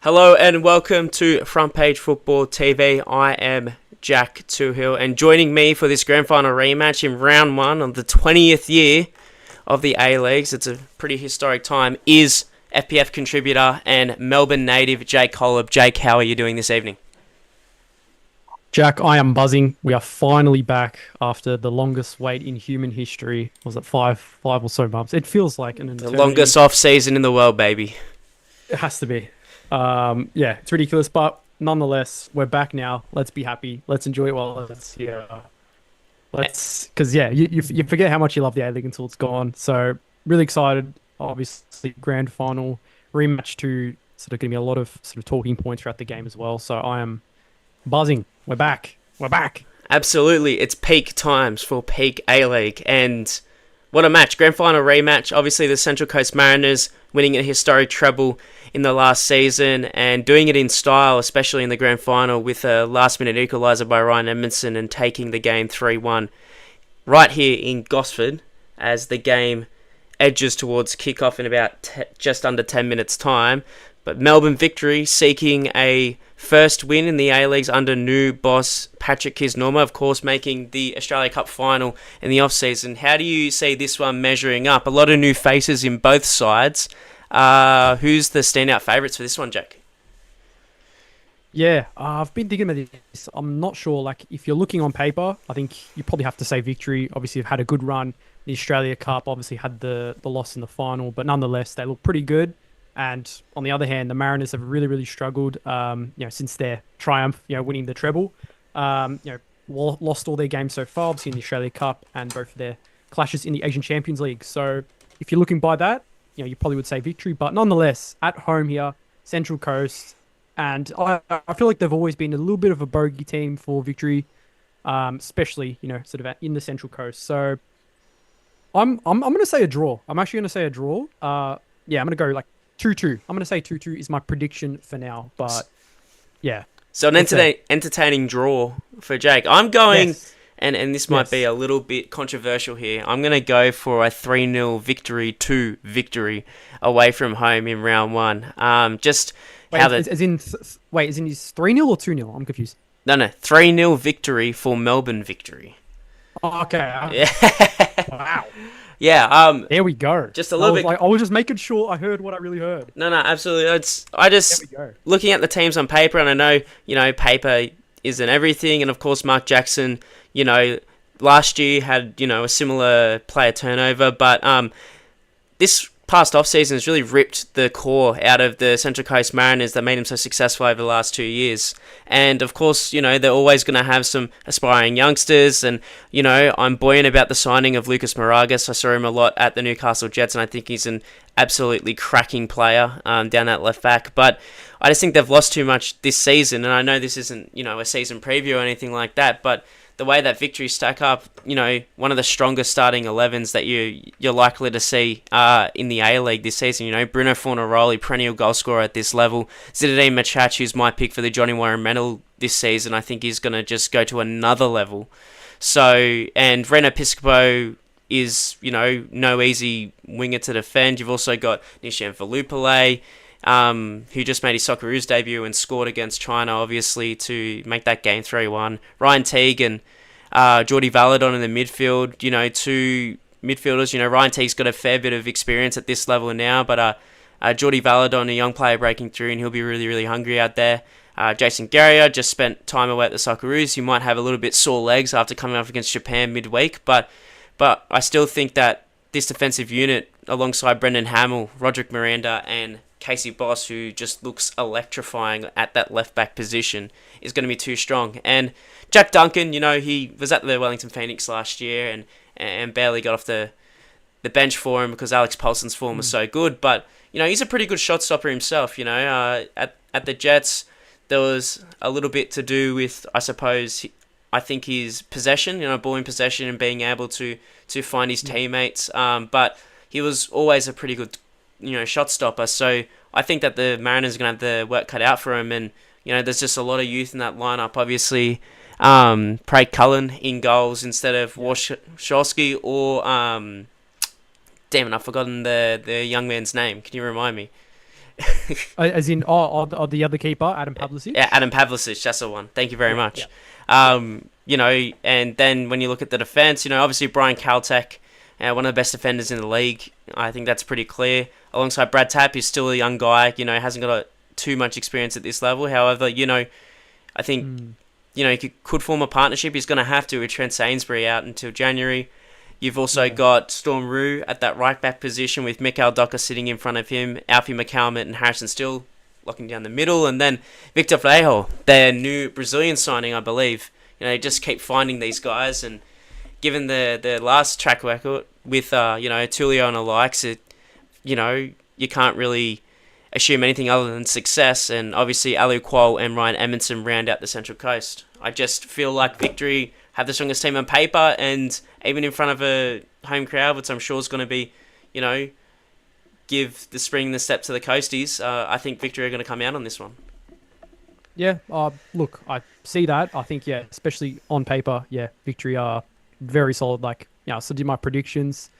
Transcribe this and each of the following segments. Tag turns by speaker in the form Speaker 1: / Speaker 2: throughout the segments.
Speaker 1: Hello and welcome to Front Page Football TV. I am Jack Twohill, and joining me for this grand final rematch in round one of the 20th year of the A-Leagues, it's a pretty historic time, is FPF contributor and Melbourne native Jake Holub. Jake, how are you doing this evening?
Speaker 2: Jack, I am buzzing. We are finally back after the longest wait in human history. Was it five or so months? It feels like an
Speaker 1: The
Speaker 2: eternity.
Speaker 1: longest off season in the world, baby.
Speaker 2: It has to be. Yeah, it's ridiculous, but nonetheless, we're back now. Let's be happy. Let's enjoy it while it's here. Because you forget how much you love the A-League until it's gone. So really excited. Obviously, grand final rematch to sort of give me a lot of sort of talking points throughout the game as well. So I am buzzing. We're back. We're back.
Speaker 1: Absolutely, it's peak times for peak A-League, and what a match. Grand final rematch. Obviously, the Central Coast Mariners winning a historic treble in the last season and doing it in style, especially in the grand final with a last-minute equaliser by Ryan Edmondson and taking the game 3-1 right here in Gosford as the game edges towards kickoff in about just under 10 minutes' time. But Melbourne Victory seeking a first win in the A-Leagues under new boss Patrick Kisnorma, of course, making the Australia Cup final in the off-season. How do you see this one measuring up? A lot of new faces in both sides. Who's the standout favourites for this one, Jack?
Speaker 2: Yeah, I've been thinking about this. I'm not sure. Like, if you're looking on paper, I think you probably have to say Victory. Obviously, they've had a good run. The Australia Cup obviously had the loss in the final, but nonetheless, they look pretty good. And on the other hand, the Mariners have really, really struggled, since their triumph, winning the treble. Lost all their games so far, obviously in the Australia Cup and both of their clashes in the Asian Champions League. So if you're looking by that, you probably would say Victory. But nonetheless, at home here, Central Coast, and I feel like they've always been a little bit of a bogey team for Victory, especially, sort of in the Central Coast. So I'm going to say a draw. I'm actually going to say a draw. I'm going to go like 2-2. I'm going to say 2-2 is my prediction for now. But yeah.
Speaker 1: So an entertaining draw for Jake. I'm going,
Speaker 2: Yes.
Speaker 1: and this might be a little bit controversial here, I'm going to go for a 3-0 victory away from home in round one.
Speaker 2: Wait,
Speaker 1: How the...
Speaker 2: as in 3-0 or 2-0? I'm confused.
Speaker 1: No, 3-0 victory for Melbourne Victory.
Speaker 2: Oh, okay.
Speaker 1: Yeah.
Speaker 2: Wow.
Speaker 1: Yeah,
Speaker 2: There we go.
Speaker 1: just a little bit...
Speaker 2: I was just making sure I heard what I really heard.
Speaker 1: No, absolutely.
Speaker 2: There we go.
Speaker 1: Looking at the teams on paper, and I know, paper isn't everything, and of course Mark Jackson, last year had, a similar player turnover, but this past off-season has really ripped the core out of the Central Coast Mariners that made them so successful over the last 2 years. And of course, they're always going to have some aspiring youngsters, and, I'm buoyant about the signing of Lucas Moragas. I saw him a lot at the Newcastle Jets, and I think he's an absolutely cracking player down that left back. But I just think they've lost too much this season, and I know this isn't, a season preview or anything like that, but the way that Victory stack up, one of the strongest starting 11s that you're likely to see in the A-League this season. Bruno Fornaroli, perennial goal scorer at this level. Zinedine Machach, who's my pick for the Johnny Warren medal this season, I think he's going to just go to another level. So, and Reno Piscopo is, no easy winger to defend. You've also got Nishan Valupale, who just made his Socceroos debut and scored against China, obviously, to make that game 3-1. Ryan Teague and Jordi Valadon in the midfield, two midfielders. Ryan Teague's got a fair bit of experience at this level now, but Jordi Valadon, a young player breaking through, and he'll be really, really hungry out there. Jason Garrier just spent time away at the Socceroos. He might have a little bit sore legs after coming up against Japan midweek, but I still think that this defensive unit, alongside Brendan Hamill, Roderick Miranda, and Casey Boss, who just looks electrifying at that left-back position, is going to be too strong. And Jack Duncan, he was at the Wellington Phoenix last year and barely got off the bench for him because Alex Paulson's form was so good. But, he's a pretty good shot stopper himself. At the Jets, there was a little bit to do with, I suppose, I think his possession, ball in possession and being able to find his teammates. But he was always a pretty good shot stopper. So I think that the Mariners are going to have the work cut out for him. And, there's just a lot of youth in that lineup. Obviously, Craig Cullen in goals instead of Warshawski or... damn it, I've forgotten the young man's name. Can you remind me?
Speaker 2: As in, the other keeper, Adam
Speaker 1: Yeah,
Speaker 2: Pavlicic.
Speaker 1: Adam Pavlicic, that's the one. Thank you very
Speaker 2: Yeah, yeah,
Speaker 1: much.
Speaker 2: yeah.
Speaker 1: And then when you look at the defense, obviously Brian Caltech, one of the best defenders in the league. I think that's pretty clear. Alongside Brad Tapp, who's still a young guy, hasn't got too much experience at this level. However, I think,
Speaker 2: Mm,
Speaker 1: he could form a partnership. He's going to have to with Trent Sainsbury out until January. You've also
Speaker 2: yeah.
Speaker 1: got Storm Rue at that right back position with Mikael Docker sitting in front of him, Alfie McCalmont and Harrison Still locking down the middle, and then Victor Flejo, their new Brazilian signing, I believe. Just keep finding these guys, and given their last track record with Tulio and the likes, you can't really assume anything other than success. And obviously, Alu Kual and Ryan Edmondson round out the Central Coast. I just feel like Victory have the strongest team on paper, and even in front of a home crowd, which I'm sure is going to be, you know, give the spring the step to the Coasties. I think Victory are going to come out on this one.
Speaker 2: Yeah, look, I see that. I think, yeah, especially on paper, yeah, Victory are very solid. Like, so did my predictions,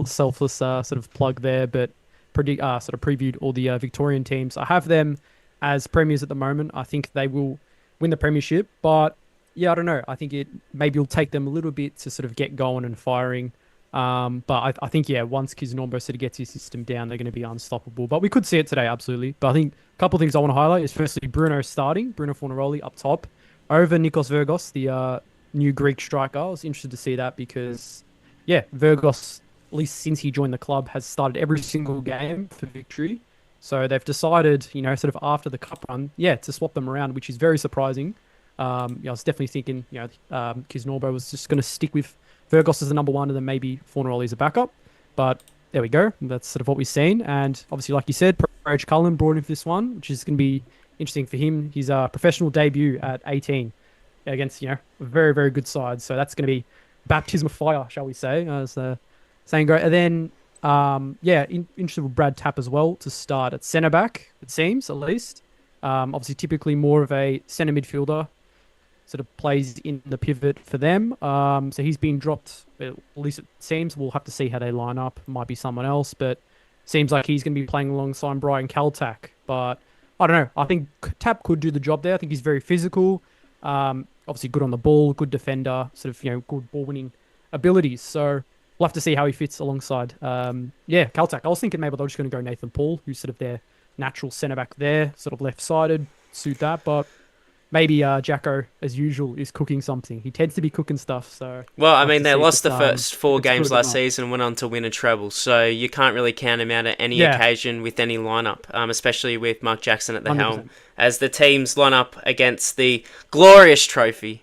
Speaker 2: selfless sort of plug there, but sort of previewed all the Victorian teams. I have them as premiers at the moment. I think they will win the premiership, but yeah, I don't know. I think it maybe will take them a little bit to sort of get going and firing. But I think, yeah, once Kisnorbo sort of gets his system down, they're going to be unstoppable. But we could see it today, absolutely. But I think a couple of things I want to highlight is firstly Bruno starting, Bruno Fornaroli up top, over Nikos Virgos, the new Greek striker. I was interested to see that because, yeah, Virgos, at least since he joined the club, has started every single game for Victory. So they've decided, sort of after the cup run, yeah, to swap them around, which is very surprising. I was definitely thinking, Kisnorbo was just going to stick with Virgos as the number one and then maybe Fornaroli as a backup. But there we go. That's sort of what we've seen. And obviously, like you said, Proj Cullen brought in for this one, which is going to be interesting for him. His professional debut at 18 against, a very, very good side. So that's going to be baptism of fire, shall we say, as the saying goes. And then, interested with Brad Tapp as well to start at centre back, it seems, at least. Obviously, typically more of a centre midfielder, sort of plays in the pivot for them. So he's been dropped, at least it seems. We'll have to see how they line up. Might be someone else, but seems like he's going to be playing alongside Brian Kaltak. But I don't know. I think Tap could do the job there. I think he's very physical. Obviously good on the ball, good defender, sort of, good ball winning abilities. So we'll have to see how he fits alongside. Kaltak. I was thinking maybe they're just going to go Nathan Paul, who's sort of their natural centre back there, sort of left sided, suit that. But maybe Jacko, as usual, is cooking something. He tends to be cooking stuff. So
Speaker 1: Well, I
Speaker 2: we'll have
Speaker 1: mean,
Speaker 2: to
Speaker 1: they
Speaker 2: see
Speaker 1: lost the first four
Speaker 2: if it's
Speaker 1: games
Speaker 2: good or
Speaker 1: last
Speaker 2: not.
Speaker 1: season and went on to win a treble, so you can't really count him out at any
Speaker 2: Yeah,
Speaker 1: occasion with any lineup, especially with Mark Jackson at the helm.
Speaker 2: 100%.
Speaker 1: As the teams line up against the glorious trophy,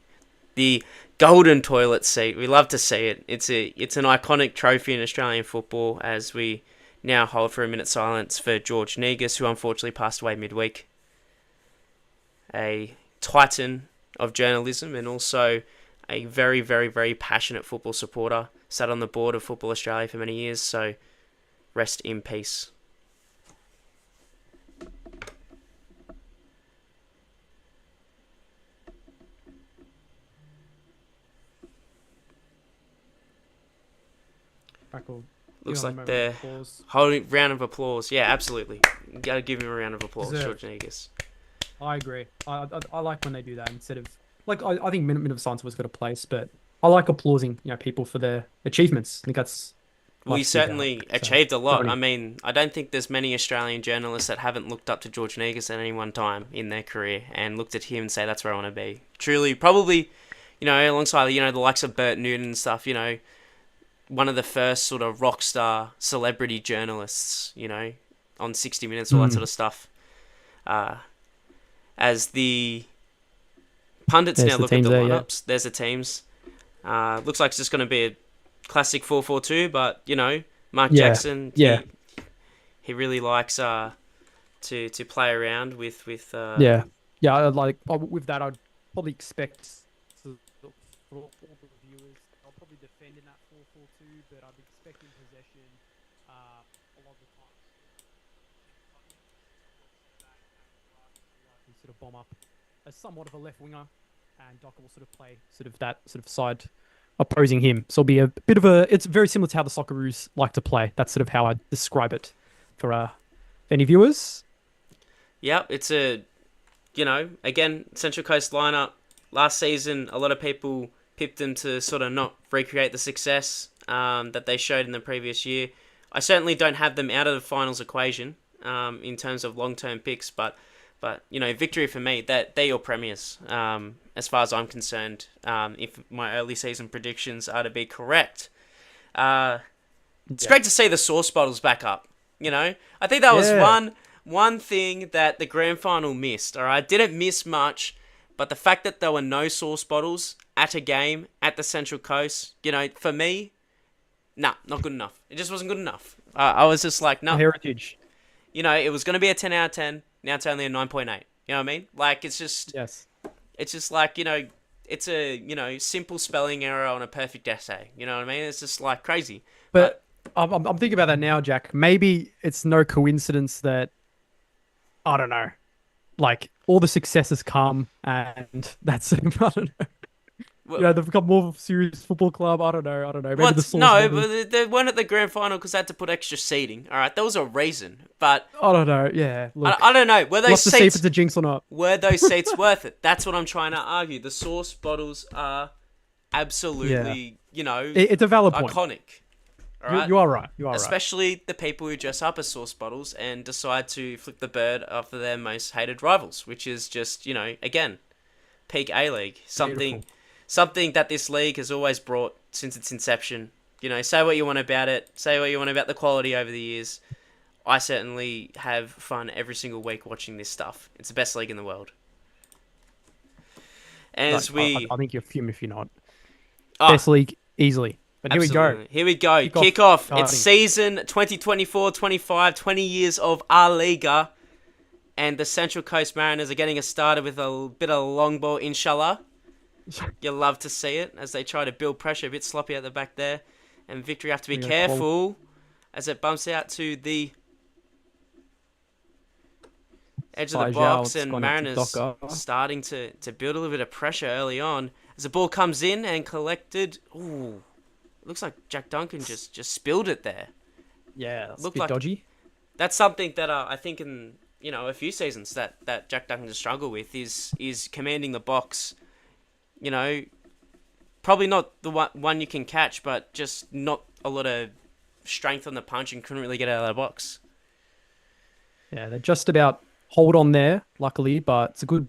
Speaker 1: the golden toilet seat. We love to see it. It's an iconic trophy in Australian football, as we now hold for a minute silence for George Negus, who unfortunately passed away midweek. A titan of journalism and also a very, very, very passionate football supporter. Sat on the board of Football Australia for many years, so rest in peace.
Speaker 2: Crackle. Give
Speaker 1: Looks
Speaker 2: him a
Speaker 1: like
Speaker 2: moment of
Speaker 1: they're
Speaker 2: applause.
Speaker 1: holding round of applause. Yeah, absolutely. You gotta give him a round of applause, George
Speaker 2: Deserved.
Speaker 1: Negus.
Speaker 2: I agree. I like when they do that instead of like I think minute of silence was got a place, but I like applauding people for their achievements. I think that's
Speaker 1: Well,
Speaker 2: like
Speaker 1: he
Speaker 2: to see that.
Speaker 1: certainly
Speaker 2: So
Speaker 1: achieved a
Speaker 2: good
Speaker 1: lot.
Speaker 2: on
Speaker 1: I
Speaker 2: him.
Speaker 1: mean, I don't think there's many Australian journalists that haven't looked up to George Negus at any one time in their career and looked at him and say, that's where I want to be. Truly, probably, alongside, the likes of Bert Newton and stuff, one of the first sort of rock star celebrity journalists, on 60 Minutes, all that
Speaker 2: Mm.
Speaker 1: sort of stuff. Uh, as the pundits
Speaker 2: There's
Speaker 1: now
Speaker 2: the
Speaker 1: look at
Speaker 2: teams
Speaker 1: the
Speaker 2: there, yeah.
Speaker 1: lineups, there's the teams. Looks like it's just going to be a classic 4-4-2, but Mark
Speaker 2: Yeah.
Speaker 1: Jackson,
Speaker 2: Yeah.
Speaker 1: he really likes to play around with
Speaker 2: Yeah. Yeah, with that I'd probably expect for all the viewers, I'll probably defend in that 4-4-2, but I'd be expecting possession a lot of the time. Sort of bomb up as somewhat of a left winger, and Docker will sort of play sort of that sort of side opposing him. So it'll be a bit of a. It's very similar to how the Socceroos like to play. That's sort of how I describe it for any viewers.
Speaker 1: Yep, it's a, again, Central Coast lineup. Last season, a lot of people pipped them to sort of not recreate the success that they showed in the previous year. I certainly don't have them out of the finals equation in terms of long-term picks, but victory for me, that they're your premiers as far as I'm concerned. If my early season predictions are to be correct, it's
Speaker 2: Yeah.
Speaker 1: great to see the sauce bottles back up. I think that was
Speaker 2: Yeah.
Speaker 1: one thing that the grand final missed. All right, didn't miss much, but the fact that there were no sauce bottles at a game at the Central Coast, for me, nah, not good enough. It just wasn't good enough. I was just like, no,
Speaker 2: Heritage.
Speaker 1: it was going to be a 10 out of 10. Now it's only a 9.8. You know what I mean? Like,
Speaker 2: Yes.
Speaker 1: it's just like, it's a, simple spelling error on a perfect essay. You know what I mean? It's just like crazy. But
Speaker 2: But I'm thinking about that now, Jack. Maybe it's no coincidence that, I don't know, like all the successes come and that's I don't know. They've become more of a serious football club. I don't know. I don't know. Maybe the
Speaker 1: what?
Speaker 2: source
Speaker 1: No,
Speaker 2: bottle.
Speaker 1: but they weren't at the grand final because they had to put extra seating. All right, there was a reason. But
Speaker 2: I don't know. Yeah,
Speaker 1: I
Speaker 2: look,
Speaker 1: don't know.
Speaker 2: we'll have to see if it's a jinx or not.
Speaker 1: Were those seats worth it? That's what I'm trying to argue. The sauce bottles are
Speaker 2: Yeah,
Speaker 1: absolutely,
Speaker 2: it's a valid point.
Speaker 1: iconic. All
Speaker 2: You,
Speaker 1: right.
Speaker 2: you are right. You are right.
Speaker 1: Especially the people who dress up as sauce bottles and decide to flip the bird after their most hated rivals, which is just, again, peak A League.
Speaker 2: Beautiful.
Speaker 1: Something that this league has always brought since its inception. Say what you want about it, say what you want about the quality over the years. I certainly have fun every single week watching this stuff. It's the best league in the world.
Speaker 2: Like,
Speaker 1: As we...
Speaker 2: I think you're fuming if you're not.
Speaker 1: Ah,
Speaker 2: Best league easily. But here we go.
Speaker 1: absolutely. Here we go.
Speaker 2: Kick off.
Speaker 1: Kick off. It's
Speaker 2: Starting.
Speaker 1: season 2024-25, 20 years of our Liga. And the Central Coast Mariners are getting us started with a bit of long ball, inshallah. You'll love to see it as they try to build pressure, a bit sloppy at the back there. And Victory have to be careful as it bumps out to the edge of the box, and Mariners starting to build a little bit of pressure early on as the ball comes in and collected. Ooh, looks like Jack Duncan just spilled it there.
Speaker 2: Yeah, that's a
Speaker 1: Looked
Speaker 2: bit
Speaker 1: like
Speaker 2: dodgy.
Speaker 1: that's something that I think in a few seasons that Jack Duncan has struggled with is commanding the box. Probably not the one you can catch, but just not a lot of strength on the punch and couldn't really get out of the box.
Speaker 2: Yeah, they're just about hold on there, luckily, but it's a good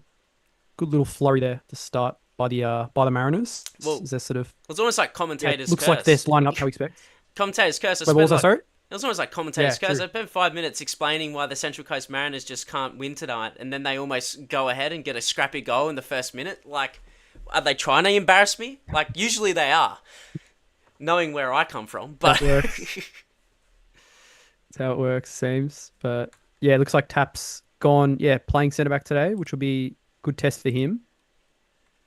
Speaker 2: little flurry there to start by the Mariners.
Speaker 1: Well,
Speaker 2: Is there sort of
Speaker 1: it was almost like commentator's
Speaker 2: looks
Speaker 1: curse.
Speaker 2: like they're lining up how we expect.
Speaker 1: Commentator's curse.
Speaker 2: Wait, what was that, sorry?
Speaker 1: It was almost like commentator's
Speaker 2: Yeah,
Speaker 1: curse.
Speaker 2: true.
Speaker 1: I spent 5 minutes explaining why the Central Coast Mariners just can't win tonight, and then they almost go ahead and get a scrappy goal in the first minute. Like, are they trying to embarrass me? Like, usually they are, knowing where I come from. But
Speaker 2: That works. That's how it works, seems. But yeah, it looks like Tap's gone, yeah, playing centre back today, which will be a good test for him.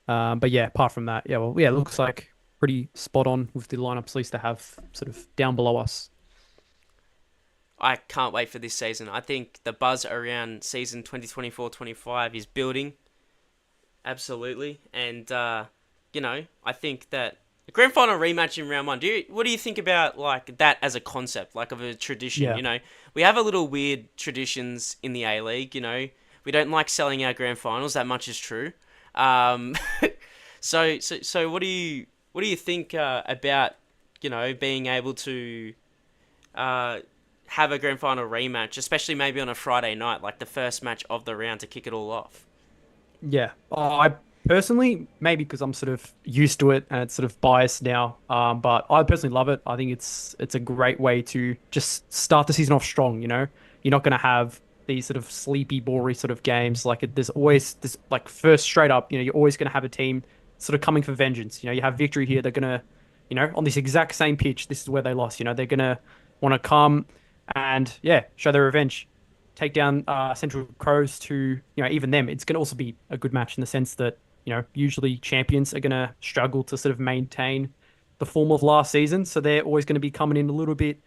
Speaker 2: But yeah, apart from that, yeah, well, yeah, it looks like pretty spot on with the lineups at least to have sort of down below us.
Speaker 1: I can't wait for this season. I think the buzz around season 2024-25 is building. Absolutely. And, I think that the grand final rematch in round one, what do you think about like that as a concept, like of a tradition?
Speaker 2: Yeah.
Speaker 1: We have a little weird traditions in the A-League, we don't like selling our grand finals, that much is true. Um, so what do you think about, being able to have a grand final rematch, especially maybe on a Friday night, like the first match of the round to kick it all off?
Speaker 2: Yeah. I personally, maybe because I'm sort of used to it and it's sort of biased now. But I personally love it. I think it's a great way to just start the season off strong. You're not going to have these sort of sleepy, boring sort of games. Like there's always this like first straight up. You're always going to have a team sort of coming for vengeance. You have Victory here. They're gonna, on this exact same pitch. This is where they lost. They're gonna want to come and yeah, show their revenge. Take down Central Crows to, even them. It's going to also be a good match in the sense that, usually champions are going to struggle to sort of maintain the form of last season. So they're always going to be coming in a little bit,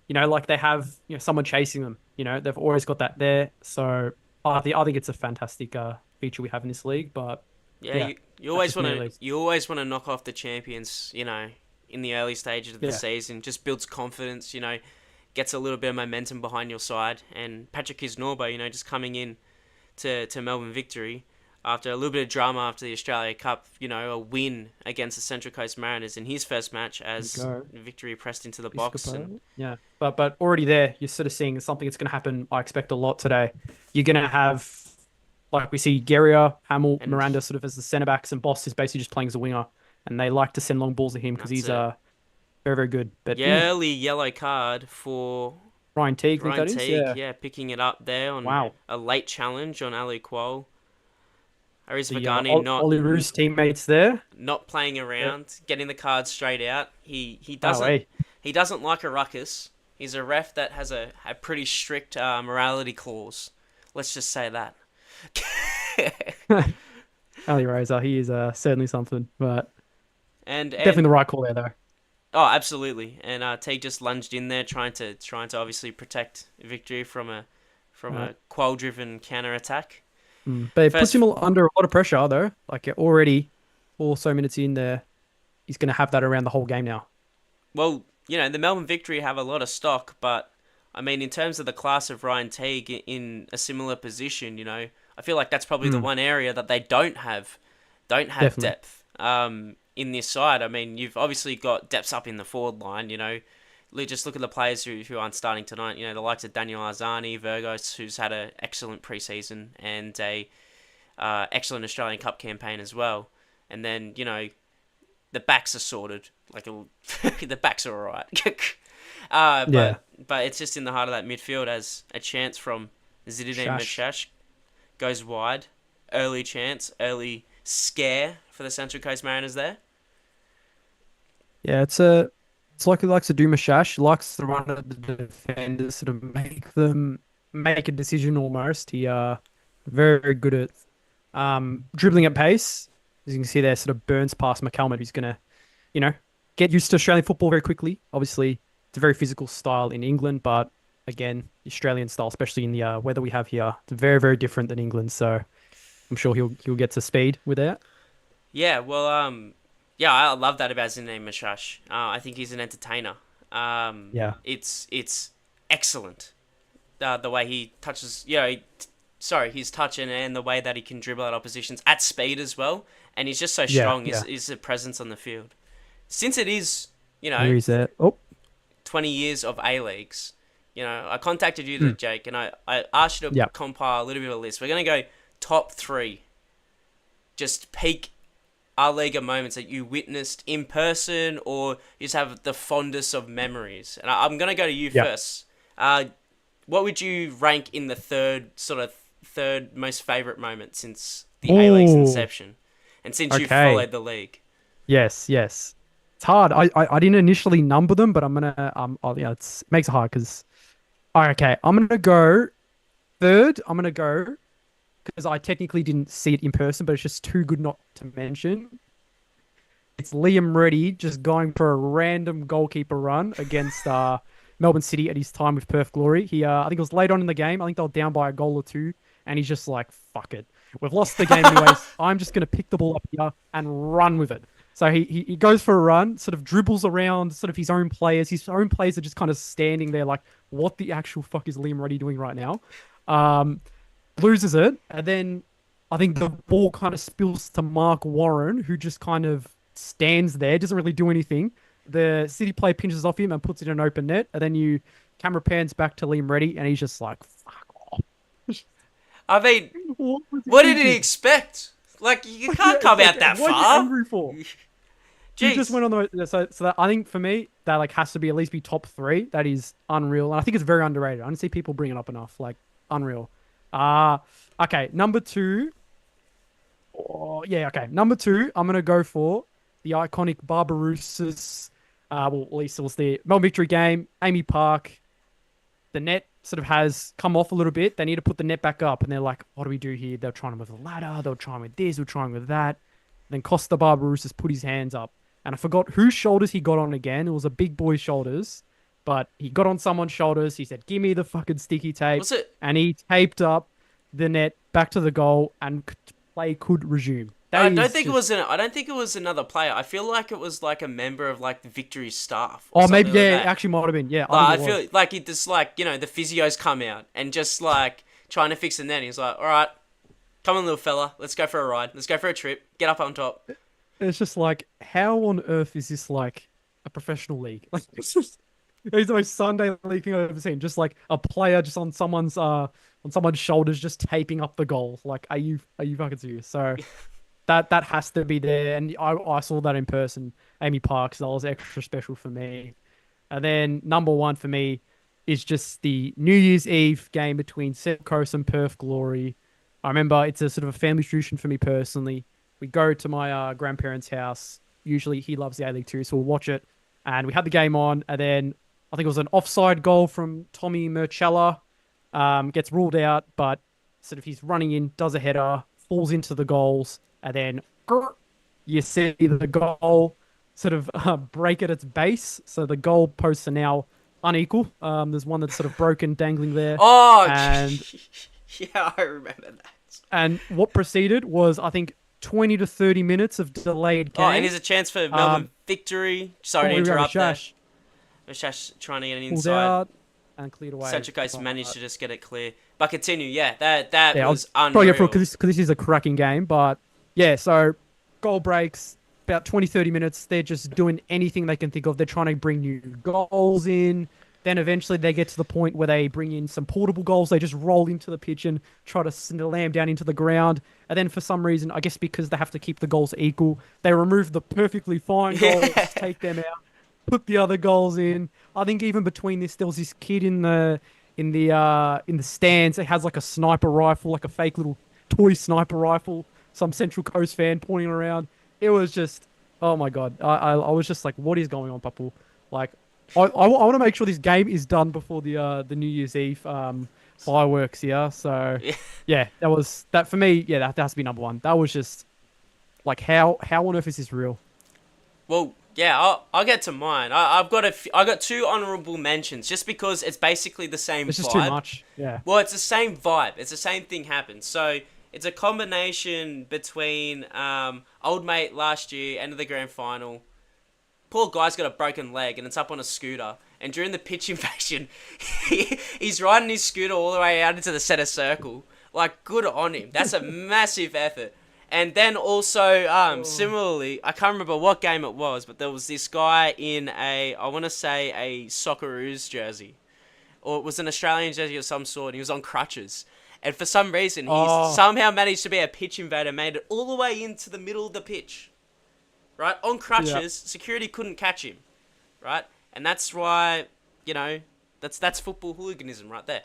Speaker 2: like they have, someone chasing them. They've always got that there. So I think it's a fantastic feature we have in this league. But
Speaker 1: Yeah,
Speaker 2: yeah,
Speaker 1: you
Speaker 2: that's
Speaker 1: always
Speaker 2: just me at
Speaker 1: want to
Speaker 2: least.
Speaker 1: you always want to knock off the champions, in the early stages of the
Speaker 2: Yeah,
Speaker 1: season. Just builds confidence, gets a little bit of momentum behind your side. And Patrick Kisnorbo, just coming in, to Melbourne Victory after a little bit of drama after the Australia Cup, a win against the Central Coast Mariners in his first match
Speaker 2: There you
Speaker 1: as
Speaker 2: go.
Speaker 1: Victory pressed into the box. And
Speaker 2: Piscopo. Yeah. But already there, you're sort of seeing something that's going to happen. I expect a lot today. You're going to have, like we see Guerrier, Hamill,
Speaker 1: and
Speaker 2: Miranda sort of as the centre backs, and Boss is basically just playing as a winger. And they like to send long balls at him because
Speaker 1: that's
Speaker 2: he's
Speaker 1: it.
Speaker 2: very, very good. But
Speaker 1: Yeah,
Speaker 2: ooh,
Speaker 1: early yellow card for
Speaker 2: Ryan Teague, think
Speaker 1: Ryan
Speaker 2: that is?
Speaker 1: Teague.
Speaker 2: Yeah.
Speaker 1: Yeah, picking it up there on
Speaker 2: Wow.
Speaker 1: a late challenge on Ali Quol. Aris
Speaker 2: The
Speaker 1: Vagani
Speaker 2: Ollie Roos teammates there.
Speaker 1: not playing
Speaker 2: Yeah.
Speaker 1: around, getting the card straight out. He
Speaker 2: Wow,
Speaker 1: doesn't
Speaker 2: hey.
Speaker 1: he doesn't like a ruckus. He's a ref that has a pretty strict morality clause. Let's just say that.
Speaker 2: Ali Razor, he is certainly something, but definitely
Speaker 1: and
Speaker 2: the right call there, though.
Speaker 1: oh, absolutely. And Teague just lunged in there, trying to obviously protect Victory from a
Speaker 2: Right.
Speaker 1: qual driven counter attack.
Speaker 2: But it puts
Speaker 1: First,
Speaker 2: him under a lot of pressure, though. Like already, 4 or so minutes in there, he's going to have that around the whole game now.
Speaker 1: well, the Melbourne Victory have a lot of stock, but I mean, in terms of the class of Ryan Teague in a similar position, I feel like that's probably the
Speaker 2: Mm,
Speaker 1: one area that they don't have
Speaker 2: definitely.
Speaker 1: depth in this side. I mean, you've obviously got depths up in the forward line. Just look at the players who aren't starting tonight. The likes of Daniel Arzani, Virgos, who's had an excellent preseason and a excellent Australian Cup campaign as well. And then the backs are sorted. The backs are all right. Uh,
Speaker 2: Yeah.
Speaker 1: but but it's just in the heart of that midfield as a chance from Zinedine
Speaker 2: Shash.
Speaker 1: Machash goes wide. Early chance, early scare for the Central Coast Mariners there.
Speaker 2: Yeah, it's like he likes to do Mashash. He likes to run at the defenders, sort of make them make a decision almost. He very, very good at dribbling at pace. As you can see there, sort of burns past McCalmont, who's gonna, you know, get used to Australian football very quickly. Obviously, it's a very physical style in England, but again, the Australian style, especially in the weather we have here, it's very, very different than England. So I'm sure he'll get to speed with that.
Speaker 1: Yeah, well, yeah, I love that about Zinedine Mashash. I think he's an entertainer.
Speaker 2: Yeah,
Speaker 1: It's excellent. The way he touches, his touch and the way that he can dribble at oppositions at speed as well, and he's just so
Speaker 2: yeah,
Speaker 1: strong.
Speaker 2: yeah.
Speaker 1: Is a presence on the field. Since it is,
Speaker 2: Here he's there. Oh,
Speaker 1: 20 years of A leagues. I contacted you,
Speaker 2: mm,
Speaker 1: Jake, and I asked you to
Speaker 2: yeah.
Speaker 1: compile a little bit of a list. We're gonna go top three, just peak our Liga moments that you witnessed in person or you just have the fondest of memories. And I'm gonna go to you
Speaker 2: Yeah.
Speaker 1: first. What would you rank in the third most favorite moment since the A League's
Speaker 2: Oh,
Speaker 1: inception, and since you've
Speaker 2: okay.
Speaker 1: followed the league?
Speaker 2: Yes, yes. It's hard. I didn't initially number them, but I'm gonna yeah, it makes it hard because okay, I'm gonna go third. I'm gonna go because I technically didn't see it in person, but it's just too good not to mention. It's Liam Reddy just going for a random goalkeeper run against Melbourne City at his time with Perth Glory. He I think it was late on in the game. I think they were down by a goal or two, and he's just like, "Fuck it, we've lost the game anyways. I'm just gonna pick the ball up here and run with it." So he goes for a run, sort of dribbles around sort of his own players. His own players are just kind of standing there like, "What the actual fuck is Liam Reddy doing right now?" Um, loses it, and then I think the ball kind of spills to Mark Warren, who just kind of stands there, doesn't really do anything. The City player pinches off him and puts it in an open net, and then you camera pans back to Liam Reddy, and he's just like, "Fuck off."
Speaker 1: I mean,
Speaker 2: What was he
Speaker 1: what did he
Speaker 2: thinking?
Speaker 1: expect? Like, you
Speaker 2: Yeah,
Speaker 1: can't
Speaker 2: it's
Speaker 1: come
Speaker 2: like,
Speaker 1: out that
Speaker 2: what are you
Speaker 1: far.
Speaker 2: angry for? He just
Speaker 1: Jeez.
Speaker 2: went on the so that I think for me that like has to be at least be top three. That is unreal, and I think it's very underrated. I don't see people bring it up enough. Like unreal. Uh okay. Number two. Oh, yeah, okay. Number two, I'm gonna go for the iconic Barbarouses. Well, at least it was the Melbourne Victory game. Amy Park. The net sort of has come off a little bit. They need to put the net back up, and they're like, "What do we do here?" They're trying with a ladder. They're trying with this. They're trying with that. Then Costa Barbarouses put his hands up, and I forgot whose shoulders he got on again. It was a big boy's shoulders, but he got on someone's shoulders. He said, "Give me the fucking sticky tape,"
Speaker 1: Was it?
Speaker 2: and he taped up the net back to the goal, and play could resume. That
Speaker 1: I don't
Speaker 2: is
Speaker 1: think it
Speaker 2: just
Speaker 1: was. I don't think it was another player. I feel like it was like a member of like the Victory staff or
Speaker 2: oh maybe
Speaker 1: something like
Speaker 2: yeah, it
Speaker 1: that.
Speaker 2: actually might have been yeah. I think
Speaker 1: Like
Speaker 2: it
Speaker 1: I
Speaker 2: was.
Speaker 1: feel like it just like the physios come out and just like trying to fix the net. He's like, all right, Come on, little fella. Let's go for a ride. Let's go for a trip. Get up on top.
Speaker 2: It's just like, how on earth is this like a professional league? Like, it's the most Sunday league thing I've ever seen. Just like a player just on someone's shoulders, just taping up the goal. Like, are you fucking serious? So that has to be there. And I saw that in person, Amy Parks. That was extra special for me. And then number one for me is just the New Year's Eve game between Central Coast and Perth Glory. I remember it's a sort of a family tradition for me personally. We go to my grandparents' house. Usually he loves the A-League too, so we'll watch it. And we had the game on, and then I think it was an offside goal from Tommy Murchella. Gets ruled out, but sort of he's running in, does a header, falls into the goals, and then you see the goal sort of break at its base. So the goal posts are now unequal. There's one that's sort of broken, dangling there.
Speaker 1: Oh,
Speaker 2: and
Speaker 1: yeah, I remember that.
Speaker 2: and what proceeded was, I think, 20 to 30 minutes of delayed game.
Speaker 1: Oh, and there's a chance for Melbourne Victory. Sorry to interrupt that. Rashash trying to get an inside.
Speaker 2: Out and cleared away.
Speaker 1: Central Coast managed to just get it clear. But continue, yeah, that was unreal.
Speaker 2: Probably because this is a cracking game, but yeah, so goal breaks, about 20, 30 minutes. They're just doing anything they can think of. They're trying to bring new goals in. Then eventually they get to the point where they bring in some portable goals. They just roll into the pitch and try to slam down into the ground. And then for some reason, I guess because they have to keep the goals equal, they remove the perfectly fine goals, take them out, put the other goals in. I think even between this, there was this kid in the stands. It has like a sniper rifle, like a fake little toy sniper rifle. Some Central Coast fan pointing around. It was just, oh my god. I was just like, what is going on, Papu? Like, I want to make sure this game is done before the New Year's Eve fireworks here. So yeah, that for me. Yeah, that has to be number one. That was just like, how on earth is this real?
Speaker 1: Well, yeah, I'll get to mine. I got two honourable mentions just because it's basically the same.
Speaker 2: It's just
Speaker 1: vibe.
Speaker 2: too much. Yeah.
Speaker 1: Well, it's the same vibe. It's the same thing happened. So it's a combination between old mate last year, end of the grand final. Poor guy's got a broken leg and it's up on a scooter. And during the pitch invasion, he's riding his scooter all the way out into the centre circle. Like, good on him. That's a massive effort. And then also, similarly, I can't remember what game it was, but there was this guy in I want to say a Socceroos jersey. Or it was an Australian jersey of some sort, and he was on crutches. And for some reason, he somehow managed to be a pitch invader, made it all the way into the middle of the pitch. Right? On crutches, security couldn't catch him. Right? And that's why, that's football hooliganism right there.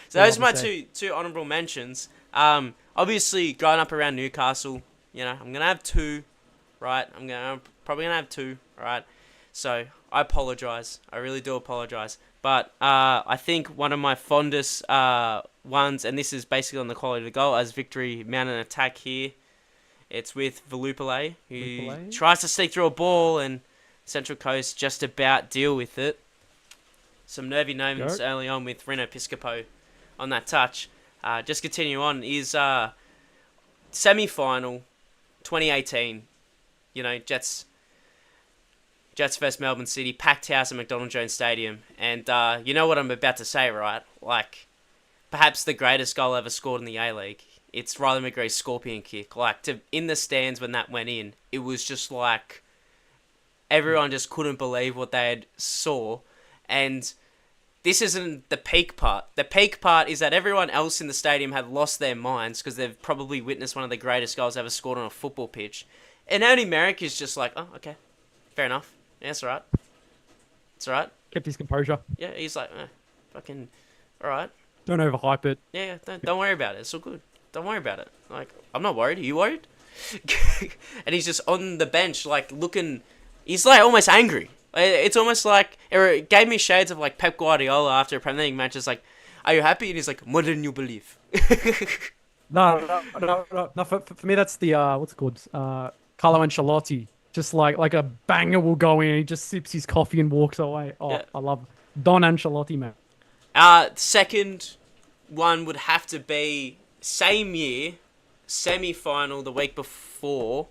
Speaker 1: So those are my two honourable mentions. Obviously, growing up around Newcastle, I'm going to have two, right? I'm probably going to have two, right? So, I apologise. I really do apologise. But I think one of my fondest ones, and this is basically on the quality of the goal, as Victory mount an attack here. It's with Velupale, who tries to sneak through a ball, and Central Coast just about deal with it. Some nervy moments early on with Reno Piscopo on that touch. Just continue on, is semi-final 2018. Jets versus Melbourne City, packed house at McDonald Jones Stadium. And you know what I'm about to say, right? Like, perhaps the greatest goal ever scored in the A-League. It's Riley McGree's scorpion kick. Like, in the stands when that went in, it was just like everyone just couldn't believe what they had saw. And this isn't the peak part. The peak part is that everyone else in the stadium had lost their minds because they've probably witnessed one of the greatest goals ever scored on a football pitch. And Ernie Merrick is just like, oh, okay, fair enough. Yeah, it's alright. It's alright.
Speaker 2: Kept his composure.
Speaker 1: Yeah, he's like, fucking, alright.
Speaker 2: Don't overhype it.
Speaker 1: Yeah, don't worry about it. It's all good. Don't worry about it. Like, I'm not worried. Are you worried? And he's just on the bench, like, looking, he's like almost angry. It's almost like, it gave me shades of like Pep Guardiola after a Premier League match. It's like, are you happy? And he's like, more than you believe.
Speaker 2: No. For me, that's the, what's it called? Carlo Ancelotti. Just like a banger will go in. He just sips his coffee and walks away. Oh, yeah. I love Don Ancelotti, man.
Speaker 1: Second one would have to be same year, semi-final the week before.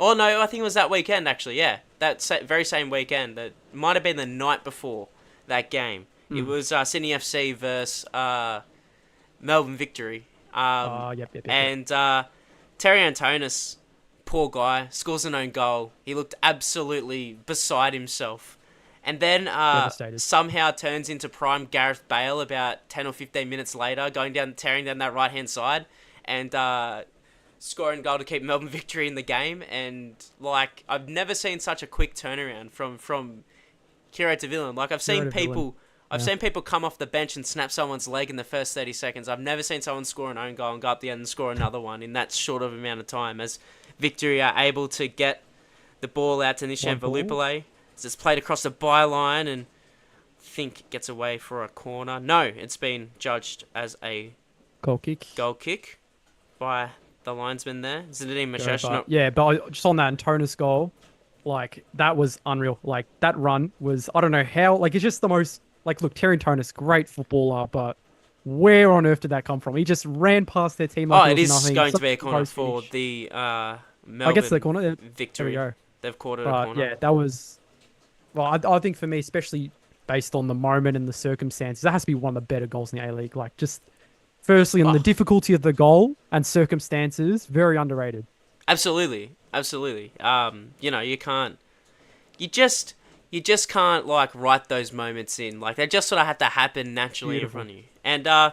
Speaker 1: Oh, no, I think it was that weekend, actually, yeah. That very same weekend. That might have been the night before that game. It was Sydney FC versus Melbourne Victory.
Speaker 2: Yep.
Speaker 1: And Terry Antonis, poor guy, scores an own goal. He looked absolutely beside himself. And then
Speaker 2: Devastated.
Speaker 1: somehow turns into prime Gareth Bale about 10 or 15 minutes later, tearing down that right-hand side and scoring a goal to keep Melbourne Victory in the game. And, like, I've never seen such a quick turnaround from hero to villain. Like, I've seen people come off the bench and snap someone's leg in the first 30 seconds. I've never seen someone score an own goal and go up the end and score another one in that short of amount of time, as Victory are able to get the ball out to Nishan Velupale. It's played across the byline and I think it gets away for a corner. No, it's been judged as a
Speaker 2: Goal kick
Speaker 1: by the linesman there. Zinedine Mashesh.
Speaker 2: Yeah, but just on that Antonis goal, like, that was unreal. Like, that run was, I don't know how, like, it's just the most, like, look, Terry Antonis, great footballer, but where on earth did that come from? He just ran past their team like
Speaker 1: it is
Speaker 2: nothing.
Speaker 1: going to be a corner for the Melbourne
Speaker 2: I guess the corner.
Speaker 1: Victory.
Speaker 2: There we go.
Speaker 1: They've called it a corner.
Speaker 2: Yeah, that was... Well, I think for me, especially based on the moment and the circumstances, that has to be one of the better goals in the A-League. Like, just firstly on the difficulty of the goal and circumstances, very underrated.
Speaker 1: Absolutely. You just can't, like, write those moments in. Like, they just sort of have to happen naturally in front of you. And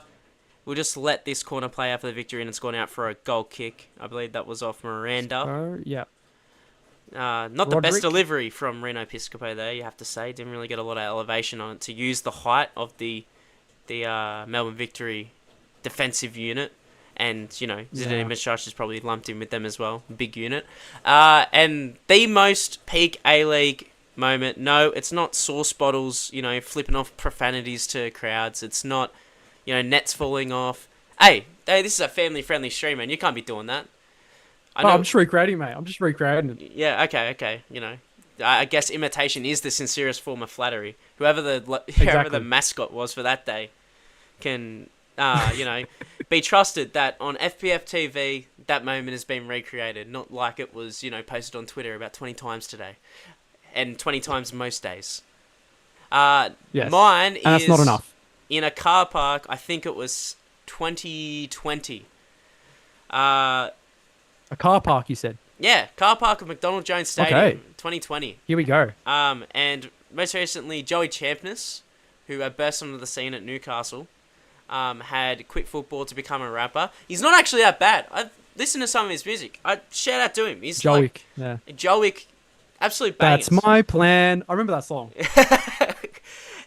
Speaker 1: we'll just let this corner play out for the Victory, and it's gone out for a goal kick. I believe that was off Miranda.
Speaker 2: Yeah.
Speaker 1: Not the best delivery from Reno Piscopo there, you have to say. Didn't really get a lot of elevation on it to use the height of the Melbourne Victory defensive unit. And, Zinedine Mashash is probably lumped in with them as well. Big unit. And the most peak A-League moment, no, it's not sauce bottles, flipping off profanities to crowds. It's not, nets falling off. Hey, this is a family-friendly stream, man. You can't be doing that.
Speaker 2: I'm just recreating, mate. I'm just recreating it.
Speaker 1: Yeah, okay. I guess imitation is the sincerest form of flattery. Whoever the mascot was for that day can, be trusted that on FPF TV that moment has been recreated, not like it was, posted on Twitter about 20 times today, and 20 times most days.
Speaker 2: Yes.
Speaker 1: Mine
Speaker 2: and
Speaker 1: is
Speaker 2: that's not enough.
Speaker 1: In a car park. I think it was 2020.
Speaker 2: A car park, you said?
Speaker 1: Yeah, car park of McDonald Jones Stadium, 2020.
Speaker 2: Here we go.
Speaker 1: And most recently, Joey Champness, who had burst onto the scene at Newcastle, had quit football to become a rapper. He's not actually that bad. I've listened to some of his music. I shout out to him. He's
Speaker 2: Joey.
Speaker 1: Joey, absolute bangers.
Speaker 2: That's my plan. I remember that song.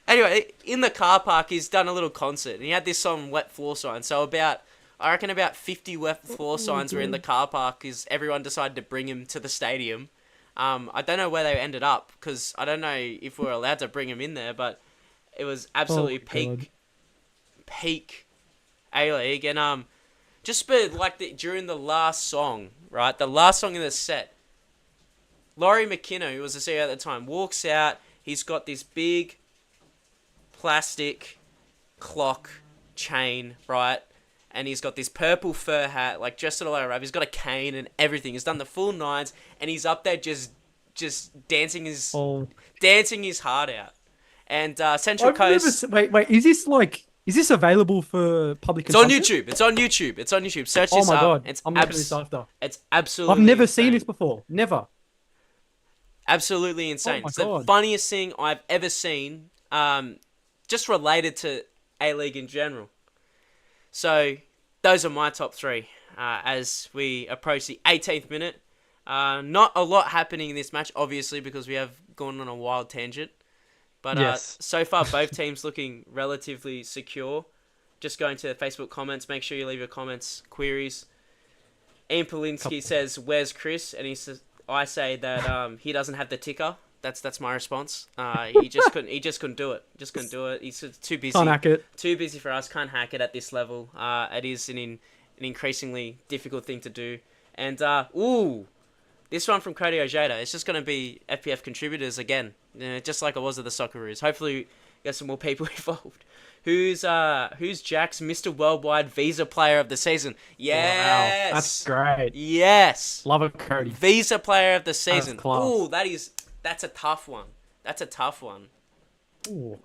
Speaker 1: Anyway, in the car park, he's done a little concert, and he had this song, Wet Floor Sign. So I reckon about 50 wet floor signs were in the car park because everyone decided to bring him to the stadium. I don't know where they ended up because I don't know if we're allowed to bring him in there, but it was absolutely peak A-League. And just during the last song, right? The last song in the set, Laurie McKinnon, who was the CEO at the time, walks out. He's got this big plastic clock chain, right? And he's got this purple fur hat, like just a rap. He's got a cane and everything. He's done the full nines, and he's up there just dancing his heart out. And Central Coast.
Speaker 2: Wait. Is this available for public consumption?
Speaker 1: It's on YouTube. Search this up.
Speaker 2: Oh my god!
Speaker 1: It's
Speaker 2: I'm looking this after.
Speaker 1: It's absolutely.
Speaker 2: I've never
Speaker 1: insane.
Speaker 2: seen this before. Never.
Speaker 1: Absolutely insane. It's the funniest thing I've ever seen. Just related to A-League in general. So, those are my top three as we approach the 18th minute. Not a lot happening in this match, obviously, because we have gone on a wild tangent. But so far, both teams looking relatively secure. Just going to the Facebook comments. Make sure you leave your comments, queries. Ian Polinsky says, "Where's Chris?" And I say that he doesn't have the ticker. That's my response. He just couldn't do it. He's too busy.
Speaker 2: Can't hack it.
Speaker 1: Too busy for us. Can't hack it at this level. It is an increasingly difficult thing to do. And this one from Cody Ojeda. It's just going to be FPF contributors again, just like it was at the Socceroos. Hopefully, get some more people involved. Who's Jack's Mr. Worldwide Visa Player of the Season? Yes,
Speaker 2: wow, that's great.
Speaker 1: Yes,
Speaker 2: love it, Cody.
Speaker 1: Visa Player of the Season.
Speaker 2: Ooh,
Speaker 1: that's a tough one. Ooh.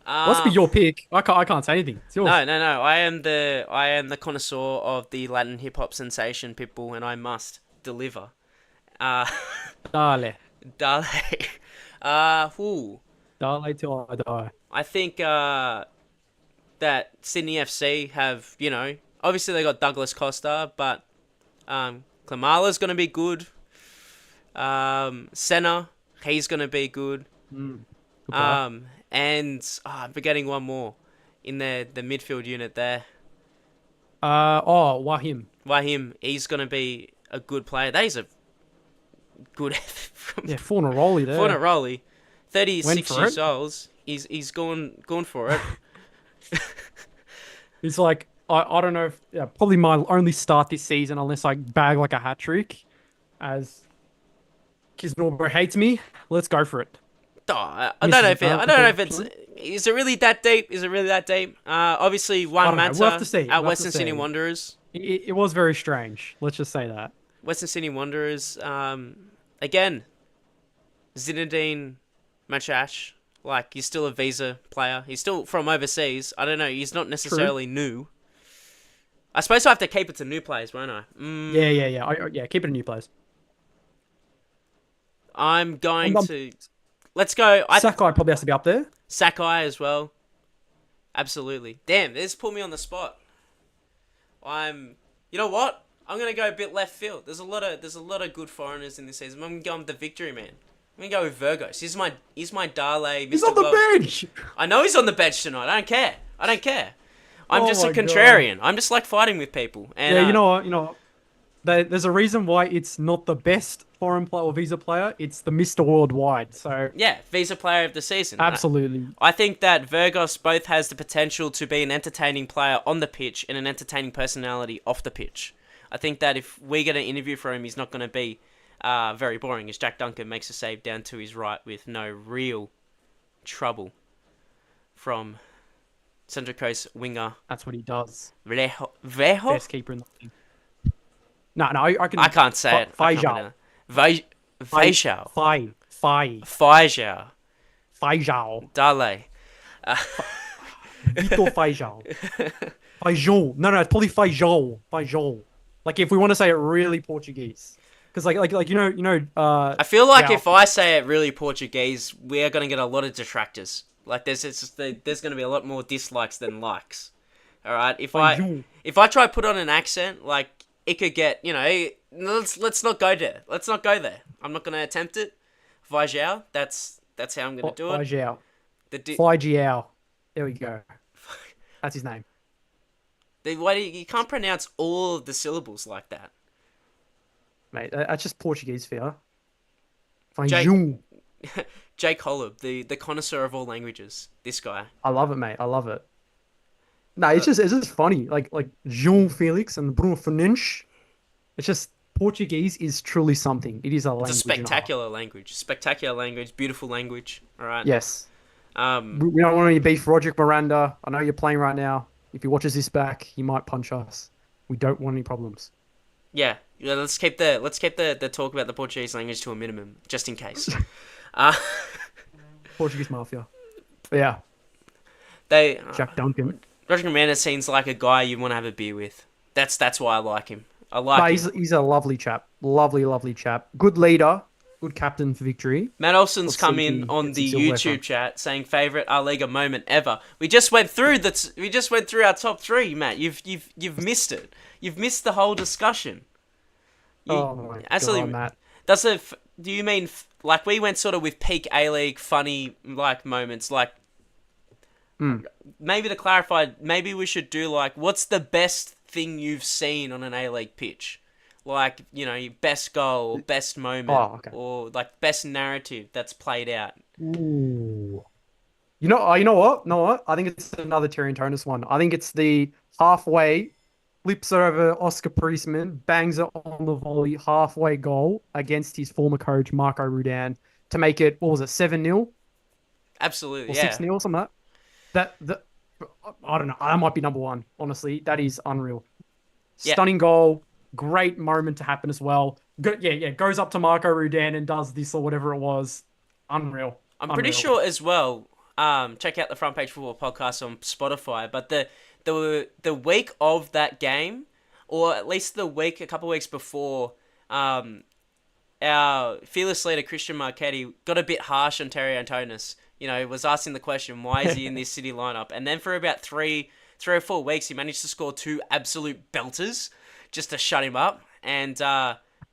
Speaker 2: Must be
Speaker 1: Um,
Speaker 2: your pick. I can't say anything. It's yours.
Speaker 1: no, no, no. I am the connoisseur of the Latin hip hop sensation Pitbull, and I must deliver. Uh,
Speaker 2: Dale.
Speaker 1: Dale. Who?
Speaker 2: Dale till I die.
Speaker 1: I think that Sydney FC have, obviously they got Douglas Costa, but Klamala's gonna be good. Senna, he's gonna be good.
Speaker 2: Mm, good player.
Speaker 1: I'm forgetting one more in the midfield unit there.
Speaker 2: Wahim.
Speaker 1: Wahim, he's gonna be a good player. That is a good from
Speaker 2: Yeah, Fornaroli there.
Speaker 1: Fornaroli,
Speaker 2: Went
Speaker 1: 36
Speaker 2: for
Speaker 1: years
Speaker 2: it.
Speaker 1: old. He's gone for it.
Speaker 2: It's like I don't know if yeah, probably my only start this season unless I bag like a hat trick. As Kisnorbo hates me, let's go for it.
Speaker 1: Oh, I don't know
Speaker 2: Misses
Speaker 1: if it, I don't know if it's.
Speaker 2: unfortunately.
Speaker 1: Is it really that deep? Is it really that deep? Obviously,
Speaker 2: I
Speaker 1: one
Speaker 2: don't know. We'll have to
Speaker 1: matter
Speaker 2: see.
Speaker 1: at
Speaker 2: We'll have to
Speaker 1: Western Sydney
Speaker 2: see.
Speaker 1: Wanderers.
Speaker 2: It was very strange. Let's just say that.
Speaker 1: Western Sydney Wanderers. Again, Zinedine Machash. Like, he's still a visa player. He's still from overseas. I don't know. He's not
Speaker 2: True.
Speaker 1: necessarily new. I suppose I have to keep it to new players, won't I?
Speaker 2: Yeah. Yeah. Keep it in new place.
Speaker 1: I'm going
Speaker 2: I'm
Speaker 1: to. Let's go.
Speaker 2: Sakai probably has to be up there.
Speaker 1: Sakai as well. Absolutely. Damn, this put me on the spot. You know what? I'm gonna go a bit left field. There's a lot of good foreigners in this season. I'm gonna go with the victory man. I'm gonna go with Virgos. He's my Dale,
Speaker 2: He's
Speaker 1: Mr.
Speaker 2: on the
Speaker 1: World.
Speaker 2: bench.
Speaker 1: I know he's on the bench tonight. I don't care. I don't care. I'm
Speaker 2: Oh
Speaker 1: just a
Speaker 2: my god.
Speaker 1: contrarian. I'm just like fighting with people. And
Speaker 2: Yeah, you know what? You know what? There's a reason why it's not the best foreign player or visa player. It's the Mr. Worldwide. So
Speaker 1: yeah, visa player of the season.
Speaker 2: absolutely.
Speaker 1: I think that Virgos both has the potential to be an entertaining player on the pitch and an entertaining personality off the pitch. I think that if we get an interview for him, he's not going to be very boring, as Jack Duncan makes a save down to his right with no real trouble from Central Coast winger
Speaker 2: That's what he does.
Speaker 1: Vejo?
Speaker 2: Best keeper in the league. No, I can.
Speaker 1: I can't say it. I can't
Speaker 2: Fajao.
Speaker 1: pronounce it. Vejao.
Speaker 2: Fajao. Fajao.
Speaker 1: Dale.
Speaker 2: Vitor Fajao. Fajol. No, it's probably Fajol. Fajol. Like if we want to say it really Portuguese, because
Speaker 1: I feel like
Speaker 2: Jao.
Speaker 1: if I say it really Portuguese, we are going to get a lot of detractors. Like there's going to be a lot more dislikes than likes. All right,
Speaker 2: Fajol.
Speaker 1: if I try to put on an accent, like it could get, let's not go there. Let's not go there. I'm not going to attempt it. Vajao, that's how I'm going to do it.
Speaker 2: Fajao.
Speaker 1: The di-
Speaker 2: Fajao. There we go. That's his name.
Speaker 1: you can't pronounce all of the syllables like that.
Speaker 2: Mate, that's just Portuguese for you.
Speaker 1: Jake
Speaker 2: Fajol.
Speaker 1: Jake Holub, the connoisseur of all languages. This guy.
Speaker 2: I love it, mate. I love it. No, it's just funny. Like João Felix and Bruno Fernandes. It's just Portuguese is truly something. It is a
Speaker 1: It's a
Speaker 2: language and a half.
Speaker 1: spectacular language, beautiful language. All right.
Speaker 2: Yes.
Speaker 1: Um.
Speaker 2: We don't want any beef, Roderick Miranda. I know you're playing right now. If he watches this back, he might punch us. We don't want any problems.
Speaker 1: Yeah. Yeah. Let's keep the talk about the Portuguese language to a minimum, just in case. Uh,
Speaker 2: Portuguese mafia. But yeah,
Speaker 1: they
Speaker 2: Jack Duncan.
Speaker 1: Roger Miranda seems like a guy you want to have a beer with. That's why I like him. I
Speaker 2: No,
Speaker 1: like
Speaker 2: he's
Speaker 1: him.
Speaker 2: he's a lovely chap. Lovely chap. Good leader. Good captain for victory.
Speaker 1: Matt Olson's
Speaker 2: Let's
Speaker 1: come
Speaker 2: see if
Speaker 1: in
Speaker 2: he
Speaker 1: on
Speaker 2: gets
Speaker 1: the
Speaker 2: his silverware
Speaker 1: YouTube
Speaker 2: front.
Speaker 1: chat saying favorite Our Liga moment ever. We just went through our top three, Matt. You've missed it. You've missed the whole discussion.
Speaker 2: Oh my
Speaker 1: Absolutely.
Speaker 2: god, Matt.
Speaker 1: Do you mean like we went sort of with peak A League funny like moments? Like maybe to clarify, maybe we should do like what's the best thing you've seen on an A League pitch? Like your best goal, or best moment,
Speaker 2: Oh, okay.
Speaker 1: or like best narrative that's played out.
Speaker 2: Ooh. You know what? Know what? I think it's another Tyrion Tonus one. I think it's the halfway, flips it over Oscar Priestman, bangs it on the volley, halfway goal against his former coach, Marco Rudan, to make it, what was it, 7-0
Speaker 1: Absolutely,
Speaker 2: or
Speaker 1: yeah.
Speaker 2: 6-0, something like that. I don't know. That might be number one, honestly. That is unreal.
Speaker 1: Yeah.
Speaker 2: Stunning goal. Great moment to happen as well. Goes up to Marco Rudan and does this or whatever it was. Unreal.
Speaker 1: I'm pretty
Speaker 2: Unreal.
Speaker 1: sure as well. check out the Front Page Football podcast on Spotify. But the week of that game, or at least a couple of weeks before, our fearless leader Christian Marchetti got a bit harsh on Terry Antonis. Was asking the question, why is he in this City lineup? And then for about three or 4 weeks, he managed to score two absolute belters just to shut him up. And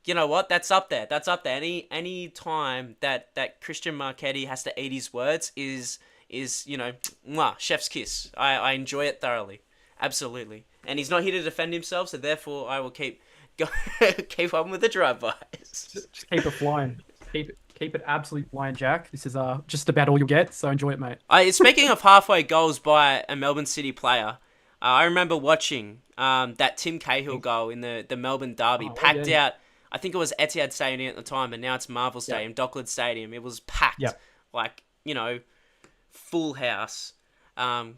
Speaker 1: you know what? That's up there. That's up there. Any time that Christian Marchetti has to eat his words is mwah, chef's kiss. I enjoy it thoroughly, absolutely. And he's not here to defend himself, so therefore I will keep on with the drive-bys.
Speaker 2: Just keep it flying. Keep it absolutely flying, Jack. This is just about all you'll get, so enjoy it, mate.
Speaker 1: Speaking of halfway goals by a Melbourne City player, I remember watching that Tim Cahill goal in the Melbourne derby, packed out. I think it was Etihad Stadium at the time, and now it's Marvel Stadium, Dockland Stadium. It was packed, full house.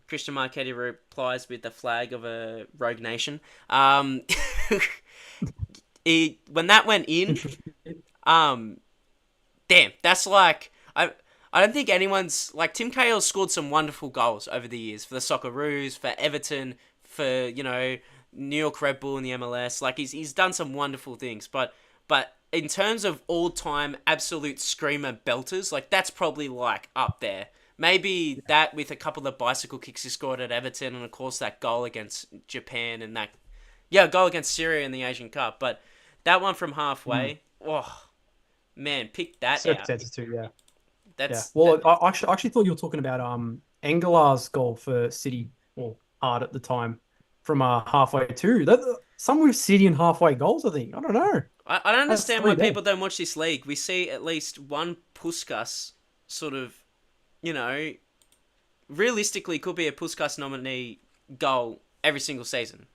Speaker 1: Christian Marchetti replies with the flag of a rogue nation. When that went in, damn, that's like I don't think anyone's like Tim Cahill scored some wonderful goals over the years for the Socceroos, for Everton, for New York Red Bull in the MLS. Like he's done some wonderful things, but in terms of all-time absolute screamer belters, like that's probably like up there. Maybe that with a couple of bicycle kicks he scored at Everton, and of course that goal against Japan and goal against Syria in the Asian Cup. But that one from halfway, oh man, pick that out.
Speaker 2: Yeah.
Speaker 1: That's
Speaker 2: Well, I actually thought you were talking about Engelar's goal for City, or Hard at the time, from halfway too. Some with City and halfway goals, I think. I don't know.
Speaker 1: I don't understand why people don't watch this league. We see at least one Puskas sort of, realistically could be a Puskas nominee goal every single season.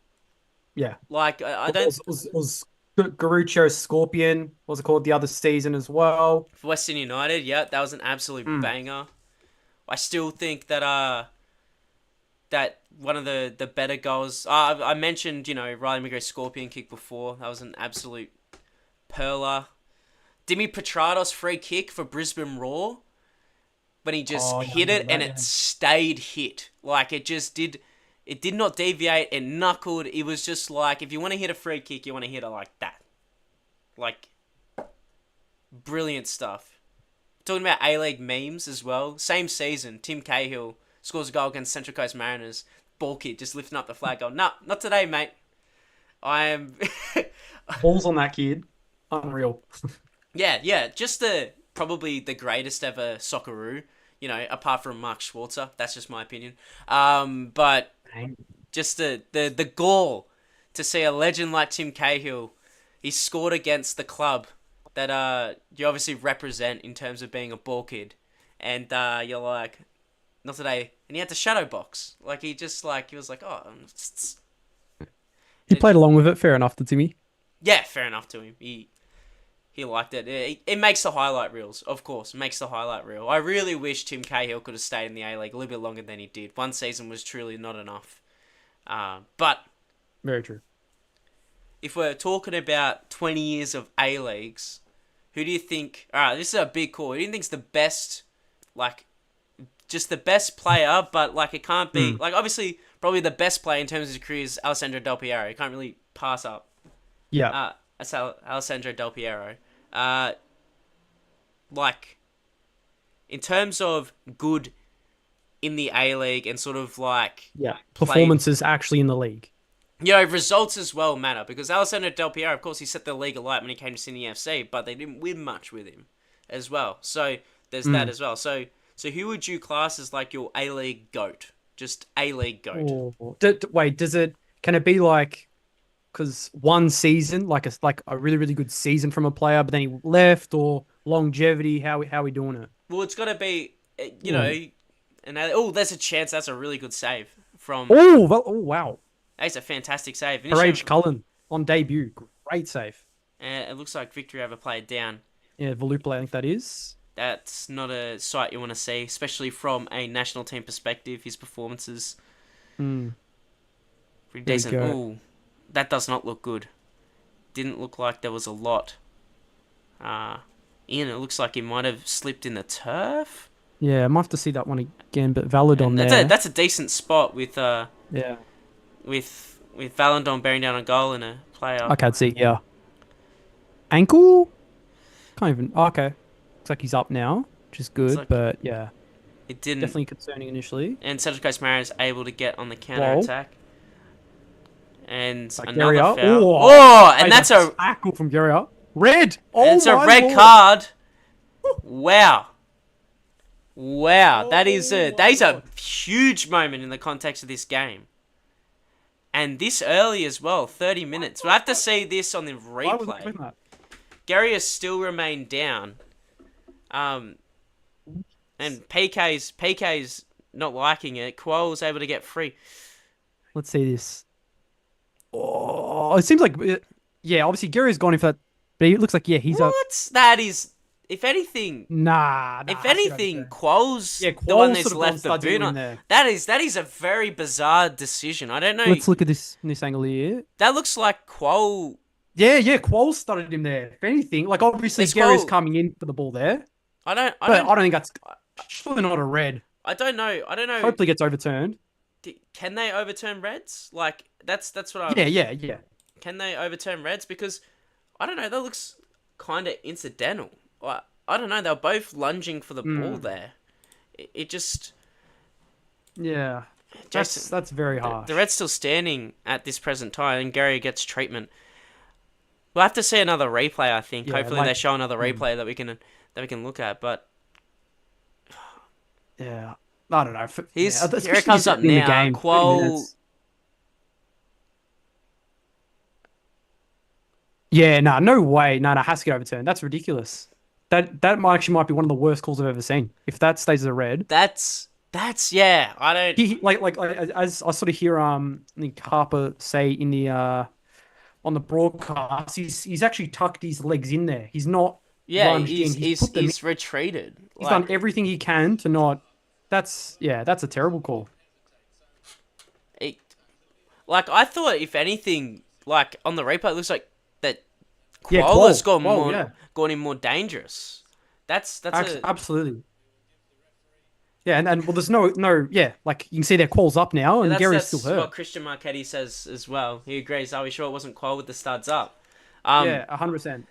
Speaker 2: Yeah.
Speaker 1: Like, I don't...
Speaker 2: Was Garuccio Scorpion, what was it called, the other season as well?
Speaker 1: For Western United, that was an absolute banger. I still think that that one of the better goals... I mentioned, Riley McGree's Scorpion kick before. That was an absolute perler. Dimi Petrados free kick for Brisbane Roar, when he just hit it and it stayed hit. Like, it did not deviate, it knuckled. It was just like, if you want to hit a free kick, you want to hit it like that. Like, brilliant stuff. Talking about A-League memes as well. Same season, Tim Cahill scores a goal against Central Coast Mariners. Ball kid, just lifting up the flag, going, nah, not today, mate. I am...
Speaker 2: Balls on that kid. Unreal.
Speaker 1: Yeah, just probably the greatest ever Socceroo, apart from Mark Schwarzer. That's just my opinion. But just the gall to see a legend like Tim Cahill. He scored against the club that you obviously represent in terms of being a ball kid, and you're like, not today. And he had to shadow box. Like he was like, oh.
Speaker 2: He played along with it. Fair enough to Timmy.
Speaker 1: Yeah, fair enough to him. He liked it. It makes the highlight reels, of course. It makes the highlight reel. I really wish Tim Cahill could have stayed in the A-League a little bit longer than he did. One season was truly not enough. But...
Speaker 2: Very true.
Speaker 1: If we're talking about 20 years of A-Leagues, who do you think... Alright, this is a big call. Who do you think's the best, just the best player, but, it can't be... obviously, probably the best player in terms of his career is Alessandro Del Piero. You can't really pass up.
Speaker 2: Yeah.
Speaker 1: That's Alessandro Del Piero. In terms of good in the A-League and sort of
Speaker 2: performances actually in the league.
Speaker 1: Results as well matter, because Alessandro Del Piero, of course, he set the league alight when he came to Sydney FC, but they didn't win much with him as well. So there's that as well. So who would you class as your A-League GOAT? Just A-League GOAT.
Speaker 2: Wait, can it be because one season, like a really, really good season from a player, but then he left, or longevity? How we doing it?
Speaker 1: Well, it's got to be, there's a chance that's a really good save from...
Speaker 2: wow.
Speaker 1: That's a fantastic save.
Speaker 2: Courage Cullen on debut. Great save.
Speaker 1: It looks like Victory have a player down.
Speaker 2: Yeah, Voluple, I think that is.
Speaker 1: That's not a sight you want to see, especially from a national team perspective. His performances... Pretty decent. Ooh, that does not look good. Didn't look like there was a lot. Ian, it looks like he might have slipped in the turf.
Speaker 2: Yeah, I might have to see that one again, but Valadon
Speaker 1: And
Speaker 2: there.
Speaker 1: that's a decent spot with
Speaker 2: Yeah.
Speaker 1: with Valandon bearing down a goal and a player.
Speaker 2: I can't see. Yeah. Ankle? Can't even. Oh, okay. Looks like he's up now, which is
Speaker 1: It's
Speaker 2: good,
Speaker 1: like
Speaker 2: but yeah,
Speaker 1: it didn't.
Speaker 2: definitely concerning initially.
Speaker 1: And Central Coast Mariners able to get on the counter
Speaker 2: Whoa.
Speaker 1: attack. And
Speaker 2: Like
Speaker 1: another
Speaker 2: Guerrier.
Speaker 1: foul.
Speaker 2: Oh,
Speaker 1: Oh, and
Speaker 2: hey,
Speaker 1: that's
Speaker 2: that
Speaker 1: a
Speaker 2: tackle from Guerrier. Red.
Speaker 1: and
Speaker 2: Oh
Speaker 1: it's a
Speaker 2: my
Speaker 1: red
Speaker 2: lord.
Speaker 1: card. Wow. Wow.
Speaker 2: Oh
Speaker 1: That
Speaker 2: my
Speaker 1: is a
Speaker 2: lord.
Speaker 1: huge moment in the context of this game. And this early as well, 30 minutes. We'll have to see this on the
Speaker 2: I wasn't
Speaker 1: replay.
Speaker 2: expecting that.
Speaker 1: Gary has still remained down. Um, and PK's not liking it. Quoll was able to get free.
Speaker 2: Let's see this. Oh, it seems like, yeah, obviously Guerrier's gone in for that, but it looks like, yeah, he's a,
Speaker 1: What? That is, if anything,
Speaker 2: nah,
Speaker 1: if
Speaker 2: has to get
Speaker 1: anything,
Speaker 2: overturned.
Speaker 1: Quoll's
Speaker 2: Yeah,
Speaker 1: the one
Speaker 2: Qual
Speaker 1: that's
Speaker 2: sort of gone
Speaker 1: left the
Speaker 2: studs in
Speaker 1: boot
Speaker 2: him
Speaker 1: on.
Speaker 2: there.
Speaker 1: That is a very bizarre decision. I don't know.
Speaker 2: Let's look at this in this angle here.
Speaker 1: That looks like Quoll.
Speaker 2: Yeah, Qual started him there. If anything, like obviously
Speaker 1: There's
Speaker 2: Guerrier's
Speaker 1: Quoll.
Speaker 2: coming in for the ball there,
Speaker 1: I
Speaker 2: but
Speaker 1: don't,
Speaker 2: I don't think that's surely not a red.
Speaker 1: I don't know. I don't know.
Speaker 2: Hopefully gets overturned.
Speaker 1: Can they overturn reds? Like that's what
Speaker 2: Yeah,
Speaker 1: I'm.
Speaker 2: yeah.
Speaker 1: Can they overturn reds? Because I don't know. That looks kind of incidental. I don't know. They're both lunging for the ball
Speaker 2: Mm,
Speaker 1: there. It just
Speaker 2: yeah. That's
Speaker 1: Jason.
Speaker 2: that's very
Speaker 1: The
Speaker 2: harsh.
Speaker 1: red's still standing at this present time, and Gary gets treatment. We'll have to see another replay. I think.
Speaker 2: Yeah,
Speaker 1: Hopefully they
Speaker 2: like
Speaker 1: show another
Speaker 2: mm,
Speaker 1: replay that we can look at. But
Speaker 2: yeah. I don't know. Yeah,
Speaker 1: here it
Speaker 2: especially
Speaker 1: comes
Speaker 2: this
Speaker 1: up
Speaker 2: early in the
Speaker 1: now.
Speaker 2: game, 30
Speaker 1: Quoll.
Speaker 2: minutes. Yeah, no way. No, has to get overturned. That's ridiculous. That might be one of the worst calls I've ever seen. If that stays as a red,
Speaker 1: That's yeah. I don't.
Speaker 2: like as I sort of hear I think Harper say in the on the broadcast, he's actually tucked his legs in there. He's not
Speaker 1: Yeah,
Speaker 2: lunged in. He's put them in.
Speaker 1: he's retreated.
Speaker 2: He's done
Speaker 1: Like
Speaker 2: everything he can to not. That's a terrible call.
Speaker 1: it, like I thought, if anything, like on the replay, it looks like that
Speaker 2: Yeah,
Speaker 1: Koala's
Speaker 2: yeah,
Speaker 1: gone in more dangerous. That's a
Speaker 2: absolutely. Yeah, and well, there's no yeah, like you can see their Qual's up now,
Speaker 1: yeah,
Speaker 2: and Gary's still
Speaker 1: that's
Speaker 2: hurt.
Speaker 1: what Christian Marchetti says as well. He agrees. Are we sure it wasn't Qual with the studs up?
Speaker 2: Yeah, 100%.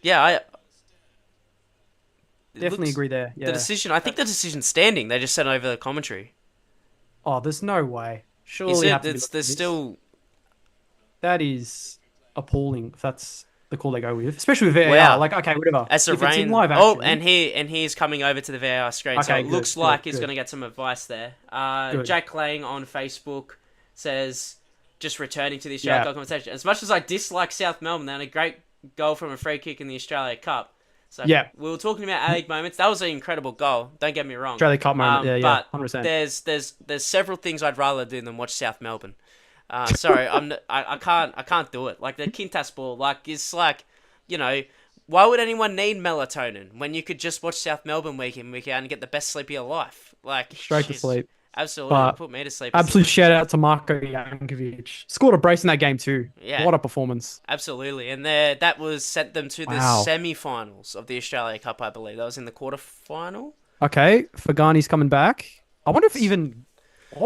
Speaker 1: Yeah, it
Speaker 2: Definitely
Speaker 1: looks
Speaker 2: agree there.
Speaker 1: the
Speaker 2: Yeah.
Speaker 1: decision. I think the decision's standing. They just sent over the commentary.
Speaker 2: Oh, there's no way.
Speaker 1: Is
Speaker 2: Surely you
Speaker 1: it?
Speaker 2: have to be looking
Speaker 1: There's
Speaker 2: at this.
Speaker 1: still
Speaker 2: That is appalling if that's the call they go with, especially with VAR.
Speaker 1: wow.
Speaker 2: Like, okay, whatever.
Speaker 1: As the
Speaker 2: If it's in
Speaker 1: rain.
Speaker 2: live
Speaker 1: Oh,
Speaker 2: action,
Speaker 1: and he's coming over to the VAR screen, so
Speaker 2: okay,
Speaker 1: it looks
Speaker 2: good,
Speaker 1: like he's going
Speaker 2: good,
Speaker 1: to get some advice there.
Speaker 2: good.
Speaker 1: Jack Lang on Facebook says, just returning to the Australia
Speaker 2: Yeah,
Speaker 1: Cup conversation. As much as I dislike South Melbourne, they had a great goal from a free kick in the Australia Cup. So
Speaker 2: yeah.
Speaker 1: we were talking about A-League moments. That was an incredible goal. Don't get me wrong.
Speaker 2: Australia Cup moment. Yeah, 100%.
Speaker 1: There's several things I'd rather do than watch South Melbourne. Sorry, I can't do it. Like the Quintas ball, like it's like, you know, why would anyone need melatonin when you could just watch South Melbourne week in week out and get the best sleep of your life? Like,
Speaker 2: Straight to
Speaker 1: jeez,
Speaker 2: sleep.
Speaker 1: absolutely
Speaker 2: But
Speaker 1: put me to sleep.
Speaker 2: absolute
Speaker 1: Instantly.
Speaker 2: shout out to Marko Jankovic. Scored a brace in that game too.
Speaker 1: Yeah,
Speaker 2: What a performance.
Speaker 1: absolutely. And there, that was sent them to the
Speaker 2: Wow.
Speaker 1: semi-finals of the Australia Cup, I believe. That was in the quarter-final.
Speaker 2: Okay, Fagani's coming back. I wonder if even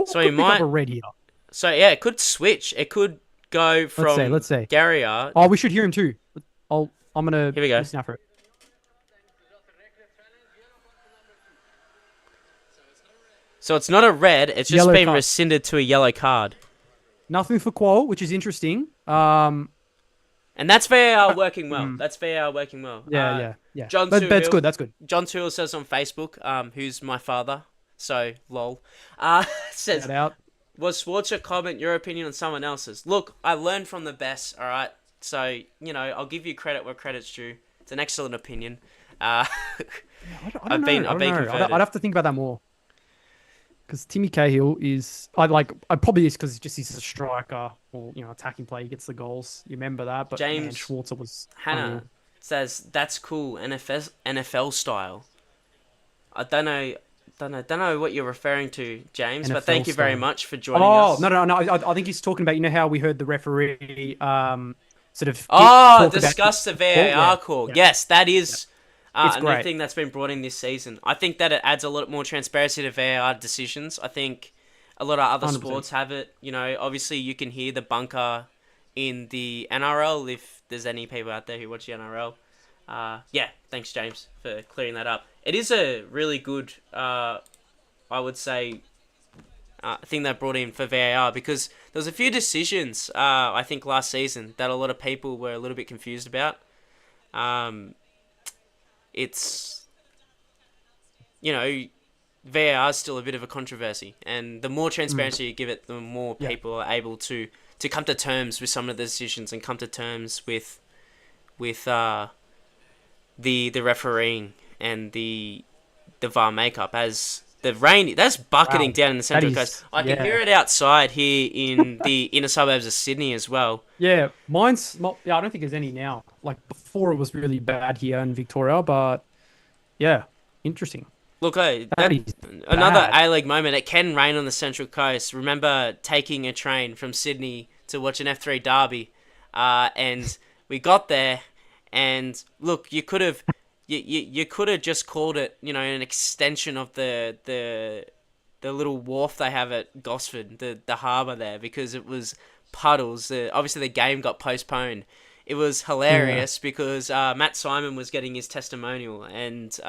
Speaker 1: So he
Speaker 2: could pick up
Speaker 1: might.
Speaker 2: a red here.
Speaker 1: So yeah, it could switch. It could go from
Speaker 2: Let's see.
Speaker 1: Garrier.
Speaker 2: Oh, we should hear him too. I'm gonna
Speaker 1: Here we go.
Speaker 2: listen out for it.
Speaker 1: So it's not a red. It's just
Speaker 2: Yellow
Speaker 1: been
Speaker 2: card.
Speaker 1: rescinded to a yellow card.
Speaker 2: Nothing for Qual, which is interesting.
Speaker 1: And that's VAR working well. That's VAR working well.
Speaker 2: Yeah.
Speaker 1: John
Speaker 2: But that's
Speaker 1: Toohill-
Speaker 2: good. That's good.
Speaker 1: John Toohill says on Facebook, who's my father, so lol, says,
Speaker 2: Shout out.
Speaker 1: was sports your comment your opinion on someone else's? Look, I learned from the best, alright? So, you know, I'll give you credit where credit's due. It's an excellent opinion.
Speaker 2: I don't know.
Speaker 1: I've been converted.
Speaker 2: I'd have to think about that more. Because Timmy Cahill is, I probably is because he's a striker or attacking play. He gets the goals. You remember that, but man,
Speaker 1: James
Speaker 2: Schwarzer was
Speaker 1: Hannah
Speaker 2: unreal.
Speaker 1: says, that's cool, NFL style. I don't know what you're referring to, James, but
Speaker 2: NFL
Speaker 1: thank you very
Speaker 2: style.
Speaker 1: much for joining
Speaker 2: Oh
Speaker 1: us.
Speaker 2: no! I think he's talking about how we heard the referee sort of
Speaker 1: Oh,
Speaker 2: talk about
Speaker 1: discuss the
Speaker 2: call.
Speaker 1: VAR call.
Speaker 2: Yeah.
Speaker 1: Yes, that is
Speaker 2: It's
Speaker 1: A new
Speaker 2: great.
Speaker 1: thing that's been brought in this season. I think that it adds a lot more transparency to VAR decisions. I think a lot of other
Speaker 2: 100%.
Speaker 1: sports have it. You know, obviously you can hear the bunker in the NRL if there's any people out there who watch the NRL. Yeah, thanks James for clearing that up. It is a really good, I would say, thing they brought in for VAR because there was a few decisions I think last season that a lot of people were a little bit confused about. Um, it's VAR is still a bit of a controversy, and the more
Speaker 2: Mm.
Speaker 1: transparency you give it, the more
Speaker 2: Yeah.
Speaker 1: people are able to come to terms with some of the decisions and come to terms with the refereeing and the VAR makeup as the rain that's bucketing
Speaker 2: Wow.
Speaker 1: down in the
Speaker 2: That
Speaker 1: Central Coast.
Speaker 2: is,
Speaker 1: I can hear
Speaker 2: yeah.
Speaker 1: it outside here in the inner suburbs of Sydney as well.
Speaker 2: Yeah, mine's not. Yeah, I don't think there's any now. Like before, it was really bad here in Victoria, but yeah, interesting.
Speaker 1: Look,
Speaker 2: That
Speaker 1: that
Speaker 2: is
Speaker 1: another
Speaker 2: bad.
Speaker 1: A-League moment. It can rain on the Central Coast. Remember taking a train from Sydney to watch an F3 derby, and we got there, and look, you could have just called it, an extension of the little wharf they have at Gosford, the harbour there, because it was puddles. Obviously, the game got postponed. It was
Speaker 2: Yeah.
Speaker 1: hilarious because Matt Simon was getting his testimonial, and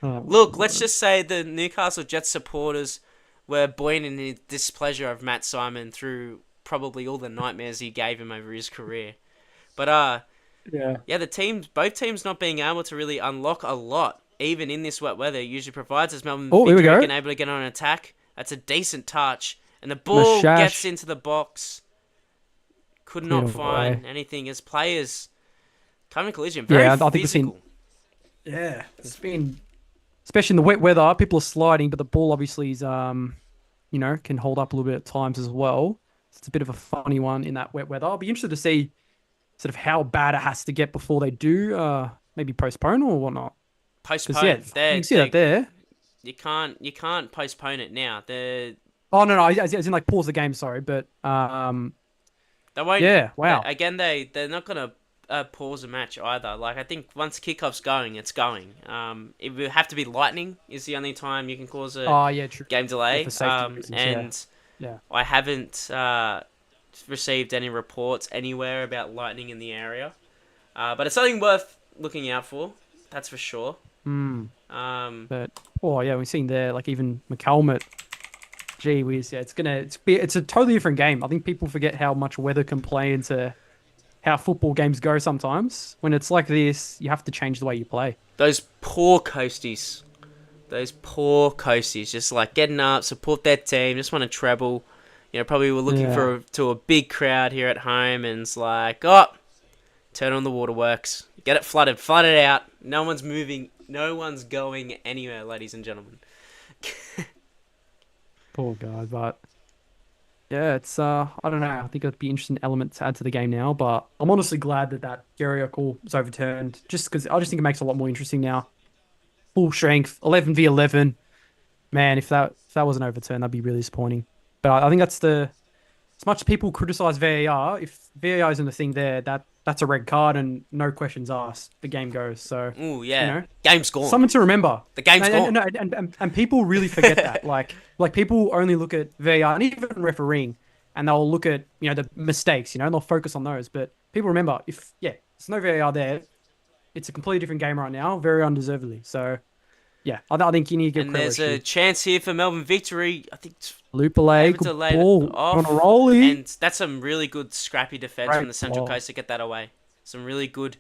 Speaker 2: Oh my
Speaker 1: look, let's
Speaker 2: God.
Speaker 1: just say the Newcastle Jets supporters were buoyed in the displeasure of Matt Simon through probably all the nightmares he gave him over his career. But
Speaker 2: Yeah.
Speaker 1: yeah, both teams not being able to really unlock a lot, even in this wet weather, usually provides us Melbourne
Speaker 2: Oh, here we
Speaker 1: Victory
Speaker 2: go.
Speaker 1: again able to get on an attack. That's a decent touch, and the ball gets
Speaker 2: Mashash
Speaker 1: into the box. Could
Speaker 2: cleared
Speaker 1: not
Speaker 2: away.
Speaker 1: find anything as players come in collision. Very
Speaker 2: Yeah, I think we've seen.
Speaker 1: physical.
Speaker 2: Yeah, it's been especially in the wet weather. People are sliding, but the ball obviously is can hold up a little bit at times as well. It's a bit of a funny one in that wet weather. I'll be interested to see sort of how bad it has to get before they do maybe postpone or whatnot. Because yeah,
Speaker 1: Postponed.
Speaker 2: you can see that there.
Speaker 1: You can't postpone it now.
Speaker 2: Oh no, no, as in like pause the game. Sorry, but
Speaker 1: They won't.
Speaker 2: yeah, wow,
Speaker 1: They're not gonna pause a match either. Like I think once kickoff's going, it's going. It will have to be lightning is the only time you can cause a
Speaker 2: oh yeah, true.
Speaker 1: game
Speaker 2: Yeah,
Speaker 1: delay.
Speaker 2: for safety reasons. Yeah,
Speaker 1: And
Speaker 2: yeah.
Speaker 1: I haven't received any reports anywhere about lightning in the area. But it's something worth looking out for. That's for sure.
Speaker 2: Hmm.
Speaker 1: Um,
Speaker 2: But oh yeah, we've seen there like even McCalmont. Gee whiz, yeah, it's a totally different game. I think people forget how much weather can play into how football games go sometimes. When it's like this, you have to change the way you play.
Speaker 1: those poor coasties. Those poor coasties, just like getting up, support their team, just want to treble. Probably we're looking
Speaker 2: Yeah.
Speaker 1: to a big crowd here at home, and it's like, oh, turn on the waterworks, get it flood it out. No one's moving, no one's going anywhere, ladies and gentlemen.
Speaker 2: Poor guy, but yeah, it's I don't know. I think it'd be an interesting element to add to the game now, but I'm honestly glad that Gary call was overturned, just because I just think it makes it a lot more interesting now. Full strength, 11v11. Man, if that wasn't overturned, that'd be really disappointing. But I think that's the as much as people criticize VAR, if VAR isn't a thing there, that's a red card and no questions asked. The game goes. So,
Speaker 1: Ooh,
Speaker 2: you
Speaker 1: yeah,
Speaker 2: know,
Speaker 1: game's gone.
Speaker 2: something to remember.
Speaker 1: The game's
Speaker 2: And
Speaker 1: gone.
Speaker 2: and people really forget that. Like people only look at VAR and even refereeing, and they'll look at the mistakes, and they'll focus on those. But people remember if there's no VAR there, it's a completely different game right now, very undeservedly. So yeah, I think you need to give
Speaker 1: And
Speaker 2: credit where
Speaker 1: there's
Speaker 2: it's
Speaker 1: a
Speaker 2: due.
Speaker 1: chance here for Melbourne Victory. I think
Speaker 2: Lupulay,
Speaker 1: able
Speaker 2: good
Speaker 1: to lay it
Speaker 2: ball on a
Speaker 1: off,
Speaker 2: rollie,
Speaker 1: and that's some really good scrappy defense from
Speaker 2: great
Speaker 1: the Central
Speaker 2: ball.
Speaker 1: Coast to get that away. Some really good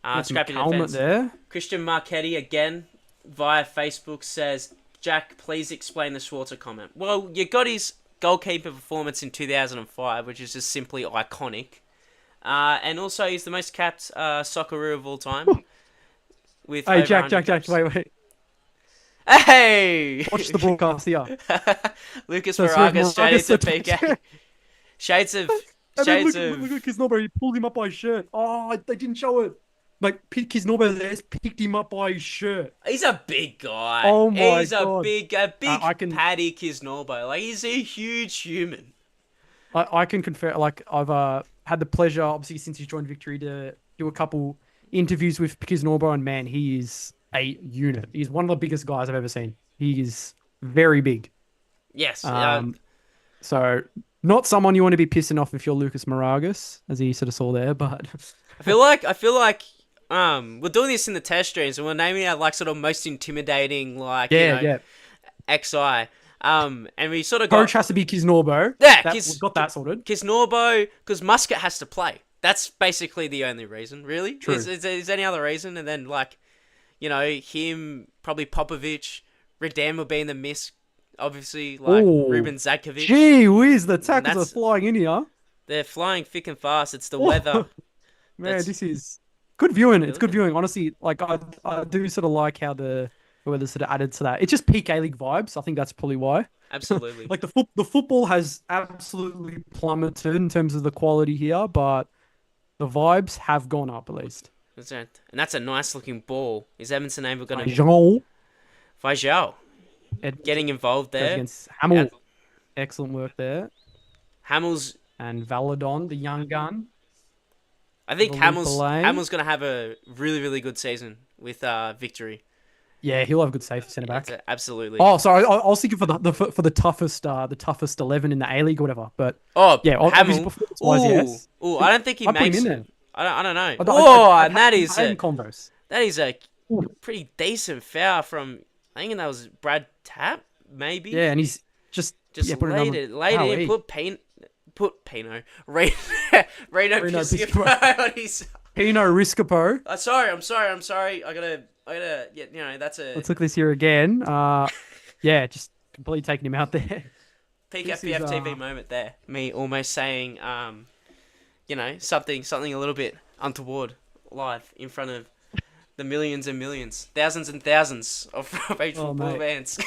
Speaker 2: Got some
Speaker 1: scrappy
Speaker 2: McCalmont
Speaker 1: defense.
Speaker 2: there.
Speaker 1: Christian Marchetti again via Facebook says, Jack, please explain the Schwarzer comment. Well, you got his goalkeeper performance in 2005, which is just simply iconic. And also, he's the most capped Socceroo of all time with
Speaker 2: Hey,
Speaker 1: over
Speaker 2: Jack,
Speaker 1: 100 caps.
Speaker 2: wait.
Speaker 1: Hey!
Speaker 2: Watch the broadcast here.
Speaker 1: Lucas
Speaker 2: So Swift
Speaker 1: Moraga straight
Speaker 2: Moraga
Speaker 1: into
Speaker 2: said,
Speaker 1: PK. Shades of...
Speaker 2: and then
Speaker 1: Shades
Speaker 2: look
Speaker 1: of...
Speaker 2: at Kisnorbo. He pulled him up by his shirt. Oh, they didn't show it. Like Kisnorbo there picked him up by his shirt.
Speaker 1: He's a big guy.
Speaker 2: Oh my
Speaker 1: He's a
Speaker 2: God.
Speaker 1: big
Speaker 2: I can
Speaker 1: Paddy Kisnorbo. Like, he's a huge human.
Speaker 2: I can confess. Like I've had the pleasure, obviously, since he's joined Victory, to do a couple interviews with Kisnorbo, and man, he is a unit. He's one of the biggest guys I've ever seen. He is very big.
Speaker 1: Yes.
Speaker 2: Um, so not someone you want to be pissing off if you're Lucas Moragas, as he sort of saw there, but
Speaker 1: we're doing this in the test streams and we're naming our like sort of most intimidating like,
Speaker 2: yeah, yeah.
Speaker 1: XI. And we sort of
Speaker 2: Coach
Speaker 1: got
Speaker 2: has to be Kisnorbo.
Speaker 1: yeah,
Speaker 2: We've got that sorted.
Speaker 1: Kisnorbo, because Muscat has to play. That's basically the only reason, really.
Speaker 2: True.
Speaker 1: Is any other reason? And then like, him, probably Popovic, Redan will be in the miss, obviously, like
Speaker 2: Ooh.
Speaker 1: Ruben Zadkovic.
Speaker 2: Gee whiz, the tackles are flying in here.
Speaker 1: They're flying thick and fast. It's the weather.
Speaker 2: Man, this is good viewing. It's
Speaker 1: Really
Speaker 2: good viewing. Honestly, like I do sort of like how the weather sort of added to that. It's just peak A-League vibes. I think that's probably why.
Speaker 1: Absolutely.
Speaker 2: Like the football has absolutely plummeted in terms of the quality here, but the vibes have gone up at least.
Speaker 1: And that's a nice looking ball. Is Edmondson able going to...
Speaker 2: Jean
Speaker 1: Vajal getting involved there.
Speaker 2: against Hamill. Excellent work there.
Speaker 1: Hamill's...
Speaker 2: And Valadon, the young gun.
Speaker 1: I think Hamill's going to have a really, really good season with Victory.
Speaker 2: Yeah, he'll have a good save centre back.
Speaker 1: Absolutely.
Speaker 2: Oh, sorry, I was thinking for the toughest 11 in the A League or whatever. But yeah,
Speaker 1: Hamill.
Speaker 2: Performance-wise, yes.
Speaker 1: Ooh, I don't think he
Speaker 2: I put
Speaker 1: makes
Speaker 2: him in
Speaker 1: it. I don't know.
Speaker 2: And
Speaker 1: that is
Speaker 2: combos.
Speaker 1: That is a pretty decent foul from, I think that was Brad Tapp, maybe.
Speaker 2: Yeah, and he's just
Speaker 1: laid it in, put Pino, Reno Piscopo on his...
Speaker 2: Pino Riscapo.
Speaker 1: I'm sorry. I gotta, that's a...
Speaker 2: Let's look at this here again. Yeah, just completely taking him out there.
Speaker 1: Peak FPF TV moment there. Me almost saying, something a little bit untoward live in front of the millions and millions, thousands and thousands of French football fans.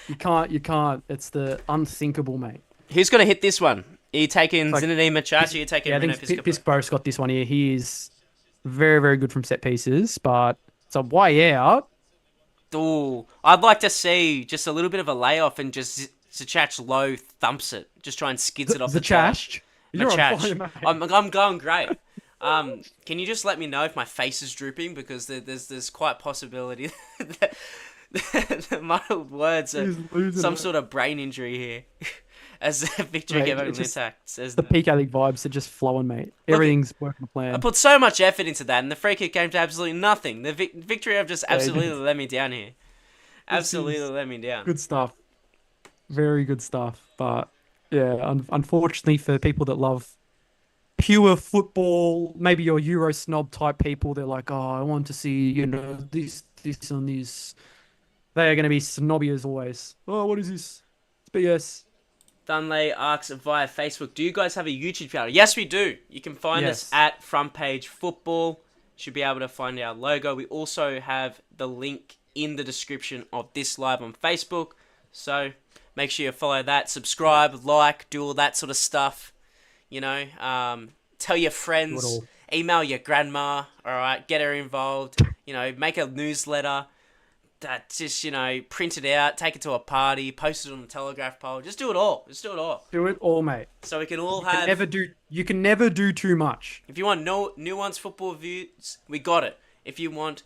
Speaker 2: You can't. It's the unthinkable, mate.
Speaker 1: Who's going to hit this one? Are you taking Zinedine Machachi? Are you taking Reno Piscopo?
Speaker 2: I think Piscopo's got this one here. He is very, very good from set pieces, but it's a way out.
Speaker 1: Ooh, I'd like to see just a little bit of a layoff and just Zachach low thumps it. Just try and skids it off the top. Machach. I'm going great. Can you just let me know if my face is drooping, because there's quite possibility that the muddled words are some sort of brain injury here. As Victory gave over the attack. Says
Speaker 2: the peak A-League vibes are just flowing, mate. Everything's working to plan.
Speaker 1: I put so much effort into that, and the free kick came to absolutely nothing. The Victory have just absolutely let me down here. Absolutely let me down.
Speaker 2: Good stuff. Very good stuff. But yeah, unfortunately for people that love pure football, maybe your Euro snob type people, they're like, oh, I want to see, this and this. They are going to be snobby as always. Oh, what is this? It's BS.
Speaker 1: Dunley asks via Facebook, do you guys have a YouTube channel? Yes, we do. You can find us at Front Page Football. You should be able to find our logo. We also have the link in the description of this live on Facebook. So make sure you follow that, subscribe, like, do all that sort of stuff. Tell your friends, email your grandma, all right, get her involved. Make a newsletter. That just, print it out, take it to a party, post it on the Telegraph pole. Just do it all.
Speaker 2: Do it all, mate.
Speaker 1: So we can all
Speaker 2: You can never do too much.
Speaker 1: If you want nuanced football views, we got it. If you want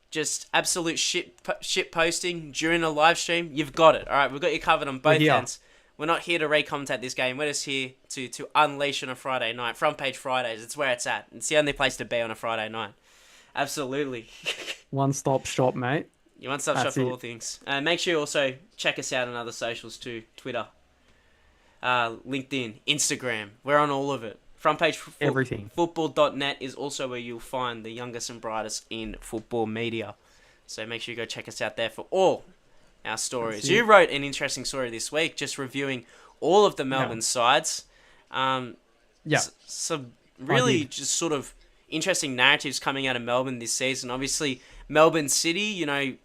Speaker 1: just absolute shit posting during a live stream, you've got it. All right, we've got you covered on both ends. We're not here to re-commentate this game. We're just here to unleash on a Friday night. Front Page Fridays. It's where it's at. It's the only place to be on a Friday night. Absolutely.
Speaker 2: One-stop shop, mate.
Speaker 1: You want to shop for all things. Make sure you also check us out on other socials too. Twitter, LinkedIn, Instagram. We're on all of it. Front Page
Speaker 2: everything.
Speaker 1: Football.net is also where you'll find the youngest and brightest in football media. So make sure you go check us out there for all our stories. You wrote an interesting story this week, just reviewing all of the Melbourne sides. Some really just sort of interesting narratives coming out of Melbourne this season. Obviously, Melbourne City,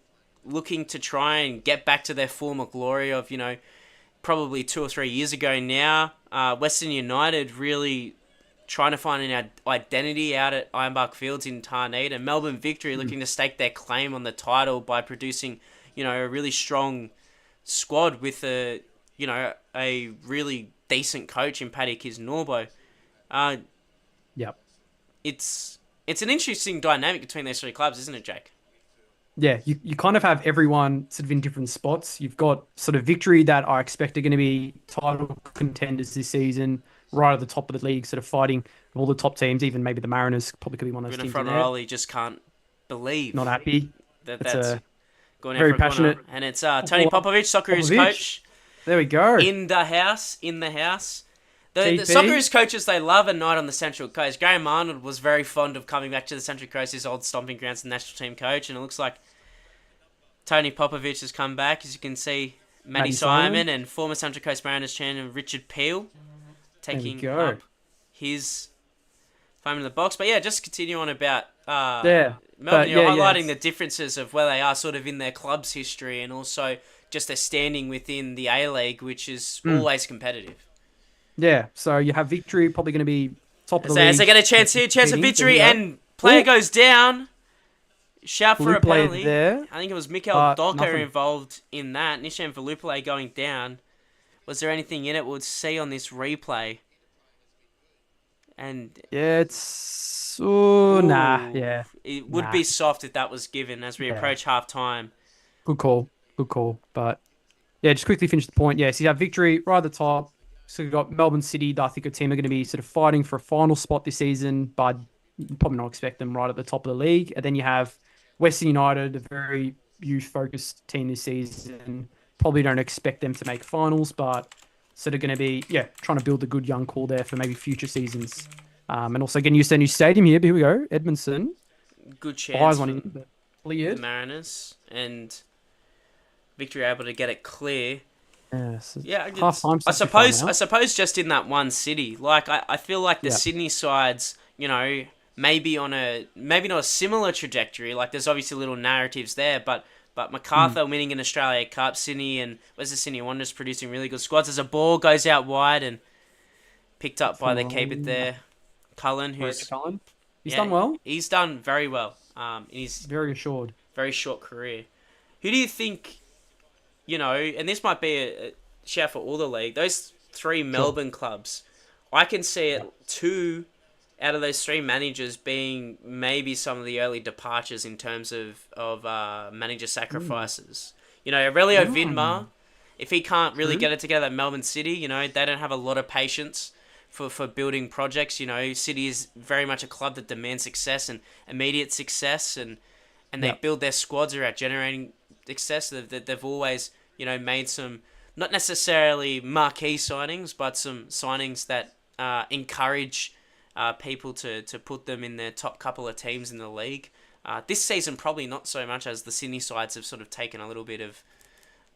Speaker 1: looking to try and get back to their former glory of, probably 2 or 3 years ago now. Western United really trying to find an identity out at Ironbark Fields in Tarneit, and Melbourne Victory looking to stake their claim on the title by producing, a really strong squad with a really decent coach in Paddy Kisnorbo. it's an interesting dynamic between those three clubs, isn't it, Jake?
Speaker 2: Yeah, you kind of have everyone sort of in different spots. You've got sort of Victory that I expect are going to be title contenders this season, right at the top of the league, sort of fighting with all the top teams. Even maybe the Mariners probably could be one of those
Speaker 1: Bruno
Speaker 2: teams in there.
Speaker 1: Frontaroli just can't
Speaker 2: Not
Speaker 1: believe
Speaker 2: happy.
Speaker 1: that
Speaker 2: It's
Speaker 1: that's
Speaker 2: a
Speaker 1: going out
Speaker 2: very
Speaker 1: for a corner.
Speaker 2: passionate
Speaker 1: And it's Tony
Speaker 2: footballer.
Speaker 1: Popovich, Socceroos
Speaker 2: Popovich.
Speaker 1: coach,
Speaker 2: There we go.
Speaker 1: in the house. In the house. The
Speaker 2: TP.
Speaker 1: Socceroos coaches, they love a night on the Central Coast. Graham Arnold was very fond of coming back to the Central Coast, his old stomping grounds, the national team coach, and it looks like Tony Popovich has come back. As you can see, Matty Simon and former Central Coast Mariners champion Richard Peel taking up his time in the box. But yeah, just continue on about
Speaker 2: Yeah.
Speaker 1: Melbourne.
Speaker 2: But
Speaker 1: You're
Speaker 2: yeah,
Speaker 1: highlighting the differences of where they are sort of in their club's history and also just their standing within the A-League, which is always competitive.
Speaker 2: Yeah. So you have Victory probably going to be top of the
Speaker 1: So
Speaker 2: league.
Speaker 1: as they get a chance here, chance of
Speaker 2: There
Speaker 1: victory,
Speaker 2: you go.
Speaker 1: and player goes down. Shout for a
Speaker 2: Blue play
Speaker 1: penalty.
Speaker 2: there,
Speaker 1: I think it was Mikel
Speaker 2: but
Speaker 1: Docker
Speaker 2: nothing.
Speaker 1: involved in that. Nishan Velupale going down. Was there anything in it we'll see on this replay? And
Speaker 2: Yeah, it's nah.
Speaker 1: ooh,
Speaker 2: Yeah,
Speaker 1: it would
Speaker 2: nah.
Speaker 1: be soft if that was given as we
Speaker 2: Yeah.
Speaker 1: approach half time.
Speaker 2: Good call. Good call. But yeah, just quickly finish the point. Yeah, so you have Victory right at the top. So you've got Melbourne City, that I think a team are going to be sort of fighting for a final spot this season, but probably not expect them right at the top of the league. And then you have Western United, a very youth-focused team this season. Probably don't expect them to make finals, but sort of going to be, yeah, trying to build a good young core there for maybe future seasons. And also getting used to a new stadium here. But here we go. Edmondson.
Speaker 1: Good
Speaker 2: Eyes
Speaker 1: chance
Speaker 2: on
Speaker 1: for
Speaker 2: him, but
Speaker 1: the
Speaker 2: cleared.
Speaker 1: Mariners and Victory able to get it clear.
Speaker 2: Yeah, so
Speaker 1: Yeah,
Speaker 2: half time.
Speaker 1: I suppose just in that one city. Like I feel like the
Speaker 2: Yeah.
Speaker 1: Sydney sides, maybe maybe not a similar trajectory. Like there's obviously little narratives there, but MacArthur winning an Australia Cup, Sydney and where's the Sydney Wanderers producing really good squads. As a ball goes out wide and picked up by the keeper there, Cullen, who's
Speaker 2: Cullen. He's done well.
Speaker 1: He's done very well. In his
Speaker 2: Very assured.
Speaker 1: very short career. Who do you think? And this might be a shout for all the league. Those three Melbourne clubs, I can see it two out of those three managers being maybe some of the early departures in terms of manager sacrifices. Aurelio Vidmar, if he can't really get it together at Melbourne City, they don't have a lot of patience for building projects. City is very much a club that demands success and immediate success, and they build their squads around generating success. They've always, made some, not necessarily marquee signings, but some signings that encourage people to put them in their top couple of teams in the league. This season, probably not so much, as the Sydney sides have sort of taken a little bit of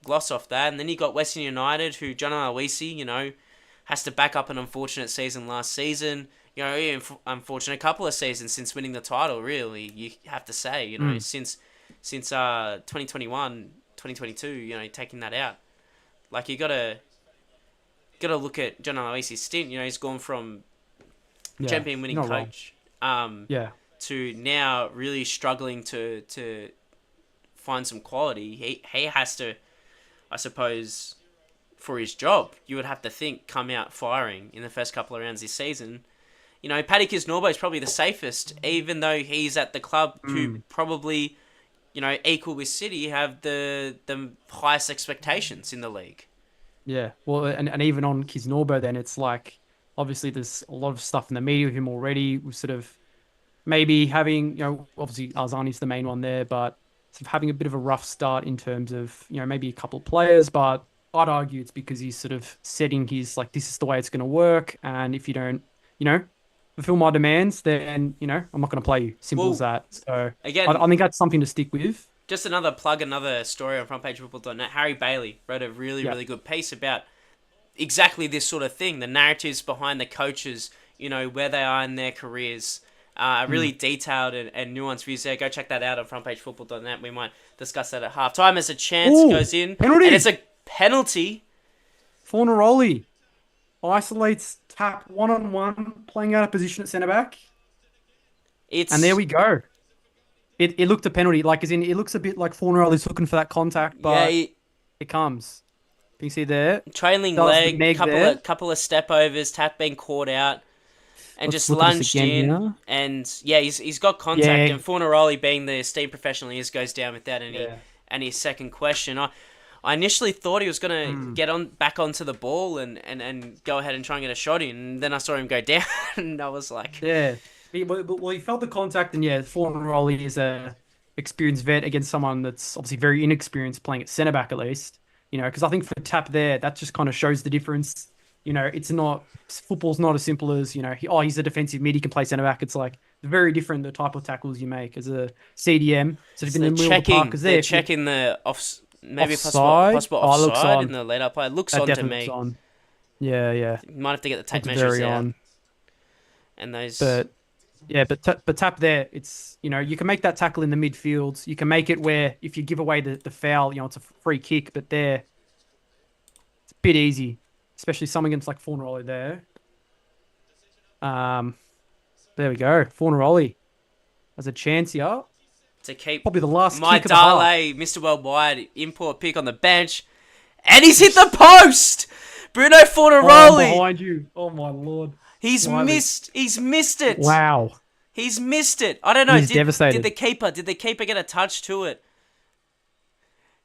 Speaker 1: gloss off that. And then you got Western United, who John Aloisi, has to back up an unfortunate season last season. Unfortunate couple of seasons since winning the title, really, you have to say, since 2021, 2022, taking that out. Like, you gotta look at John Aloisi's stint. He's gone from champion winning coach to now really struggling to find some quality. He has to, I suppose, for his job, you would have to think, come out firing in the first couple of rounds this season. Paddy Kisnorbo is probably the safest, even though he's at the club who probably, equal with City, have the highest expectations in the league.
Speaker 2: Yeah, well, and even on Kisnorbo, then it's like, obviously there's a lot of stuff in the media with him already. We're sort of maybe having, obviously Arzani's the main one there, but sort of having a bit of a rough start in terms of, maybe a couple of players, but I'd argue it's because he's sort of setting his, like, this is the way it's going to work, and if you don't, fulfill my demands, then, I'm not going to play you. Simple as that. So
Speaker 1: again,
Speaker 2: I think that's something to stick with.
Speaker 1: Just another story on frontpagefootball.net. Harry Bailey wrote a really good piece about exactly this sort of thing. The narratives behind the coaches, where they are in their careers. Really detailed and nuanced views there. Go check that out on frontpagefootball.net. We might discuss that at halftime as a chance goes in.
Speaker 2: Penalty.
Speaker 1: And it's a penalty.
Speaker 2: Fornaroli isolates Tap one-on-one, playing out of position at centre-back. And there we go. It looked a penalty, like, as in, it looks a bit like Fornaroli's looking for that contact, but it comes. You can see there.
Speaker 1: Trailing leg, couple of step overs, Tap being caught out. and
Speaker 2: Let's
Speaker 1: just
Speaker 2: look at this
Speaker 1: lunged
Speaker 2: again
Speaker 1: in.
Speaker 2: here.
Speaker 1: And yeah, he's got contact.
Speaker 2: Yeah,
Speaker 1: And Fornaroli, being the esteemed professional he is, goes down without
Speaker 2: yeah.
Speaker 1: any second question. I initially thought he was gonna
Speaker 2: Mm.
Speaker 1: get on back onto the ball and go ahead and try and get a shot in. And then I saw him go down, and I was like,
Speaker 2: Yeah. Well, he felt the contact, and yeah, Fornaroli is a experienced vet against someone that's obviously very inexperienced playing at centre back at least. Because I think for Tap there, that just kind of shows the difference. It's not football's not as simple as he's a defensive mid, he can play centre back. It's like very different the type of tackles you make as a CDM, sort of
Speaker 1: so
Speaker 2: in the middle of the park. Because
Speaker 1: they're
Speaker 2: there, if you
Speaker 1: checking the maybe
Speaker 2: offside,
Speaker 1: possible
Speaker 2: oh, it looks
Speaker 1: offside in
Speaker 2: on.
Speaker 1: the lead up play. It looks
Speaker 2: That
Speaker 1: on to
Speaker 2: definitely looks
Speaker 1: me.
Speaker 2: on. Yeah, yeah,
Speaker 1: You might have to get the tape
Speaker 2: looks
Speaker 1: measures
Speaker 2: very
Speaker 1: out
Speaker 2: on.
Speaker 1: and those.
Speaker 2: But yeah, but Tap there, it's you can make that tackle in the midfield. You can make it where if you give away the foul, it's a free kick. But there, it's a bit easy, especially someone against like Fornaroli there. Um, there we go. Fornaroli has a chance here.
Speaker 1: To keep
Speaker 2: Probably the last
Speaker 1: my
Speaker 2: kick of the half.
Speaker 1: Dale, Mr. Worldwide, import pick on the bench. And he's hit the post! Bruno
Speaker 2: Oh, I'm
Speaker 1: Fornaroli!
Speaker 2: behind you. Oh my lord.
Speaker 1: He's
Speaker 2: Slightly.
Speaker 1: missed. He's missed it.
Speaker 2: Wow.
Speaker 1: He's missed it. I don't know.
Speaker 2: He's
Speaker 1: Did
Speaker 2: devastated.
Speaker 1: the keeper get a touch to it?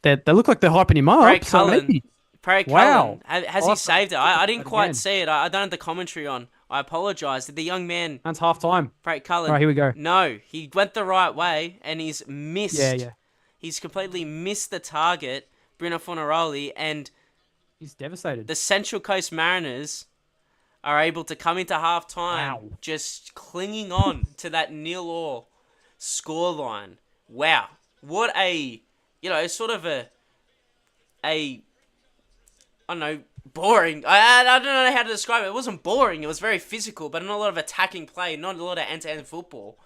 Speaker 2: They look like they're hyping him
Speaker 1: Pray
Speaker 2: up. So
Speaker 1: Cullen.
Speaker 2: maybe.
Speaker 1: Pray Cullen.
Speaker 2: Wow.
Speaker 1: Has
Speaker 2: I'll
Speaker 1: he
Speaker 2: have to
Speaker 1: saved it?
Speaker 2: look
Speaker 1: I
Speaker 2: at
Speaker 1: didn't
Speaker 2: that
Speaker 1: quite
Speaker 2: again.
Speaker 1: see it. I don't have the commentary on. I apologise. Did the young man,
Speaker 2: That's half time.
Speaker 1: Pray
Speaker 2: All right,
Speaker 1: Cullen?
Speaker 2: here we go.
Speaker 1: No, he went the right way and he's
Speaker 2: Yeah,
Speaker 1: missed.
Speaker 2: yeah.
Speaker 1: He's completely missed the target, Bruno Fornaroli, and
Speaker 2: He's devastated.
Speaker 1: the Central Coast Mariners are able to come into half time
Speaker 2: Wow.
Speaker 1: just clinging on to that 0-0 scoreline. Wow. What a, sort of a I don't know, boring. I don't know how to describe it. It wasn't boring. It was very physical, but not a lot of attacking play, not a lot of end-to-end football.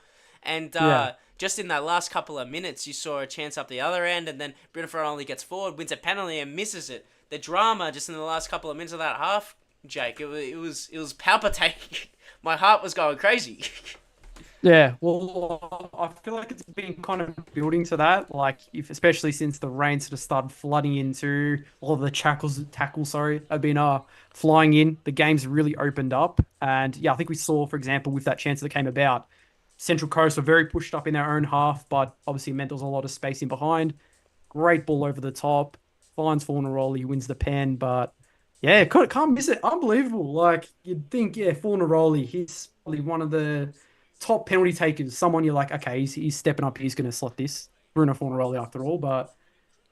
Speaker 1: And
Speaker 2: Yeah.
Speaker 1: just in that last couple of minutes, you saw a chance up the other end, and then Bruno Fernandes gets forward, wins a penalty, and misses it. The drama just in the last couple of minutes of that half, Jake, it was palpitating. My heart was going crazy.
Speaker 2: Yeah, well, I feel like it's been kind of building to that. Like, if especially since the rain sort of started flooding into all of the tackles, sorry, have been flying in. The game's really opened up, and yeah, I think we saw, for example, with that chance that came about, Central Coast were very pushed up in their own half, but obviously meant there was a lot of space in behind. Great ball over the top, finds Fornaroli, wins the pen, but yeah, can't miss it. Unbelievable. Like you'd think, yeah, Fornaroli, he's probably one of the top penalty takers. Someone you're like, okay, he's stepping up. He's going to slot this. Bruno Fornaroli, after all, but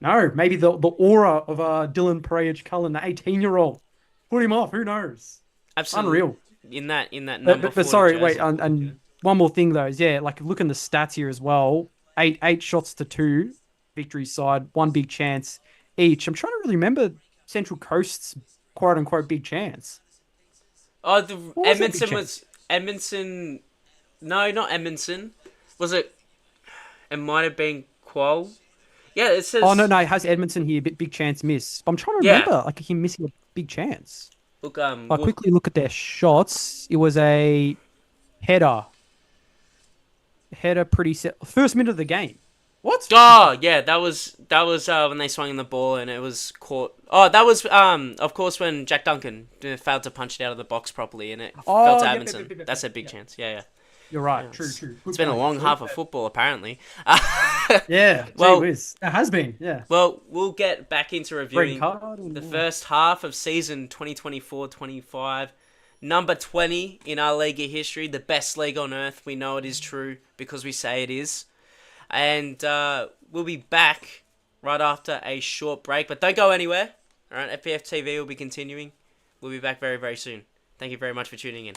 Speaker 2: no, maybe the aura of Dylan Perez-Cullen, the 18-year-old, put him off. Who knows?
Speaker 1: Absolutely.
Speaker 2: Unreal.
Speaker 1: In that
Speaker 2: But
Speaker 1: number
Speaker 2: but, but
Speaker 1: 40
Speaker 2: sorry, wait,
Speaker 1: jersey.
Speaker 2: and one more thing though is yeah, like look in the stats here as well. Eight shots to two, victory side, one big chance each. I'm trying to really remember Central Coast's quote unquote big chance.
Speaker 1: Oh, the
Speaker 2: What was that big
Speaker 1: Edmondson
Speaker 2: chance?
Speaker 1: was Edmondson. No, not Edmondson. Was it? It might have been Qual. Yeah, it
Speaker 2: Oh no,
Speaker 1: says.
Speaker 2: no, it has Edmondson here, big chance miss. But I'm trying to
Speaker 1: Yeah.
Speaker 2: remember like him missing a big chance.
Speaker 1: Look,
Speaker 2: I quickly look at their shots. It was a header, pretty set first minute of the game. What?
Speaker 1: Oh, yeah, that was when they swung in the ball and it was caught. Oh, that was of course when Jack Duncan failed to punch it out of the box properly and it fell
Speaker 2: Oh,
Speaker 1: to
Speaker 2: yep, yep,
Speaker 1: Amundsen.
Speaker 2: yep, yep,
Speaker 1: That's
Speaker 2: yep,
Speaker 1: a big
Speaker 2: yep.
Speaker 1: chance. Yeah, yeah.
Speaker 2: You're right.
Speaker 1: Yeah,
Speaker 2: True,
Speaker 1: it's,
Speaker 2: true.
Speaker 1: it's
Speaker 2: Good
Speaker 1: been a
Speaker 2: point,
Speaker 1: long
Speaker 2: actually.
Speaker 1: half of football apparently.
Speaker 2: Yeah, gee
Speaker 1: well,
Speaker 2: whiz. It has been, yeah.
Speaker 1: well, we'll get back into
Speaker 2: Red
Speaker 1: reviewing
Speaker 2: card and
Speaker 1: the
Speaker 2: yeah.
Speaker 1: first half of season 2024-25. Number 20 in our league history, the best league on earth. We know it is true because we say it is. And we'll be back right after a short break. But don't go anywhere. All right, FPF TV will be continuing. We'll be back very, very soon. Thank you very much for tuning in.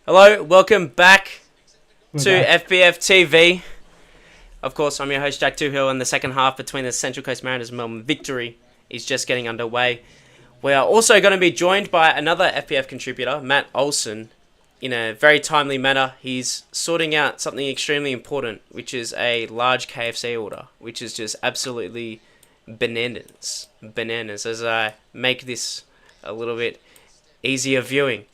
Speaker 1: Hello, welcome back
Speaker 2: We're
Speaker 1: to
Speaker 2: back.
Speaker 1: FBF TV. Of course, I'm your host Jack Twohill, and the second half between the Central Coast Mariners and Melbourne Victory is just getting underway. We are also going to be joined by another FBF contributor, Matt Olsen, in a very timely manner. He's sorting out something extremely important, which is a large KFC order, which is just absolutely bananas. Bananas, as I make this a little bit easier viewing.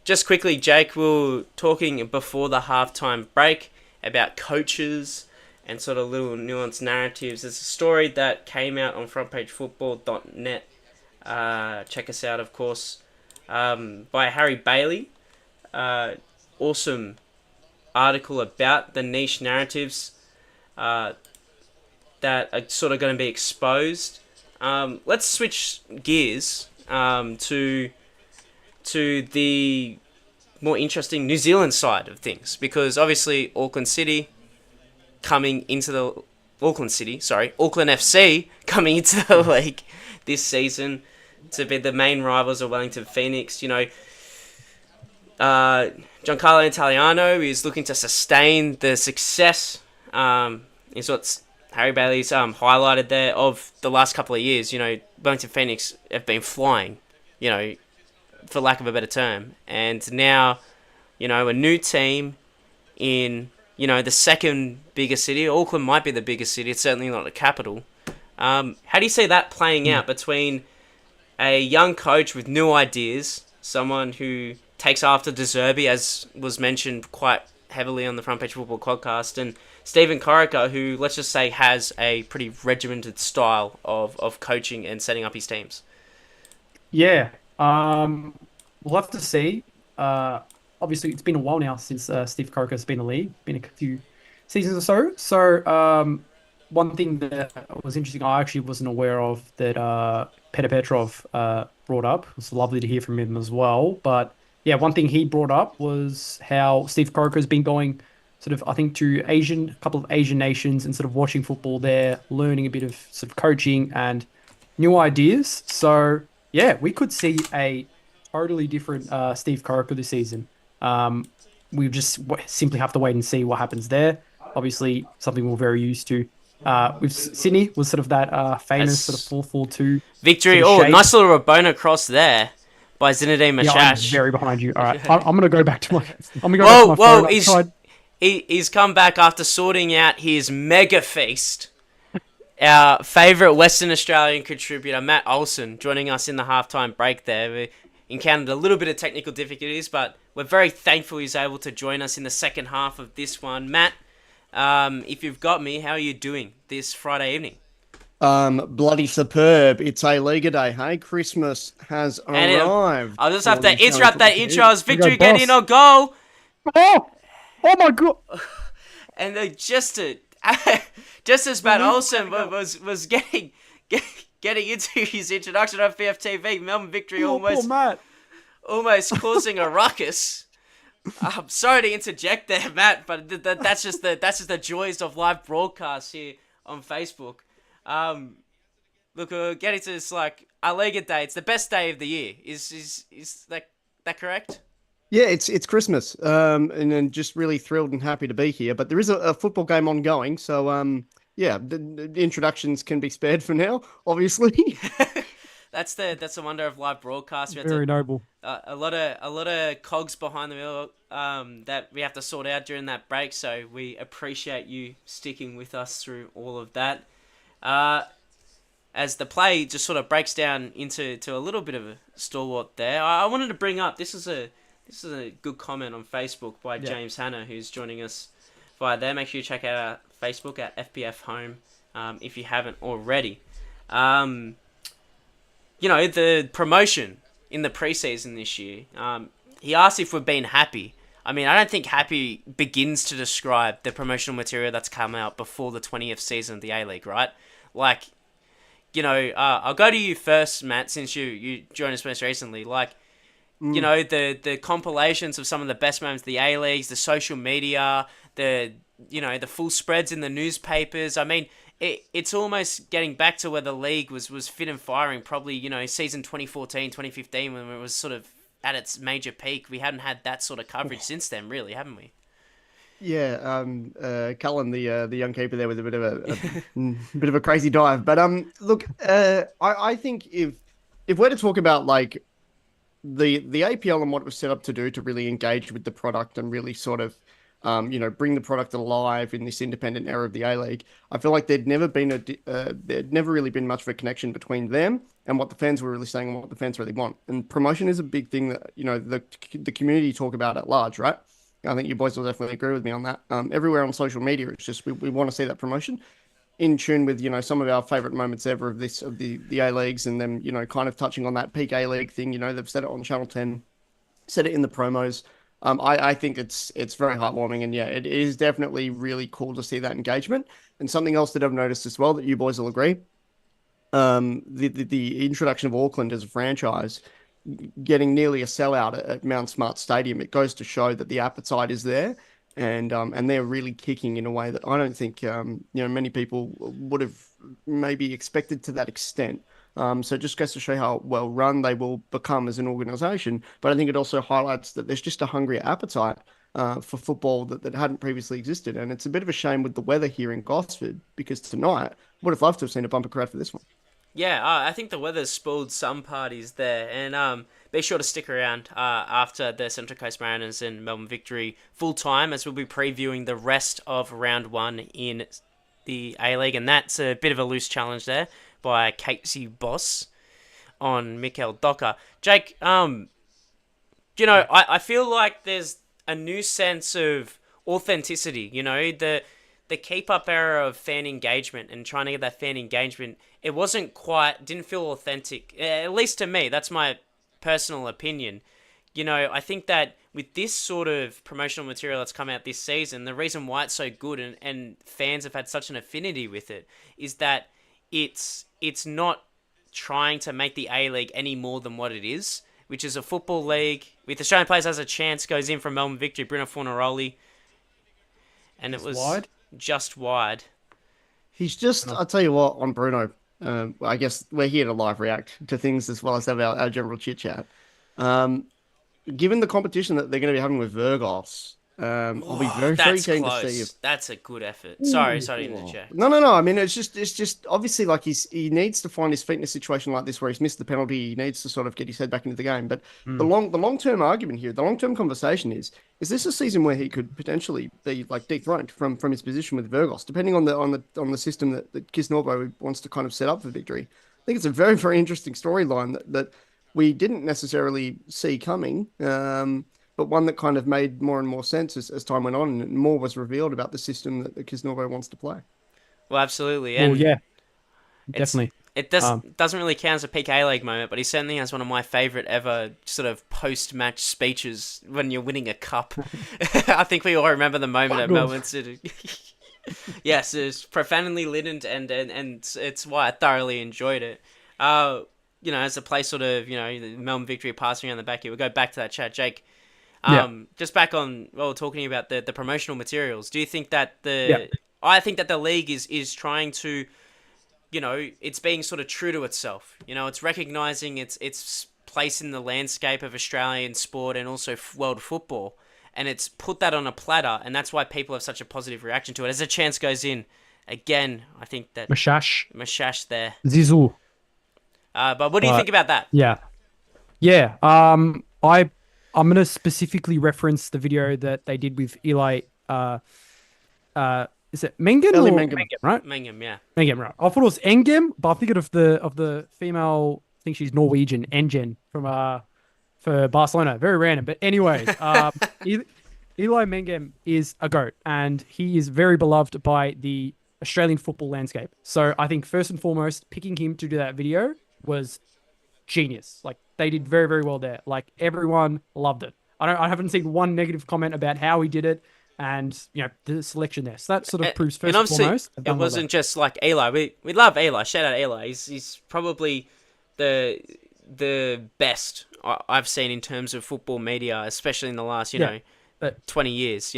Speaker 1: Just quickly, Jake, we were talking before the halftime break about coaches and sort of little nuanced narratives. There's a story that came out on frontpagefootball.net. Check us out, of course, by Harry Bailey. Awesome article about the niche narratives that are sort of going to be exposed. Let's switch gears to the more interesting New Zealand side of things, because obviously Auckland FC coming into the league this season to be the main rivals of Wellington Phoenix. Giancarlo Italiano is looking to sustain the success. Is what Harry Bailey's highlighted there of the last couple of years. Wellington Phoenix have been flying. For lack of a better term. And now, a new team in, the second biggest city. Auckland might be the biggest city. It's certainly not the capital. How do you see that playing out between a young coach with new ideas, someone who takes after De Zerbi, as was mentioned quite heavily on the Front Page Football podcast, and Stephen Corica, who, let's just say, has a pretty regimented style of coaching and setting up his teams?
Speaker 2: Yeah. We'll have to see. Obviously, it's been a while now since Steve Corica has been in the league. Been a few seasons or so. So, one thing that was interesting, I actually wasn't aware of that Petr Petrov brought up. It was lovely to hear from him as well. But yeah, one thing he brought up was how Steve Corica has been going sort of, I think, to a couple of Asian nations and sort of watching football there, learning a bit of sort of coaching and new ideas. So yeah, we could see a totally different Steve Corica this season. We just simply have to wait and see what happens there. Obviously, something we're very used to. With Sydney was sort of that famous sort of 4-4-2
Speaker 1: victory.
Speaker 2: sort of shape.
Speaker 1: Nice little Rabona cross there by Zinedine
Speaker 2: Yeah, I'm
Speaker 1: Mashash.
Speaker 2: very behind you. All right, I'm gonna go back to my. I'm gonna go back to my phone.
Speaker 1: He's come back after sorting out his mega feast. Our favourite Western Australian contributor, Matt Olsen, joining us in the halftime break there. We encountered a little bit of technical difficulties, but we're very thankful he's able to join us in the second half of this one. Matt, if you've got me, how are you doing this Friday evening?
Speaker 3: Bloody superb. It's A-Liga day, hey? Christmas has arrived.
Speaker 1: I'll just have to interrupt that intro as Victory get in on goal.
Speaker 2: Oh my God.
Speaker 1: And just as Matt Olsen was getting into his introduction on FBF Melbourne Victory almost causing a ruckus. I'm sorry to interject there, Matt, but that's just the joys of live broadcasts here on Facebook. Look, we're getting to this our Liga day. It's the best day of the year. Is that correct?
Speaker 3: Yeah, it's Christmas, and just really thrilled and happy to be here. But there is a football game ongoing, so yeah, the introductions can be spared for now, obviously.
Speaker 1: That's the wonder of live broadcast.
Speaker 2: Very noble.
Speaker 1: A lot of cogs behind the wheel that we have to sort out during that break. So we appreciate you sticking with us through all of that. As the play just sort of breaks down into a little bit of a stalwart there, I wanted to bring up this is a good comment on Facebook by James Hanna, who's joining us via there. Make sure you check out our Facebook at FPF Home if you haven't already. The promotion in the preseason this year. He asked if we've been happy. I mean, I don't think happy begins to describe the promotional material that's come out before the 20th season of the A-League, right? I'll go to you first, Matt, since you joined us most recently. The compilations of some of the best moments of the A-Leagues, the social media, the full spreads in the newspapers. I mean, it's almost getting back to where the league was fit and firing, probably, season 2014, 2015, when it was sort of at its major peak. We haven't had that sort of coverage since then, really, haven't we?
Speaker 3: Yeah, Cullen, the young keeper there with a bit of bit of a crazy dive. But look, I think if we're to talk about like the APL and what it was set up to do to really engage with the product and really sort of bring the product alive in this independent era of the A League, I feel like there'd never really been much of a connection between them and what the fans were really saying and what the fans really want. And promotion is a big thing that the community talk about at large, right? I think you boys will definitely agree with me on that. Everywhere on social media, it's just we want to see that promotion in tune with some of our favorite moments ever of the A Leagues, and them kind of touching on that peak A League thing. They've said it on Channel 10, said it in the promos. I think it's very heartwarming, and yeah, it is definitely really cool to see that engagement. And something else that I've noticed as well that you boys will agree, the introduction of Auckland as a franchise getting nearly a sellout at Mount Smart Stadium, it goes to show that the appetite is there, and they're really kicking in a way that I don't think many people would have maybe expected to that extent. So it just goes to show how well run they will become as an organisation. But I think it also highlights that there's just a hungry appetite for football that hadn't previously existed, and it's a bit of a shame with the weather here in Gosford, because tonight would have loved to have seen a bumper crowd for this one.
Speaker 1: Yeah, I think the weather's spoiled some parties there, and be sure to stick around after the Central Coast Mariners and Melbourne Victory full time, as we'll be previewing the rest of round one in the A-League, and that's a bit of a loose challenge there by Casey Boss on Mikel Docker. Jake, I feel like there's a new sense of authenticity, the keep-up era of fan engagement and trying to get that fan engagement, it didn't feel authentic, at least to me. That's my personal opinion. I think that with this sort of promotional material that's come out this season, the reason why it's so good and fans have had such an affinity with it is that it's not trying to make the A-League any more than what it is, which is a football league with Australian players has a chance, goes in from Melbourne Victory, Bruno Fornaroli, and it was
Speaker 2: wide.
Speaker 1: just wide.
Speaker 3: He's just, I'll tell you what, on Bruno, I guess we're here to live react to things as well as have our general chit chat. Given the competition that they're going to be having with Virgos, I'll be very, very keen
Speaker 1: close.
Speaker 3: to see if.
Speaker 1: That's a good effort. Sorry to interject.
Speaker 3: No. I mean, it's just obviously like he needs to find his feet in a situation like this where he's missed the penalty. He needs to sort of get his head back into the game. But the long term argument here, the long term conversation is this a season where he could potentially be like dethroned from his position with Virgos, depending on the system that Kisnorbo wants to kind of set up for Victory. I think it's a very, very interesting storyline that we didn't necessarily see coming. But one that kind of made more and more sense as time went on, and more was revealed about the system that Kisnorbo wants to play.
Speaker 1: Well, absolutely. And
Speaker 2: yeah, definitely.
Speaker 1: It doesn't really count as a peak A-League moment, but he certainly has one of my favourite ever sort of post-match speeches when you're winning a cup. I think we all remember the moment at Melbourne City. Yes, it's profoundly lit, and it's why I thoroughly enjoyed it. As the play sort of, the Melbourne Victory passing around the back here, we'll go back to that chat, Jake. Just back on, talking about the promotional materials, do you think that I think that the league is trying to, it's being sort of true to itself. It's recognising its place in the landscape of Australian sport and also world football. And it's put that on a platter, and that's why people have such a positive reaction to it. As a chance goes in, again, I think that... Mashash there.
Speaker 2: Zizou.
Speaker 1: But what do you think about that?
Speaker 2: Yeah. I'm gonna specifically reference the video that they did with Eli. Is it Mengen or
Speaker 3: Mengen,
Speaker 2: right?
Speaker 1: Mengen, yeah.
Speaker 2: Mengen, right. I thought it was Engem, but I'm thinking of the female. I think she's Norwegian, Engen from for Barcelona. Very random, but anyways, Eli Mengen is a goat, and he is very beloved by the Australian football landscape. So I think first and foremost, picking him to do that video was genius. Like, they did very, very well there. Like, everyone loved it. I haven't seen one negative comment about how he did it, and the selection there. So that sort of proves first and foremost.
Speaker 1: It wasn't just like Eli. We love Eli. Shout out Eli. He's probably the best I've seen in terms of football media, especially in the last 20 years.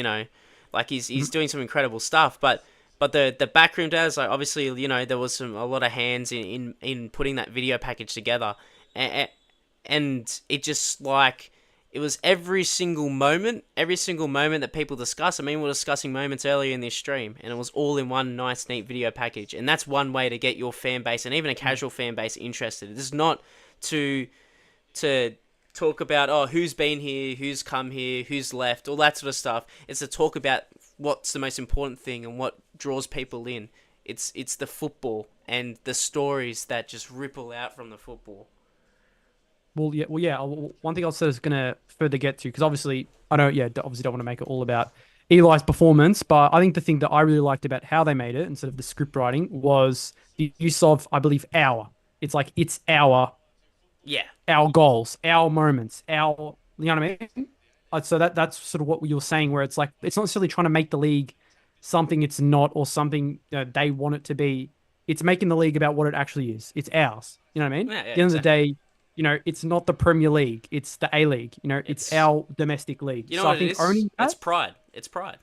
Speaker 1: Like he's doing some incredible stuff, but the backroom does, like, obviously, there was a lot of hands in putting that video package together, and it just, like, it was every single moment that people discuss. I mean, we were discussing moments earlier in this stream, and it was all in one nice, neat video package. And that's one way to get your fan base and even a casual fan base interested. It's not to talk about, oh, who's been here, who's come here, who's left, all that sort of stuff. It's to talk about what's the most important thing and what draws people in. It's the football and the stories that just ripple out from the football.
Speaker 2: One thing I was going to further get to, because obviously obviously don't want to make it all about Eli's performance, but I think the thing that I really liked about how they made it instead of the script writing was the use of, I believe, our. It's like it's our goals, our moments, our. You know what I mean? So that's sort of what you were saying, where it's like it's not necessarily trying to make the league something it's not or something they want it to be. It's making the league about what it actually is. It's ours. You know what I mean?
Speaker 1: Yeah,
Speaker 2: At the end of the day, it's not the Premier League. It's the A-League. It's our domestic league.
Speaker 1: You know what it is?
Speaker 2: Owning that,
Speaker 1: It's pride. It's pride.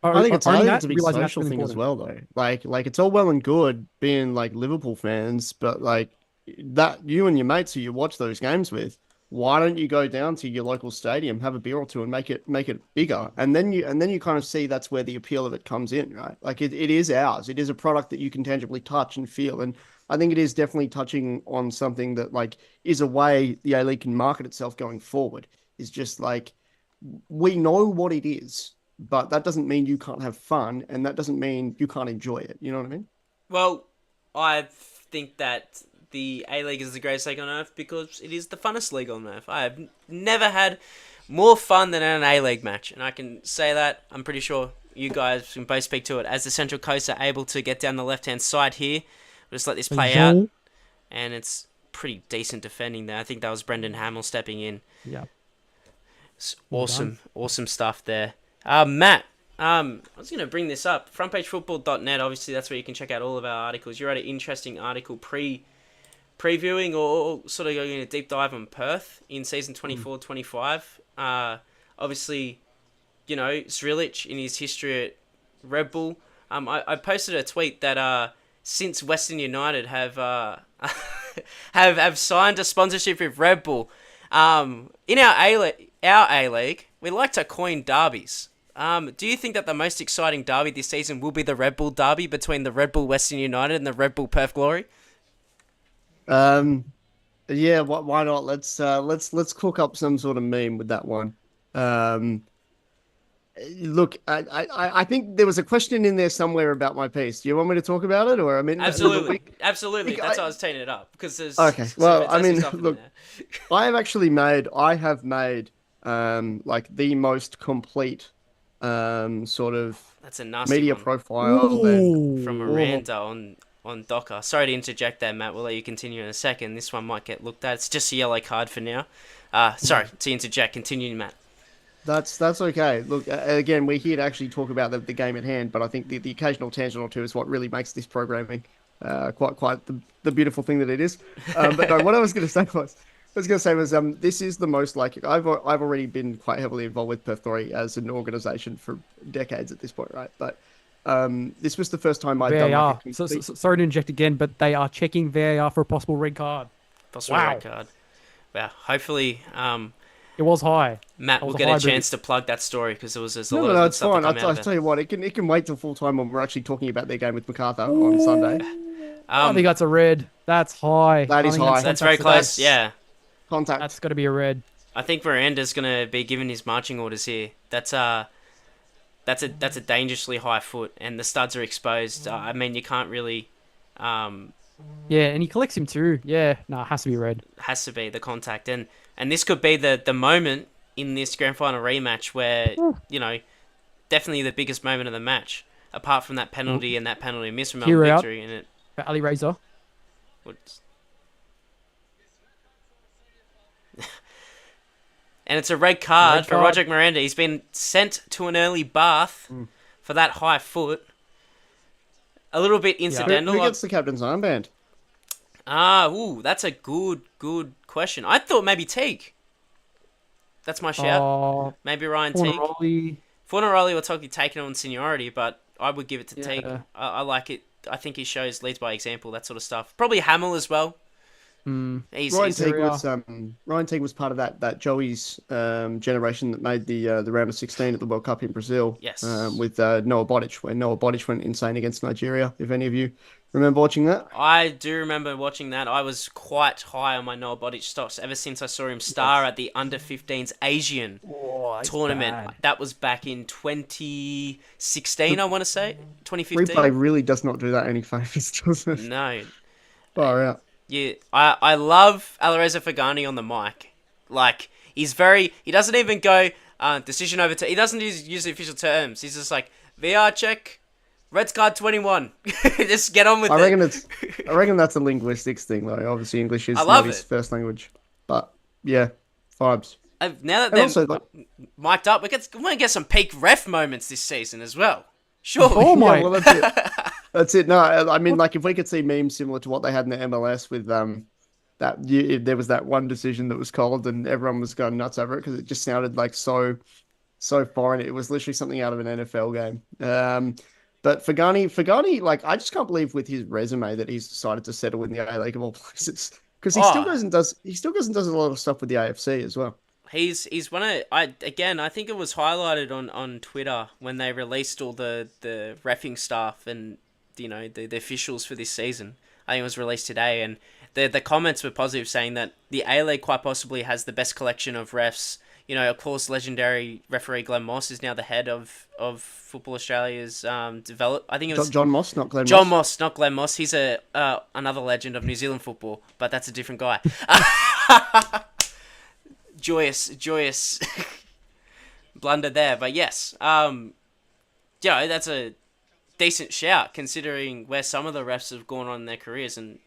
Speaker 3: I think it's a big
Speaker 2: realizing that's
Speaker 3: social
Speaker 2: really
Speaker 3: thing as
Speaker 2: important.
Speaker 3: well, though. Like it's all well and good being like Liverpool fans, but like that you and your mates who you watch those games with, why don't you go down to your local stadium, have a beer or two, and make it bigger? And then you kind of see that's where the appeal of it comes in, right? Like it is ours. It is a product that you can tangibly touch and feel. And I think it is definitely touching on something that like is a way the A-League can market itself going forward. Is just like we know what it is, but that doesn't mean you can't have fun, and that doesn't mean you can't enjoy it. You know what I mean?
Speaker 1: Well, I think that the A-League is the greatest league on earth because it is the funnest league on earth. I have never had more fun than an A-League match, and I can say that. I'm pretty sure you guys can both speak to it. As the Central Coast are able to get down the left-hand side here, we'll just let this play out, and it's pretty decent defending there. I think that was Brendan Hamill stepping in.
Speaker 2: Yeah.
Speaker 1: It's awesome stuff there. Matt, I was going to bring this up. Frontpagefootball.net, obviously that's where you can check out all of our articles. You wrote an interesting article previewing or sort of going a deep dive on Perth in season 24-25. Obviously, Zrilic in his history at Red Bull. I posted a tweet that since Western United have have signed a sponsorship with Red Bull, in our A-League, we like to coin derbies. Do you think that the most exciting derby this season will be the Red Bull derby between the Red Bull Western United and the Red Bull Perth Glory?
Speaker 3: Yeah, why not? Let's cook up some sort of meme with that one. Look, I think there was a question in there somewhere about my piece. Do you want me to talk about it, or I mean,
Speaker 1: absolutely. That's why I was teeing it up because there's
Speaker 3: okay. Well, I mean,
Speaker 1: stuff in
Speaker 3: look,
Speaker 1: there.
Speaker 3: I have made like the most complete sort of
Speaker 1: That's a nasty
Speaker 3: media
Speaker 1: one.
Speaker 3: profile
Speaker 1: From Miranda on Docker. Sorry to interject there, Matt. We'll let you continue in a second. This one might get looked at. It's just a yellow card for now. Sorry to interject. Continue, Matt.
Speaker 3: That's okay. Look, again, we're here to actually talk about the game at hand, but I think the occasional tangent or two is what really makes this programming quite the beautiful thing that it is. But no, what I was going to say was this is the most like I've already been quite heavily involved with Perth Glory as an organisation for decades at this point, right? But this was the first time I'd done like a complete...
Speaker 2: Sorry to inject again, but they are checking VAR for a possible red card.
Speaker 1: Red card. Well, hopefully,
Speaker 2: it was high.
Speaker 1: Matt will get a chance to plug that story because there's a lot of
Speaker 3: no, it's
Speaker 1: stuff
Speaker 3: fine.
Speaker 1: to come out of it.
Speaker 3: I'll tell you what, it can wait till full time when we're actually talking about their game with MacArthur on Sunday.
Speaker 2: I think that's a red. That's high.
Speaker 3: That is high.
Speaker 1: That's very close. Yeah.
Speaker 3: Contact.
Speaker 2: That's got to be a red.
Speaker 1: I think Miranda's going to be given his marching orders here. That's a dangerously high foot, and the studs are exposed. I mean, you can't really.
Speaker 2: Yeah, and he collects him too. Yeah, no, it has to be red.
Speaker 1: Has to be the contact, and this could be the moment in this grand final rematch where definitely the biggest moment of the match, apart from that penalty and that penalty miss from Melbourne Victory, and it.
Speaker 2: For Ali Razor.
Speaker 1: And it's a red card for Roderick Miranda. He's been sent to an early bath for that high foot. A little bit incidental.
Speaker 3: Who gets the captain's armband?
Speaker 1: That's a good question. I thought maybe Teague. That's my shout. Maybe Ryan Teague. Fornaroli will talk taking on seniority, but I would give it to Teague. I like it. I think he leads by example, that sort of stuff. Probably Hamill as well.
Speaker 3: Ryan Teague
Speaker 2: Syria.
Speaker 3: was part of that Joey's generation that made the round of 16 at the World Cup in Brazil.
Speaker 1: Yes.
Speaker 3: With Noah Bodic, where Noah Bodic went insane against Nigeria. If any of you remember watching that,
Speaker 1: I do remember watching that. I was quite high on my Noah Bodic stocks ever since I saw him star at the Under-15s Asian tournament.
Speaker 2: Bad.
Speaker 1: That was back in 2016, I want to say. 2015.
Speaker 3: replay really does not do that any favors, does it?
Speaker 1: No.
Speaker 3: Far out.
Speaker 1: Yeah, I love Alireza Fagani on the mic. Like, he doesn't even go, decision over, he doesn't use the official terms. He's just like, VR check, red card 21. Just get on with it.
Speaker 3: I reckon that's a linguistics thing, though. Obviously, English is
Speaker 1: I love
Speaker 3: not his
Speaker 1: it.
Speaker 3: first language. But, yeah, vibes.
Speaker 1: Now that
Speaker 3: And
Speaker 1: they're
Speaker 3: also,
Speaker 1: mic'd up, we're going to get some peak ref moments this season as well. Surely.
Speaker 2: Oh my!
Speaker 3: yeah, well, that's it. That's it. No, I mean, like, if we could see memes similar to what they had in the MLS with there was that one decision that was called and everyone was going nuts over it because it just sounded like so foreign. It was literally something out of an NFL game. But Fagani, like, I just can't believe with his resume that he's decided to settle in the A League of all places because he still goes and does a lot of stuff with the AFC as well.
Speaker 1: He's one of I think it was highlighted on Twitter when they released all the reffing staff and the officials for this season. I think it was released today, and the comments were positive, saying that the A League quite possibly has the best collection of refs. Of course, legendary referee Glenn Moss is now the head of Football Australia's develop. I think it was
Speaker 3: John Moss, not Glenn Moss.
Speaker 1: John Moss, not Glenn Moss. He's another legend of New Zealand football, but that's a different guy. Joyous blunder there, but yes, that's a decent shout considering where some of the refs have gone on in their careers, and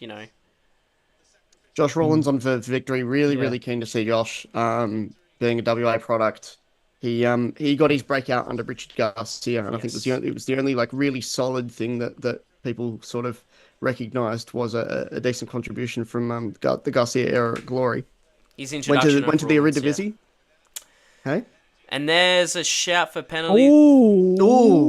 Speaker 3: Josh Rawlins on for Victory. Really keen to see Josh. Being a WA product, he got his breakout under Richard Garcia, and I think it was the only like really solid thing that people sort of recognised was a decent contribution from the Garcia era at Glory.
Speaker 1: His introduction
Speaker 3: went to the Eredivisie. Hey?
Speaker 1: And there's a shout for penalty.
Speaker 2: Ooh.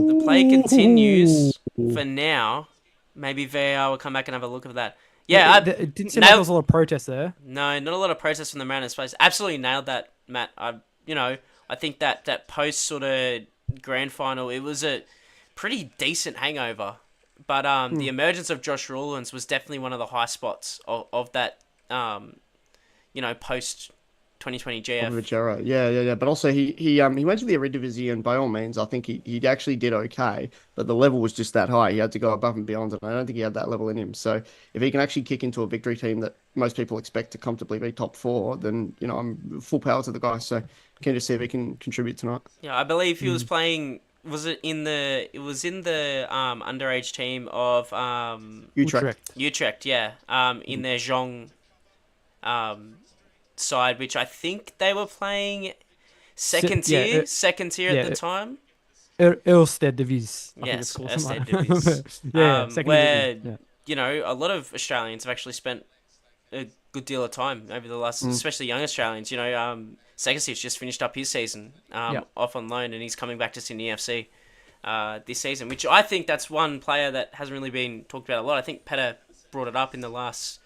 Speaker 1: The play continues for now. Maybe VAR will come back and have a look at that. Yeah,
Speaker 2: it didn't seem like there was a lot of protest there.
Speaker 1: No, not a lot of protest from the Mariners players. Absolutely nailed that, Matt. I think that post sort of grand final, it was a pretty decent hangover. But the emergence of Josh Rawlins was definitely one of the high spots of that post 2020 GF.
Speaker 3: Yeah. But also he went to the Eredivisie, and by all means, I think he actually did okay. But the level was just that high. He had to go above and beyond, and I don't think he had that level in him. So if he can actually kick into a Victory team that most people expect to comfortably be top 4, then I'm full power to the guy. So can just see if he can contribute tonight.
Speaker 1: Yeah, I believe he was playing. Was it in the? It was in the underage team of Utrecht. Yeah. In their Zhong side, which I think they were playing second tier at the time.
Speaker 2: Ørsted Divis.
Speaker 1: Yes, Ørsted Divis. Where a lot of Australians have actually spent a good deal of time over the last, especially young Australians. Segasiv's just finished up his season off on loan, and he's coming back to Sydney FC this season, which I think that's one player that hasn't really been talked about a lot. I think Petter brought it up in the last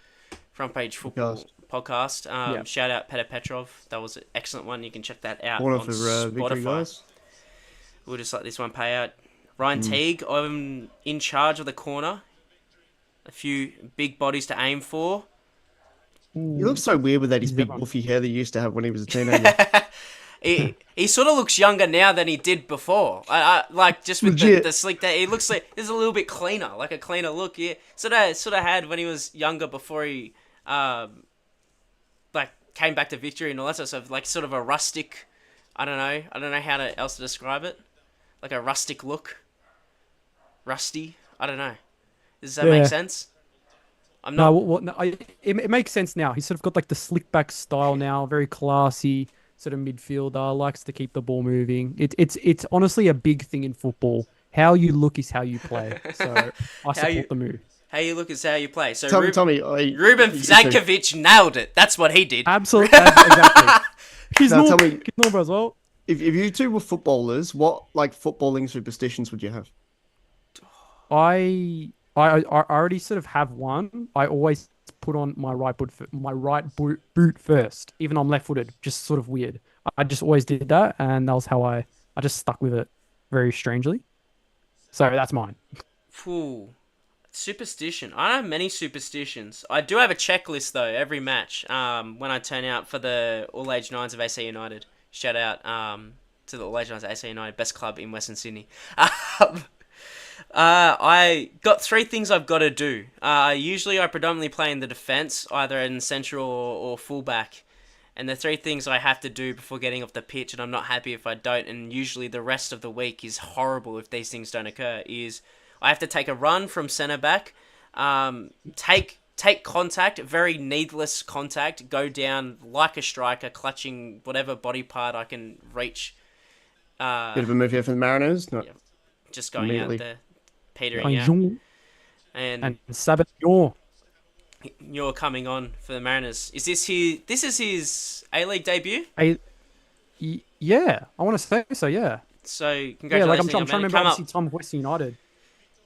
Speaker 1: Front Page Football podcast. Shout out Petter Petrov. That was an excellent one. You can check that out on Spotify. We'll just let this one pay out. Ryan Teague, I'm in charge of the corner. A few big bodies to aim for.
Speaker 3: He looks so weird with his big woofy hair that he used to have when he was a teenager.
Speaker 1: He sort of looks younger now than he did before. Like just with the slick that he looks like he's a little bit cleaner, like a cleaner look. Yeah, sort of had when he was younger before he came back to Victory and all that sort of stuff. Like sort of a rustic. I don't know how else to describe it. Like a rustic look. Rusty. I don't know. Does that make sense?
Speaker 2: It makes sense now. He's sort of got like the slick back style now, very classy sort of midfielder, likes to keep the ball moving. It's honestly a big thing in football. How you look is how you play. So I support the move.
Speaker 1: How you look is how you play. So
Speaker 3: Tommy,
Speaker 1: Ruben Zankovic nailed it. That's what he did.
Speaker 2: Absolutely, exactly. He's normal as well.
Speaker 3: If you two were footballers, what footballing superstitions would you have?
Speaker 2: I already sort of have one. I always put on my right boot first, even though I'm left-footed. Just sort of weird. I just always did that, and that was how I just stuck with it very strangely. So that's mine.
Speaker 1: Phew. Superstition. I don't have many superstitions. I do have a checklist though every match. When I turn out for the All Age Nines of AC United. Shout out to the All Age Nines of AC United, best club in Western Sydney. I got 3 things I've got to do. Usually I predominantly play in the defence, either in central or fullback. And the 3 things I have to do before getting off the pitch, and I'm not happy if I don't, and usually the rest of the week is horrible if these things don't occur, is I have to take a run from centre back, take contact, very needless contact, go down like a striker, clutching whatever body part I can reach.
Speaker 3: Bit of a move here for the Mariners. Not
Speaker 1: Yeah, just going out there, petering out.
Speaker 2: And
Speaker 1: And
Speaker 2: Sabatino.
Speaker 1: you're coming on for the Mariners. Is this his? This is his A-League debut.
Speaker 2: Yeah, I want to say so. Yeah.
Speaker 1: So
Speaker 2: Yeah,
Speaker 1: congratulations.
Speaker 2: like I'm trying to
Speaker 1: man.
Speaker 2: remember.
Speaker 1: Come
Speaker 2: Obviously,
Speaker 1: up.
Speaker 2: Tom Western United.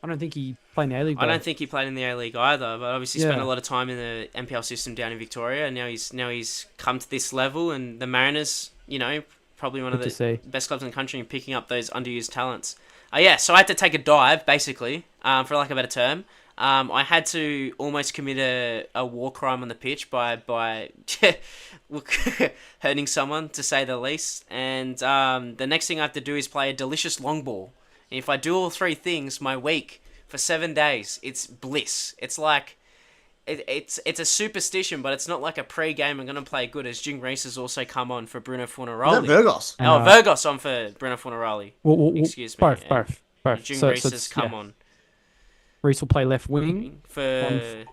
Speaker 2: I don't think he played in the A-League.
Speaker 1: I don't think he played in the A-League either, but obviously spent
Speaker 2: Yeah.
Speaker 1: a lot of time in the NPL system down in Victoria, and now he's come to this level, and the Mariners, probably one of
Speaker 2: Good to
Speaker 1: the
Speaker 2: see.
Speaker 1: best clubs in the country, and picking up those underused talents. Yeah, so I had to take a dive, basically, for lack of a better term. I had to almost commit a war crime on the pitch by look, hurting someone, to say the least. And the next thing I have to do is play a delicious long ball. And if I do all 3 things, my week for 7 days, it's bliss. It's like it's a superstition, but it's not like a pre-game I'm going to play good, as Jing Reese has also come on for Bruno
Speaker 3: Is
Speaker 1: Fornaroli.
Speaker 3: that Virgos?
Speaker 1: Oh, Virgos on for Bruno Fornaroli.
Speaker 2: Well,
Speaker 1: Excuse me.
Speaker 2: both,
Speaker 1: And-
Speaker 2: both,
Speaker 1: and
Speaker 2: both.
Speaker 1: Jing
Speaker 2: So
Speaker 1: Reese has
Speaker 2: it's,
Speaker 1: come
Speaker 2: yeah.
Speaker 1: on
Speaker 2: Reese will play left wing.
Speaker 1: for Zinedine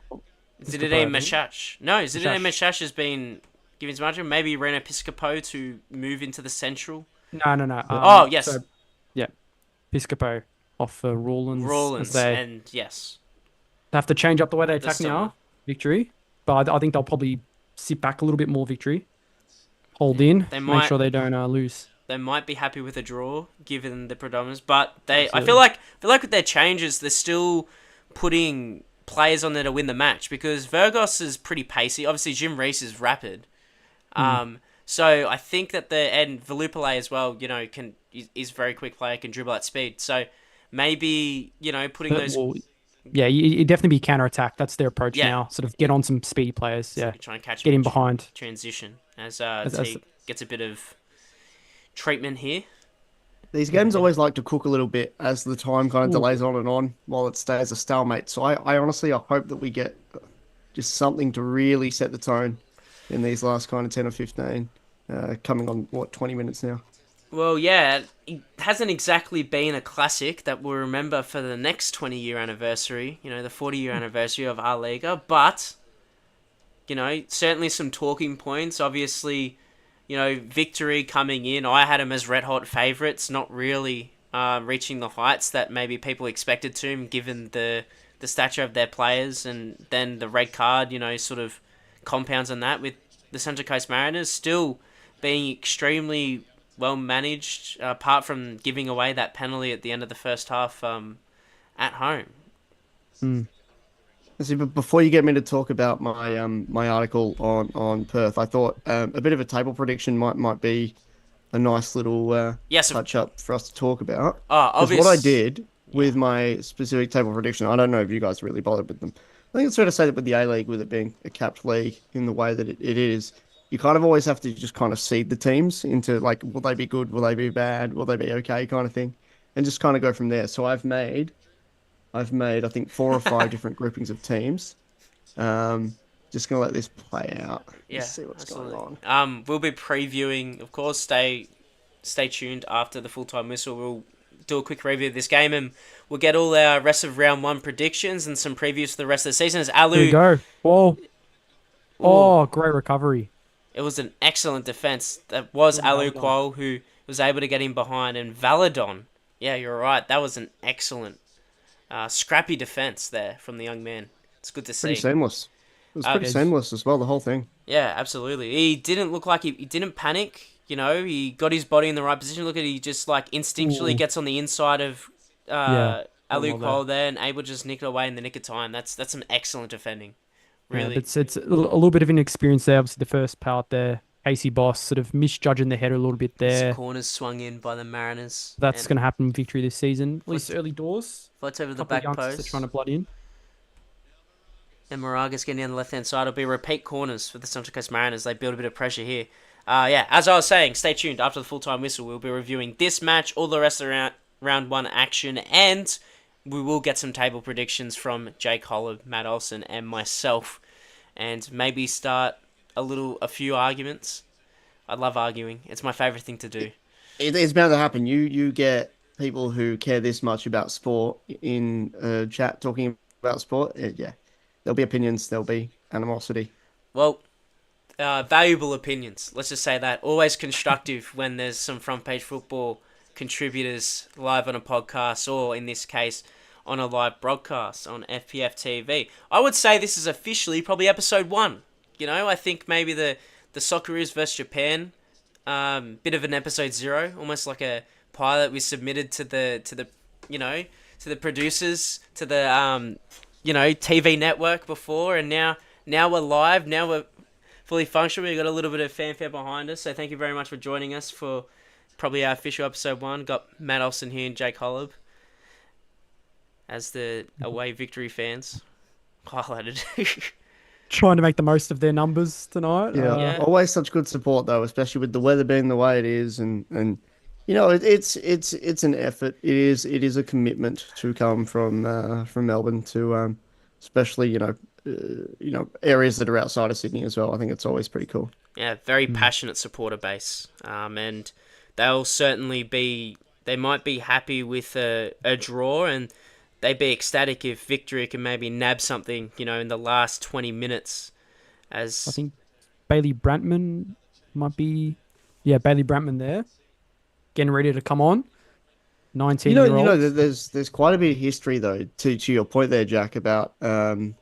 Speaker 2: Piscopo, I think.
Speaker 1: Mashach. No, Zinedine
Speaker 2: Mashach.
Speaker 1: Mashach has been given his margin. Maybe Reno Piscopo to move into the central.
Speaker 2: No.
Speaker 1: Oh, yes.
Speaker 2: So, yeah, Piscopo off for Rawlins.
Speaker 1: And yes.
Speaker 2: They have to change up the way they
Speaker 1: The
Speaker 2: attack
Speaker 1: summer.
Speaker 2: now. Victory, but I think they'll probably sit back a little bit more. Victory, hold in,
Speaker 1: They
Speaker 2: make
Speaker 1: might-
Speaker 2: sure they don't lose.
Speaker 1: They might be happy with a draw, given the predominance, but I
Speaker 2: Absolutely.
Speaker 1: feel like with their changes, they're still putting players on there to win the match, because Virgos is pretty pacey. Obviously, Jim Reese is rapid. So I think that and Velupale as well, is a very quick player, can dribble at speed. So maybe, putting those
Speaker 2: Well, yeah, you definitely be counter attack. That's their approach
Speaker 1: Yeah.
Speaker 2: now. Sort of get on some speedy players. Yeah,
Speaker 1: try and catch
Speaker 2: get
Speaker 1: him
Speaker 2: in behind.
Speaker 1: transition as
Speaker 2: As-
Speaker 1: he gets a bit of treatment here.
Speaker 3: These games always like to cook a little bit as the time kind of delays on and on while it stays a stalemate. So I honestly, I hope that we get just something to really set the tone in these last kind of 10 or 15, coming on, 20 minutes now.
Speaker 1: Well, yeah, it hasn't exactly been a classic that we'll remember for the next 20-year anniversary, the 40-year anniversary of our Liga, but, certainly some talking points. Obviously, Victory coming in, I had him as red-hot favourites, not really reaching the heights that maybe people expected to him, given the stature of their players, and then the red card, sort of compounds on that, with the Central Coast Mariners still being extremely well managed, apart from giving away that penalty at the end of the first half at home.
Speaker 3: See, but before you get me to talk about my my article on Perth, I thought a bit of a table prediction might be a nice little
Speaker 1: Yes,
Speaker 3: touch up for us to talk about. Because
Speaker 1: obvious.
Speaker 3: what I did with my specific table prediction, I don't know if you guys really bothered with them. I think it's fair to say that with the A-League, with it being a capped league in the way that it is, you kind of always have to just kind of seed the teams into, like, will they be good, will they be bad, will they be okay kind of thing, and just kind of go from there. So I've made I think 4 or 5 different groupings of teams. Just gonna let this play out.
Speaker 1: Yeah,
Speaker 3: See what's
Speaker 1: absolutely.
Speaker 3: going on.
Speaker 1: We'll be previewing, of course. Stay tuned after the full-time whistle. We'll do a quick review of this game, and we'll get all our rest of round 1 predictions and some previews for the rest of the season. As
Speaker 2: There you
Speaker 1: Alu,
Speaker 2: go. Whoa.
Speaker 1: Ooh.
Speaker 2: Oh, great recovery.
Speaker 1: it was an excellent defense. That was Alu
Speaker 2: Valadon.
Speaker 1: Qual who was able to get in behind, and Valadon. Yeah, you're right. That was an excellent, scrappy defense there from the young man. It's good to see.
Speaker 3: Pretty seamless. It was pretty
Speaker 2: it's-
Speaker 3: seamless as well, the whole thing.
Speaker 1: Yeah, absolutely. He didn't look like he didn't panic. He got his body in the right position. Look at he just like instinctually
Speaker 2: Ooh.
Speaker 1: gets on the inside of
Speaker 2: Yeah,
Speaker 1: Alu
Speaker 2: well
Speaker 1: Cole there and able to just nick it away in the nick of time. That's some excellent defending.
Speaker 2: Yeah,
Speaker 1: Really.
Speaker 2: but it's a little bit of inexperience there. Obviously, the first part there, Casey Boss sort of misjudging the header a little bit
Speaker 1: Some
Speaker 2: there.
Speaker 1: corners swung in by the Mariners
Speaker 2: That's
Speaker 1: and
Speaker 2: going to happen in Victory this season. At least
Speaker 1: flicked,
Speaker 2: early doors.
Speaker 1: flicked over
Speaker 2: A
Speaker 1: the
Speaker 2: couple of
Speaker 1: back
Speaker 2: youngsters are trying
Speaker 1: post.
Speaker 2: to blood in.
Speaker 1: And Moraga's getting down the left hand side. It'll be repeat corners for the Central Coast Mariners. They build a bit of pressure here. Yeah, as I was saying, stay tuned. After the full time whistle, we'll be reviewing this match, all the rest of the round one action, and we will get some table predictions from Jake Holub, Matt Olsen, and myself, and maybe start a few arguments. I love arguing. It's my favourite thing to do.
Speaker 3: It's bound to happen. You get people who care this much about sport in chat talking about sport. Yeah, there'll be opinions. There'll be animosity.
Speaker 1: Well, valuable opinions. Let's just say that. Always constructive when there's some front page football contributors live on a podcast, or in this case, on a live broadcast on FPF TV. I would say this is officially probably episode 1. I think maybe the Socceroos versus Japan, bit of an episode 0, almost like a pilot we submitted to the to the producers, to the TV network before, and now we're live. Now we're fully functional. We've got a little bit of fanfare behind us, so thank you very much for joining us for probably our official episode 1. Got Matt Olsen here and Jake Holub as the away Victory fans highlighted.
Speaker 2: Trying to make the most of their numbers tonight.
Speaker 3: Yeah,
Speaker 1: Yeah.
Speaker 3: always such good support though, especially with the weather being the way it is, and it's an effort. It is a commitment to come from Melbourne to especially areas that are outside of Sydney as well. I think it's always pretty cool.
Speaker 1: Yeah, very passionate supporter base, and they'll certainly be. They might be happy with a draw, and they'd be ecstatic if Victory can maybe nab something, in the last 20 minutes.
Speaker 2: I think Bailey Brantman might be, Bailey Brantman there, getting ready to come on. 19-year-old.
Speaker 3: There's quite a bit of history though. To your point there, Jack, about the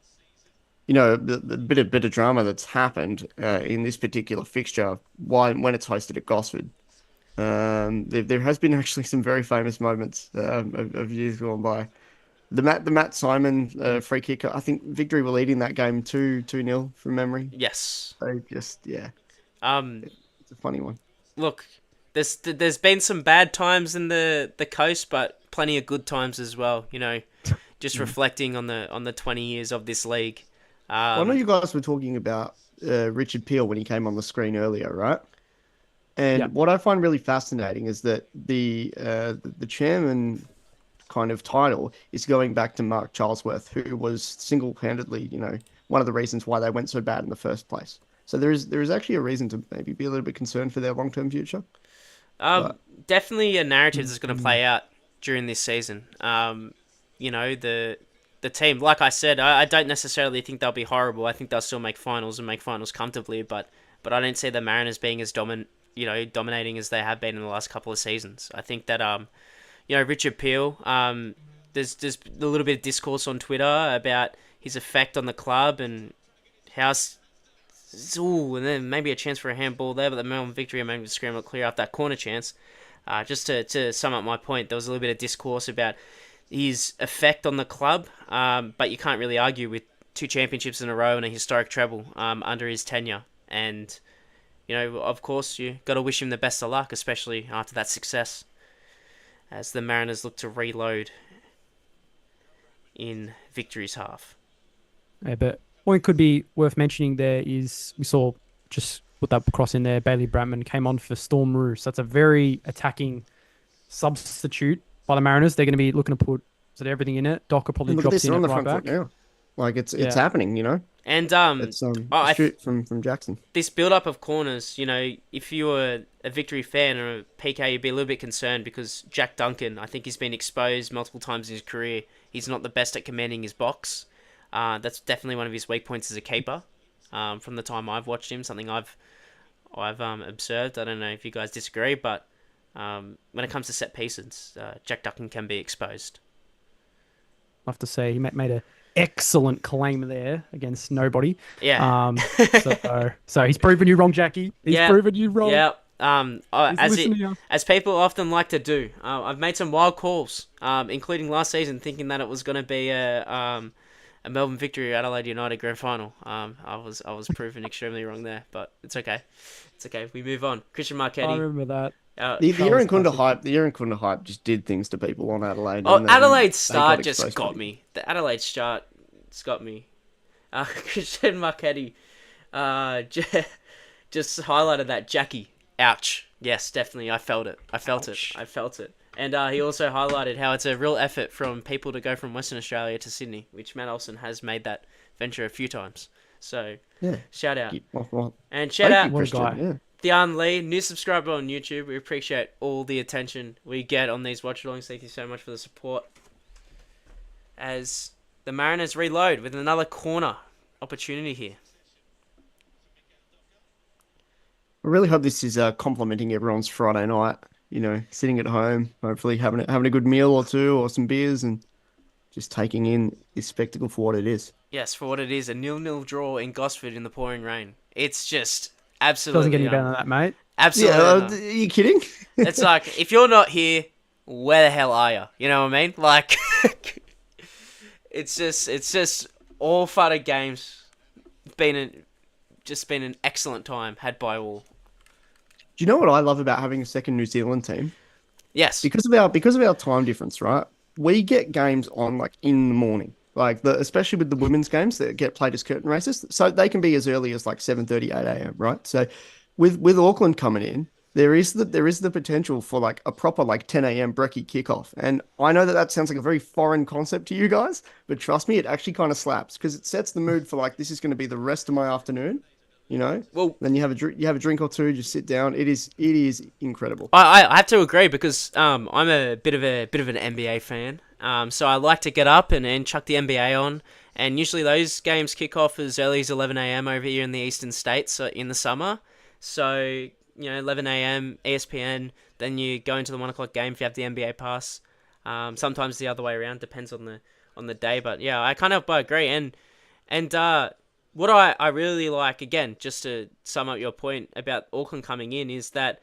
Speaker 3: bit of drama that's happened in this particular fixture. When it's hosted at Gosford. There has been actually some very famous moments of years gone by. The Matt Simon free kick. I think Victory were leading that game 2-0 from memory.
Speaker 1: Yes.
Speaker 3: They just it's a funny one.
Speaker 1: Look, there's been some bad times in the coast, but plenty of good times as well. Just reflecting on the 20 years of this league.
Speaker 3: I know you guys were talking about Richard Peel when he came on the screen earlier, right? And what I find really fascinating is that the chairman kind of title is going back to Mark Charlesworth, who was single-handedly, one of the reasons why they went so bad in the first place. So there is actually a reason to maybe be a little bit concerned for their long-term future.
Speaker 1: Definitely a narrative that's going to play out during this season. The team, like I said, I don't necessarily think they'll be horrible. I think they'll still make finals and make finals comfortably, but I don't see the Mariners being as dominating as they have been in the last couple of seasons. I think that Richard Peel, there's a little bit of discourse on Twitter about his effect on the club and how. And then maybe a chance for a handball there, but the Melbourne Victory are maybe scramble to clear up that corner chance. Just to sum up my point, there was a little bit of discourse about his effect on the club, but you can't really argue with 2 championships in a row and a historic treble under his tenure. And, of course, you got to wish him the best of luck, especially after that success, as the Mariners look to reload in Victory's half.
Speaker 2: Yeah, but what could be worth mentioning there is we saw, just put that cross in there, Bailey Brantman came on for Storm Roos. That's a very attacking substitute by the Mariners. They're going to be looking to put everything in it. Docker probably drops in
Speaker 3: on
Speaker 2: at
Speaker 3: the
Speaker 2: right
Speaker 3: front
Speaker 2: back.
Speaker 3: foot now. Like it's happening,
Speaker 1: And
Speaker 3: it's shoot from Jackson.
Speaker 1: This build-up of corners, if you were a Victory fan or a PK, you'd be a little bit concerned because Jack Duncan, I think he's been exposed multiple times in his career. He's not the best at commanding his box. That's definitely one of his weak points as a keeper. From the time I've watched him, something I've observed. I don't know if you guys disagree, but when it comes to set pieces, Jack Duncan can be exposed.
Speaker 2: I have to say he made an excellent claim there against nobody.
Speaker 1: Yeah.
Speaker 2: So he's proven you wrong, Jackie. He's proven you wrong.
Speaker 1: Yeah.
Speaker 2: He's
Speaker 1: as people often like to do, I've made some wild calls, including last season, thinking that it was going to be a a Melbourne Victory Adelaide United grand final. I was proven extremely wrong there, but it's okay. It's okay. We move on. Christian
Speaker 2: I
Speaker 1: Marchetti.
Speaker 2: remember that.
Speaker 3: The
Speaker 2: That was
Speaker 3: Aaron
Speaker 2: classic.
Speaker 3: hype, the Aaron Kunda hype just did things to people on Adelaide,
Speaker 1: Oh,
Speaker 3: didn't it? And
Speaker 1: Adelaide
Speaker 3: they got
Speaker 1: start just
Speaker 3: exposed
Speaker 1: got
Speaker 3: pretty
Speaker 1: me. The Adelaide start's got me. Christian Marchetti just highlighted that Jackie. Ouch. Yes, definitely. I felt it. I felt
Speaker 3: Ouch.
Speaker 1: it. I felt it. And he also highlighted how it's a real effort from people to go from Western Australia to Sydney, which Matt Olsen has made that venture a few times. So,
Speaker 3: Yeah.
Speaker 1: shout out.
Speaker 3: Well,
Speaker 1: And shout
Speaker 3: thank
Speaker 1: out
Speaker 3: you,
Speaker 2: What a
Speaker 3: Christian.
Speaker 2: guy.
Speaker 3: Yeah.
Speaker 1: Theon Lee, new subscriber on YouTube. We appreciate all the attention we get on these watch alongs. Thank you so much for the support. As the Mariners reload with another corner opportunity here.
Speaker 3: I really hope this is complimenting everyone's Friday night. You know, sitting at home, hopefully having a good meal or two or some beers and just taking in this spectacle for what it is.
Speaker 1: Yes, for what it is, a 0-0 draw in Gosford in the pouring rain. It's just
Speaker 2: Doesn't get
Speaker 1: absolutely
Speaker 2: any better than that, mate.
Speaker 3: Yeah,
Speaker 1: absolutely.
Speaker 3: are you kidding?
Speaker 1: It's like, if you're not here, where the hell are you? You know what I mean? Like, it's just all fun and games. Just been an excellent time had by all.
Speaker 3: Do you know what I love about having a second New Zealand team?
Speaker 1: Yes.
Speaker 3: Because of our time difference, right? We get games on like in the morning, like especially with the women's games that get played as curtain races, so they can be as early as like 7:30, 8 a.m. Right? So with Auckland coming in, there is the potential for like a proper like 10 a.m. brekkie kickoff, and I know that sounds like a very foreign concept to you guys, but trust me, it actually kind of slaps because it sets the mood for like this is going to be the rest of my afternoon. You know,
Speaker 1: Well,
Speaker 3: then you have a drink or two, just sit down. It is incredible.
Speaker 1: I have to agree because I'm a bit of an NBA fan. So I like to get up and chuck the NBA on, and usually those games kick off as early as 11 a.m. over here in the eastern states in the summer. So 11 a.m. ESPN. Then you go into the 1 o'clock game if you have the NBA pass. Sometimes the other way around, depends on the day. But yeah, I kind of agree. And what I really like, again, just to sum up your point about Auckland coming in, is that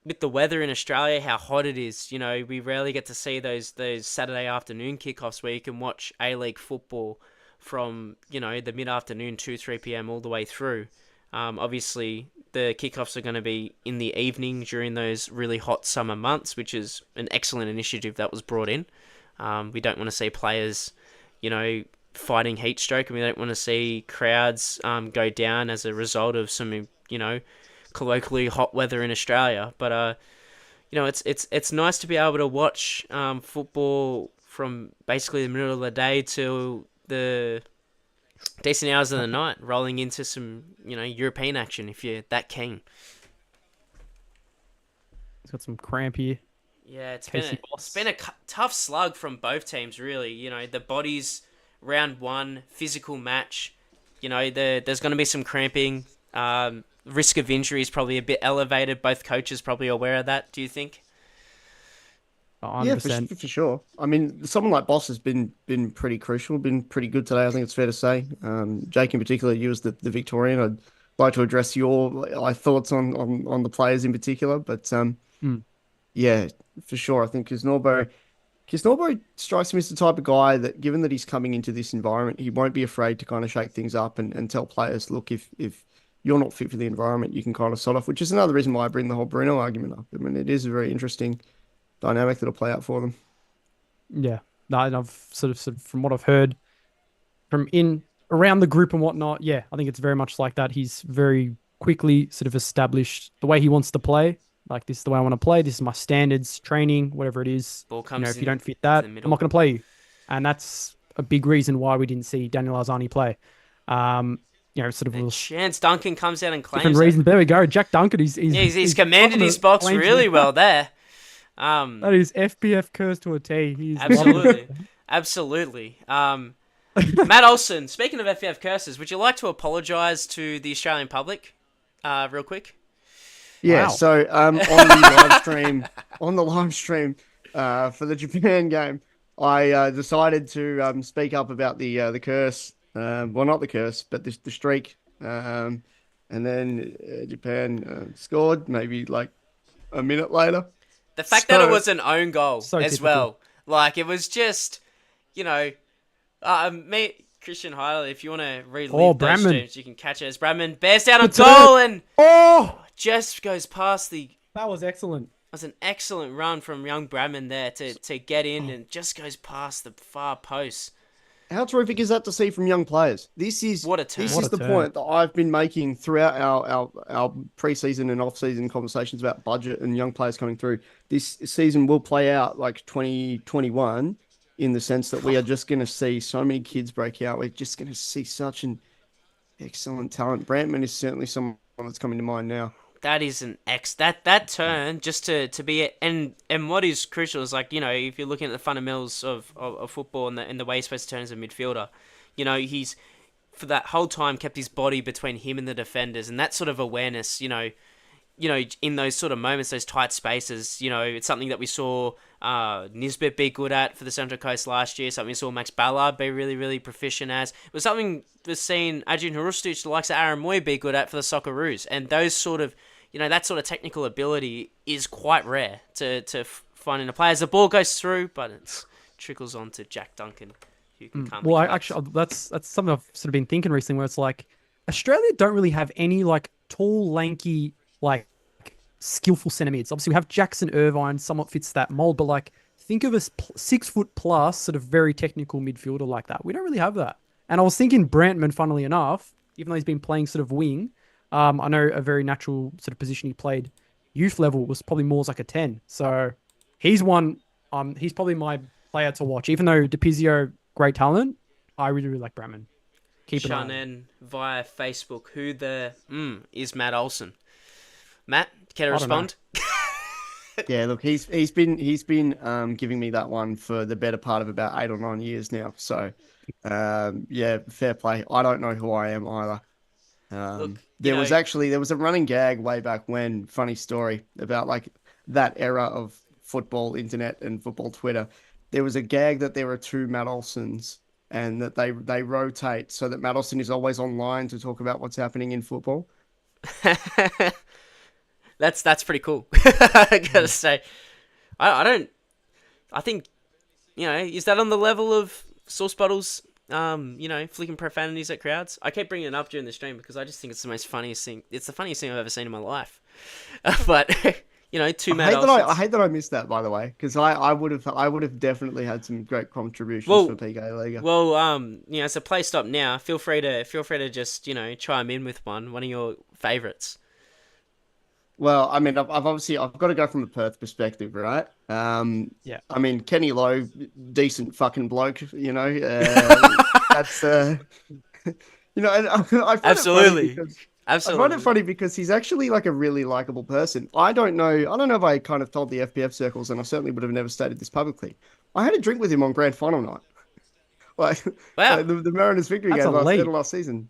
Speaker 1: with the weather in Australia, how hot it is, we rarely get to see those Saturday afternoon kickoffs where you can watch A-League football from, the mid-afternoon, 2, 3 p.m. all the way through. Obviously, the kickoffs are going to be in the evening during those really hot summer months, which is an excellent initiative that was brought in. We don't want to see players, fighting heat stroke, and we don't want to see crowds go down as a result of some, colloquially hot weather in Australia. But it's nice to be able to watch football from basically the middle of the day till the decent hours of the night, rolling into some European action if you're that keen.
Speaker 2: He's got some cramp here.
Speaker 1: Yeah, it's
Speaker 2: Casey Boss.
Speaker 1: been a tough slug from both teams, really. The bodies. Round 1, physical match. There's going to be some cramping. Risk of injury is probably a bit elevated. Both coaches probably aware of that, do you think?
Speaker 2: Oh,
Speaker 3: Yeah,
Speaker 2: 100%.
Speaker 3: for sure. I mean, someone like Boss has been pretty crucial, been pretty good today. I think it's fair to say. Jake in particular, you as the Victorian. I'd like to address your thoughts on the players in particular, but
Speaker 2: Mm.
Speaker 3: yeah, for sure. I think Kisnorbo strikes me as the type of guy that, given that he's coming into this environment, he won't be afraid to kind of shake things up and tell players, look, if you're not fit for the environment, you can kind of sod off, which is another reason why I bring the whole Bruno argument up. I mean, it is a very interesting dynamic that'll play out for them.
Speaker 2: Yeah. No, and I've sort of from what I've heard from in around the group and whatnot, yeah, I think it's very much like that. He's very quickly sort of established the way he wants to play. Like, this is the way I want to play. This is my standards, training, whatever it is.
Speaker 1: Ball comes
Speaker 2: If you
Speaker 1: in
Speaker 2: don't fit that,
Speaker 1: the
Speaker 2: I'm
Speaker 1: middle.
Speaker 2: not going to play you. And that's a big reason why we didn't see Daniel Arzani play. Sort of little
Speaker 1: Chance Duncan comes out and claims
Speaker 2: different
Speaker 1: it.
Speaker 2: reasons. There we go. Jack Duncan.
Speaker 1: He's commanded his box
Speaker 2: claims
Speaker 1: really
Speaker 2: it.
Speaker 1: well there.
Speaker 2: That is FPF curse to a T. He's
Speaker 1: Absolutely. Absolutely. Matt Olsen, speaking of FPF curses, would you like to apologise to the Australian public real quick?
Speaker 3: Yeah,
Speaker 2: Wow.
Speaker 3: so on the live stream for the Japan game, I decided to speak up about the curse. Well, not the curse, but the streak. And then Japan scored maybe like a minute later.
Speaker 1: The fact that it
Speaker 3: So-
Speaker 1: was an own goal
Speaker 2: So
Speaker 1: as
Speaker 2: typical.
Speaker 1: well. Like, it was just, you know, Mate, Christian Highland, if you want to
Speaker 2: Oh,
Speaker 1: relive those
Speaker 2: Bramman.
Speaker 1: streams, you can catch it as Bradman bears down on
Speaker 2: Good turn.
Speaker 1: goal and
Speaker 2: Oh,
Speaker 1: just goes past the.
Speaker 2: that was excellent.
Speaker 1: Was an excellent run from young Bradman there to get in and just goes past the far post.
Speaker 3: How terrific is that to see from young players? This is
Speaker 1: What a turn.
Speaker 3: this
Speaker 2: What
Speaker 3: is
Speaker 2: a
Speaker 3: the
Speaker 2: turn.
Speaker 3: point that I've been making throughout our preseason and off-season conversations about budget and young players coming through. This season will play out like 2021 in the sense that we are just going to see so many kids break out. We're just going to see such an excellent talent. Brantman is certainly someone that's coming to mind now.
Speaker 1: That is an that turn just to be it, and what is crucial is, like, you know, if you're looking at the fundamentals of football and the way he's supposed to turn as a midfielder, you know, he's for that whole time kept his body between him and the defenders, and that sort of awareness, in those sort of moments, those tight spaces, you know, it's something that we saw Nisbet be good at for the Central Coast last year, something we saw Max Ballard be really, really proficient as. It was something we've seen Adrian Hrustic, the likes of Aaron Moy, be good at for the Socceroos. And those sort of, that sort of technical ability is quite rare to find in a player. As the ball goes through, but it trickles on to Jack Duncan, who can calmly
Speaker 2: Well,
Speaker 1: collect.
Speaker 2: that's something I've sort of been thinking recently, where it's like Australia don't really have any like tall, lanky, like skillful centre-mids. Obviously, we have Jackson Irvine, somewhat fits that mold, but like think of a 6 foot plus sort of very technical midfielder like that. We don't really have that. And I was thinking Brantman, funnily enough, even though he's been playing sort of wing, I know a very natural sort of position he played youth level was probably more as like a 10. So he's one. He's probably my player to watch. Even though DePizio, great talent, I really, really like Brantman. Keep an eye on him.
Speaker 1: Shannon via Facebook, who the is Matt Olsen? Matt, care to
Speaker 2: I don't know.
Speaker 1: respond?
Speaker 3: Yeah, look, he's been giving me that one for the better part of about 8 or 9 years now. So, yeah, fair play. I don't know who I am either.
Speaker 1: Look,
Speaker 3: there was a running gag way back when, funny story about like that era of football internet and football Twitter. There was a gag that there are two Matt Olsons and that they rotate so that Matt Olsen is always online to talk about what's happening in football.
Speaker 1: That's pretty cool. I gotta say, I don't. I think, is that on the level of Sauce Bottles? Flicking profanities at crowds. I keep bringing it up during the stream because I just think it's the most funniest thing. It's the funniest thing I've ever seen in my life. But two Matt Olsons.
Speaker 3: I hate that I missed that, by the way, because I would have definitely had some great contributions for PK Liga.
Speaker 1: Well, as a play stop now, feel free to just chime in with one of your favourites.
Speaker 3: Well, I mean, I've got to go from the Perth perspective, right?
Speaker 2: Yeah.
Speaker 3: I mean, Kenny Lowe, decent fucking bloke, that's and I find
Speaker 1: Absolutely.
Speaker 3: I find it funny because he's actually like a really likable person. I don't know if I kind of told the FPF circles, and I certainly would have never stated this publicly. I had a drink with him on grand final night. Like,
Speaker 1: wow.
Speaker 3: The Mariners victory
Speaker 2: That's
Speaker 3: game
Speaker 2: elite.
Speaker 3: last season.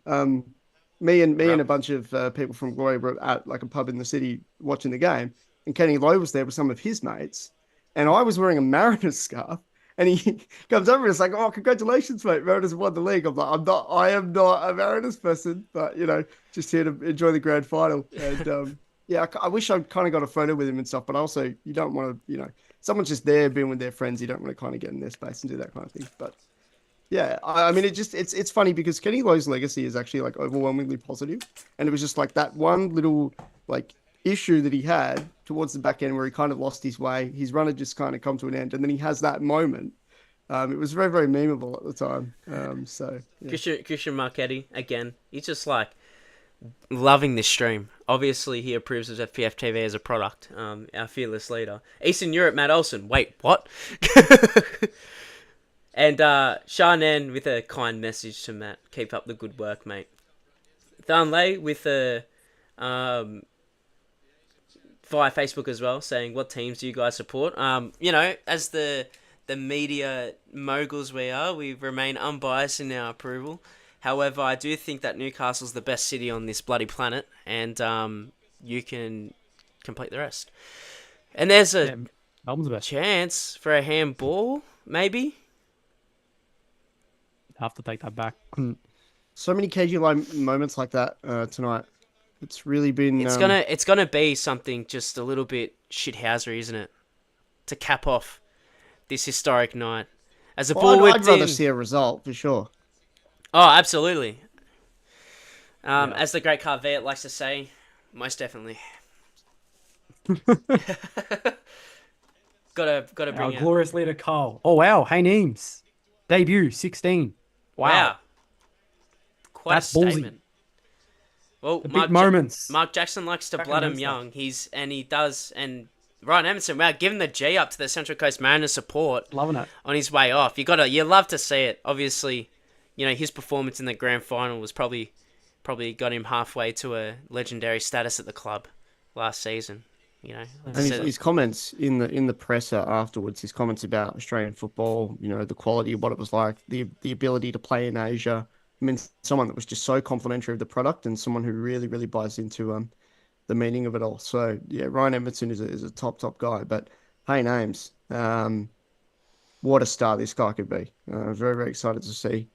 Speaker 3: Me and a bunch of people from Glory were at like a pub in the city watching the game, and Kenny Lowe was there with some of his mates, and I was wearing a Mariners scarf, and he comes over and is like, "Oh, congratulations, mate! Mariners won the league." I'm like, I am not a Mariners person, but just here to enjoy the grand final. And yeah, I wish I kind of got a photo with him and stuff, but also you don't want to, someone's just there being with their friends, you don't want to kind of get in their space and do that kind of thing, but. Yeah, I mean, it's funny because Kenny Lowe's legacy is actually like overwhelmingly positive, and it was just like that one little like issue that he had towards the back end where he kind of lost his way. His run had just kind of come to an end, and then he has that moment. It was very, very memeable at the time. So yeah.
Speaker 1: Christian Marchetti again. He's just like loving this stream. Obviously, he approves of FPF TV as a product. Our fearless leader, Eastern Europe, Matt Olsen. Wait, what? And Sharnan with a kind message to Matt. Keep up the good work, mate. Thanley with a via Facebook as well, saying, what teams do you guys support? As the media moguls we are, we remain unbiased in our approval. However, I do think that Newcastle's the best city on this bloody planet, and you can complete the rest. And there's a
Speaker 2: Melbourne's best.
Speaker 1: chance for a handball, maybe?
Speaker 2: Have to take that back.
Speaker 3: So many KG moments like that tonight. It's really been.
Speaker 1: It's gonna be something just a little bit shithousery, isn't it? To cap off this historic night, As a
Speaker 3: Well,
Speaker 1: bullwhip
Speaker 3: I'd rather
Speaker 1: team.
Speaker 3: see a result for sure.
Speaker 1: Oh, absolutely.
Speaker 2: Yeah.
Speaker 1: As the great Carvet likes to say, most definitely. gotta
Speaker 2: Our
Speaker 1: bring out.
Speaker 2: glorious leader, Carl. Oh, wow. Hey, Neems. Debut, 16. Wow.
Speaker 1: Wow, quite a
Speaker 2: That's ballsy.
Speaker 1: statement. Well,
Speaker 2: The big moments.
Speaker 1: Mark Jackson likes to
Speaker 2: Back
Speaker 1: blood
Speaker 2: in
Speaker 1: him
Speaker 2: Wednesday.
Speaker 1: young. He does, and Ryan Emerson, wow, giving the G up to the Central Coast Mariners support
Speaker 2: Loving it.
Speaker 1: on his way off. You love to see it. Obviously, his performance in the grand final was probably got him halfway to a legendary status at the club last season.
Speaker 3: And
Speaker 1: let's
Speaker 3: his,
Speaker 1: say that.
Speaker 3: his comments in the presser afterwards, his comments about Australian football, the quality of what it was like, the ability to play in Asia. I mean, someone that was just so complimentary of the product and someone who really, really buys into the meaning of it all. So yeah, Ryan Edmondson is a top guy. But hey, names, what a star this guy could be. Very, very excited to see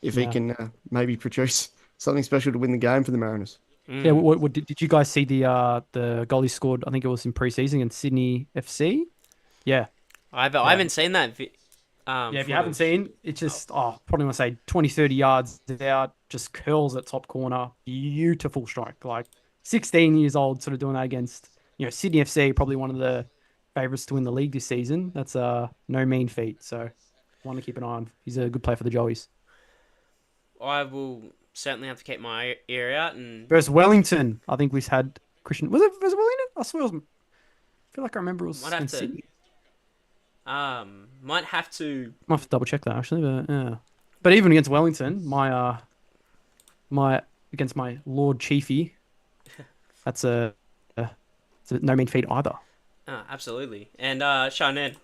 Speaker 3: if he
Speaker 2: Yeah.
Speaker 3: can maybe produce something special to win the game for the Mariners.
Speaker 2: Yeah, did you guys see the goal he scored? I think it was in preseason in Sydney FC. Yeah,
Speaker 1: I
Speaker 2: yeah.
Speaker 1: haven't seen that.
Speaker 2: Yeah, if you haven't
Speaker 1: Footage.
Speaker 2: seen, it's just, probably want to say 20, 30 yards out, just curls at top corner. Beautiful strike. Like 16 years old, sort of doing that against, Sydney FC, probably one of the favourites to win the league this season. That's no mean feat. So, one to keep an eye on. He's a good player for the Joeys.
Speaker 1: I will certainly have to keep my ear out and
Speaker 2: Versus Wellington, I think we've had Christian. Was it versus Wellington? I swear it was. I feel like I remember it was
Speaker 1: might have
Speaker 2: in
Speaker 1: to
Speaker 2: Sydney.
Speaker 1: might have to.
Speaker 2: Might have to double check that actually, but yeah. But even against Wellington, my against my Lord Chiefy, that's it's a no mean feat either.
Speaker 1: Absolutely. And Sharnan,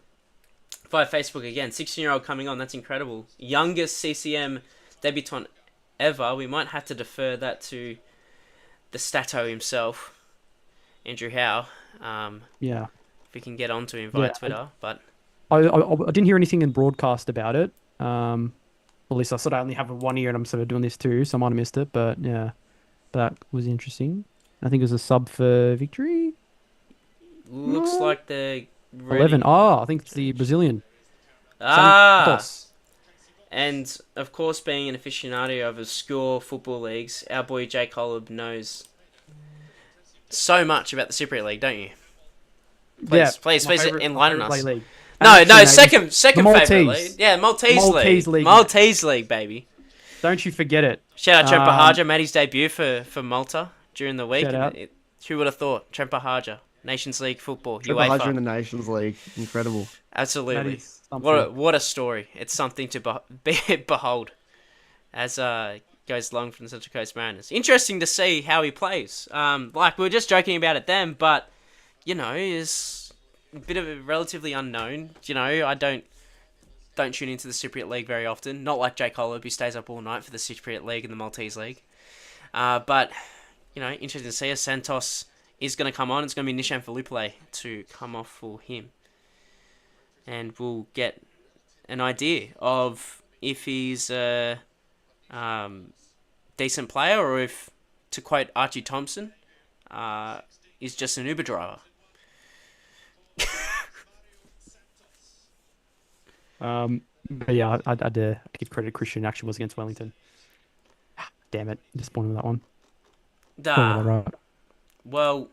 Speaker 1: via Facebook again, 16-year-old coming on. That's incredible. Youngest CCM debutant ever. We might have to defer that to the Stato himself, Andrew Howe.
Speaker 2: Yeah,
Speaker 1: If we can get onto him via
Speaker 2: yeah.
Speaker 1: Twitter, but
Speaker 2: I didn't hear anything in broadcast about it. At least I sort of only have one ear, and I'm sort of doing this too, so I might have missed it. But yeah, that was interesting. I think it was a sub for Victory.
Speaker 1: looks
Speaker 2: No.
Speaker 1: like the
Speaker 2: 11. Oh, I think it's the Brazilian.
Speaker 1: Ah,
Speaker 2: Santos.
Speaker 1: and of course, being an aficionado of obscure football leagues, our boy Jake Holub knows so much about the Cypriot League, don't you? Please,
Speaker 2: my favorite-
Speaker 1: enlighten
Speaker 2: my
Speaker 1: us.
Speaker 2: favorite league.
Speaker 1: No,
Speaker 2: Actually, mate,
Speaker 1: second
Speaker 2: the
Speaker 1: favorite league.
Speaker 2: Maltese.
Speaker 1: Yeah, Maltese
Speaker 2: Maltese
Speaker 1: League.
Speaker 2: League.
Speaker 1: Maltese League, baby.
Speaker 2: Don't you forget it.
Speaker 1: Shout out Trent
Speaker 2: Um,
Speaker 1: Bahaja, made his debut for Malta during the week.
Speaker 2: Shout out.
Speaker 1: Who would have thought? Trent Bahaja, Nations League football,
Speaker 3: Trevor Hudger in
Speaker 1: UEFA.
Speaker 3: the Nations League, incredible.
Speaker 2: That
Speaker 1: Absolutely.
Speaker 2: is something.
Speaker 1: What a story. It's something to behold as goes along from the Central Coast Mariners. Interesting to see how he plays. Like we were just joking about it then, but is a bit of a relatively unknown. I don't tune into the Cypriot League very often. Not like Jake Holub, who stays up all night for the Cypriot League and the Maltese League. But interesting to see if Santos is going to come on. It's going to be Nishan Felipe to come off for him. And we'll get an idea of if he's a decent player or if, to quote Archie Thompson, is just an Uber driver.
Speaker 2: But yeah, I'd give credit to Christian. Actually, was against Wellington. Damn it, disappointed with that one. Right.
Speaker 1: Well,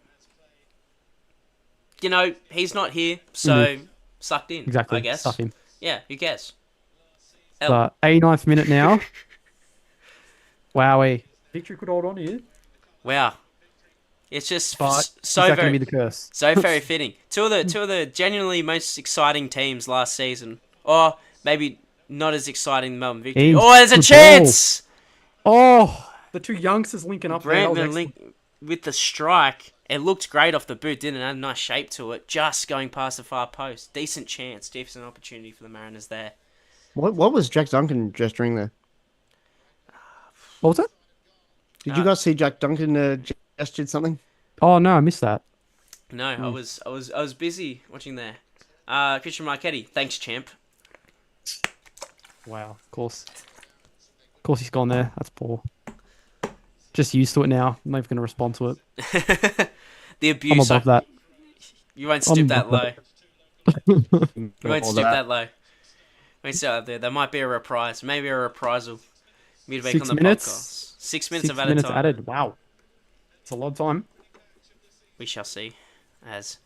Speaker 1: he's not here, so sucked in.
Speaker 2: Exactly.
Speaker 1: I guess.
Speaker 2: Stuff him.
Speaker 1: Yeah, who cares?
Speaker 2: But 89th minute now. Wowie. Victory could hold on here.
Speaker 1: Wow. It's just
Speaker 2: But is
Speaker 1: so
Speaker 2: that going to
Speaker 1: very
Speaker 2: be the curse?
Speaker 1: so very fitting. Two of the genuinely most exciting teams last season, or maybe not as exciting. Melbourne Victory.
Speaker 2: Eames,
Speaker 1: Oh, there's a
Speaker 2: good
Speaker 1: chance.
Speaker 2: Oh, the two youngsters linking up. There. That was
Speaker 1: Brantman
Speaker 2: excellent.
Speaker 1: link with the strike. It looked great off the boot, didn't it? It had a nice shape to it. Just going past the far post. Decent chance. Decent opportunity for the Mariners there.
Speaker 3: What was Jack Duncan gesturing there?
Speaker 2: What was it?
Speaker 3: Did you guys see Jack Duncan gestured something?
Speaker 2: Oh no, I missed that.
Speaker 1: No, I was busy watching there. Christian Marchetti, thanks, champ.
Speaker 2: Wow, of course he's gone there. That's poor. Just used to it now. I'm not even going to respond to it.
Speaker 1: The
Speaker 2: I'm
Speaker 1: abuse.
Speaker 2: above that.
Speaker 1: You won't stoop that
Speaker 2: above
Speaker 1: low. You won't stoop that low. We still have there might be a reprise, maybe a reprisal midweek
Speaker 2: 6
Speaker 1: on the
Speaker 2: minutes.
Speaker 1: podcast. 6 minutes of
Speaker 2: 6
Speaker 1: added
Speaker 2: minutes
Speaker 1: time.
Speaker 2: added. Wow, it's a lot of time.
Speaker 1: We shall see as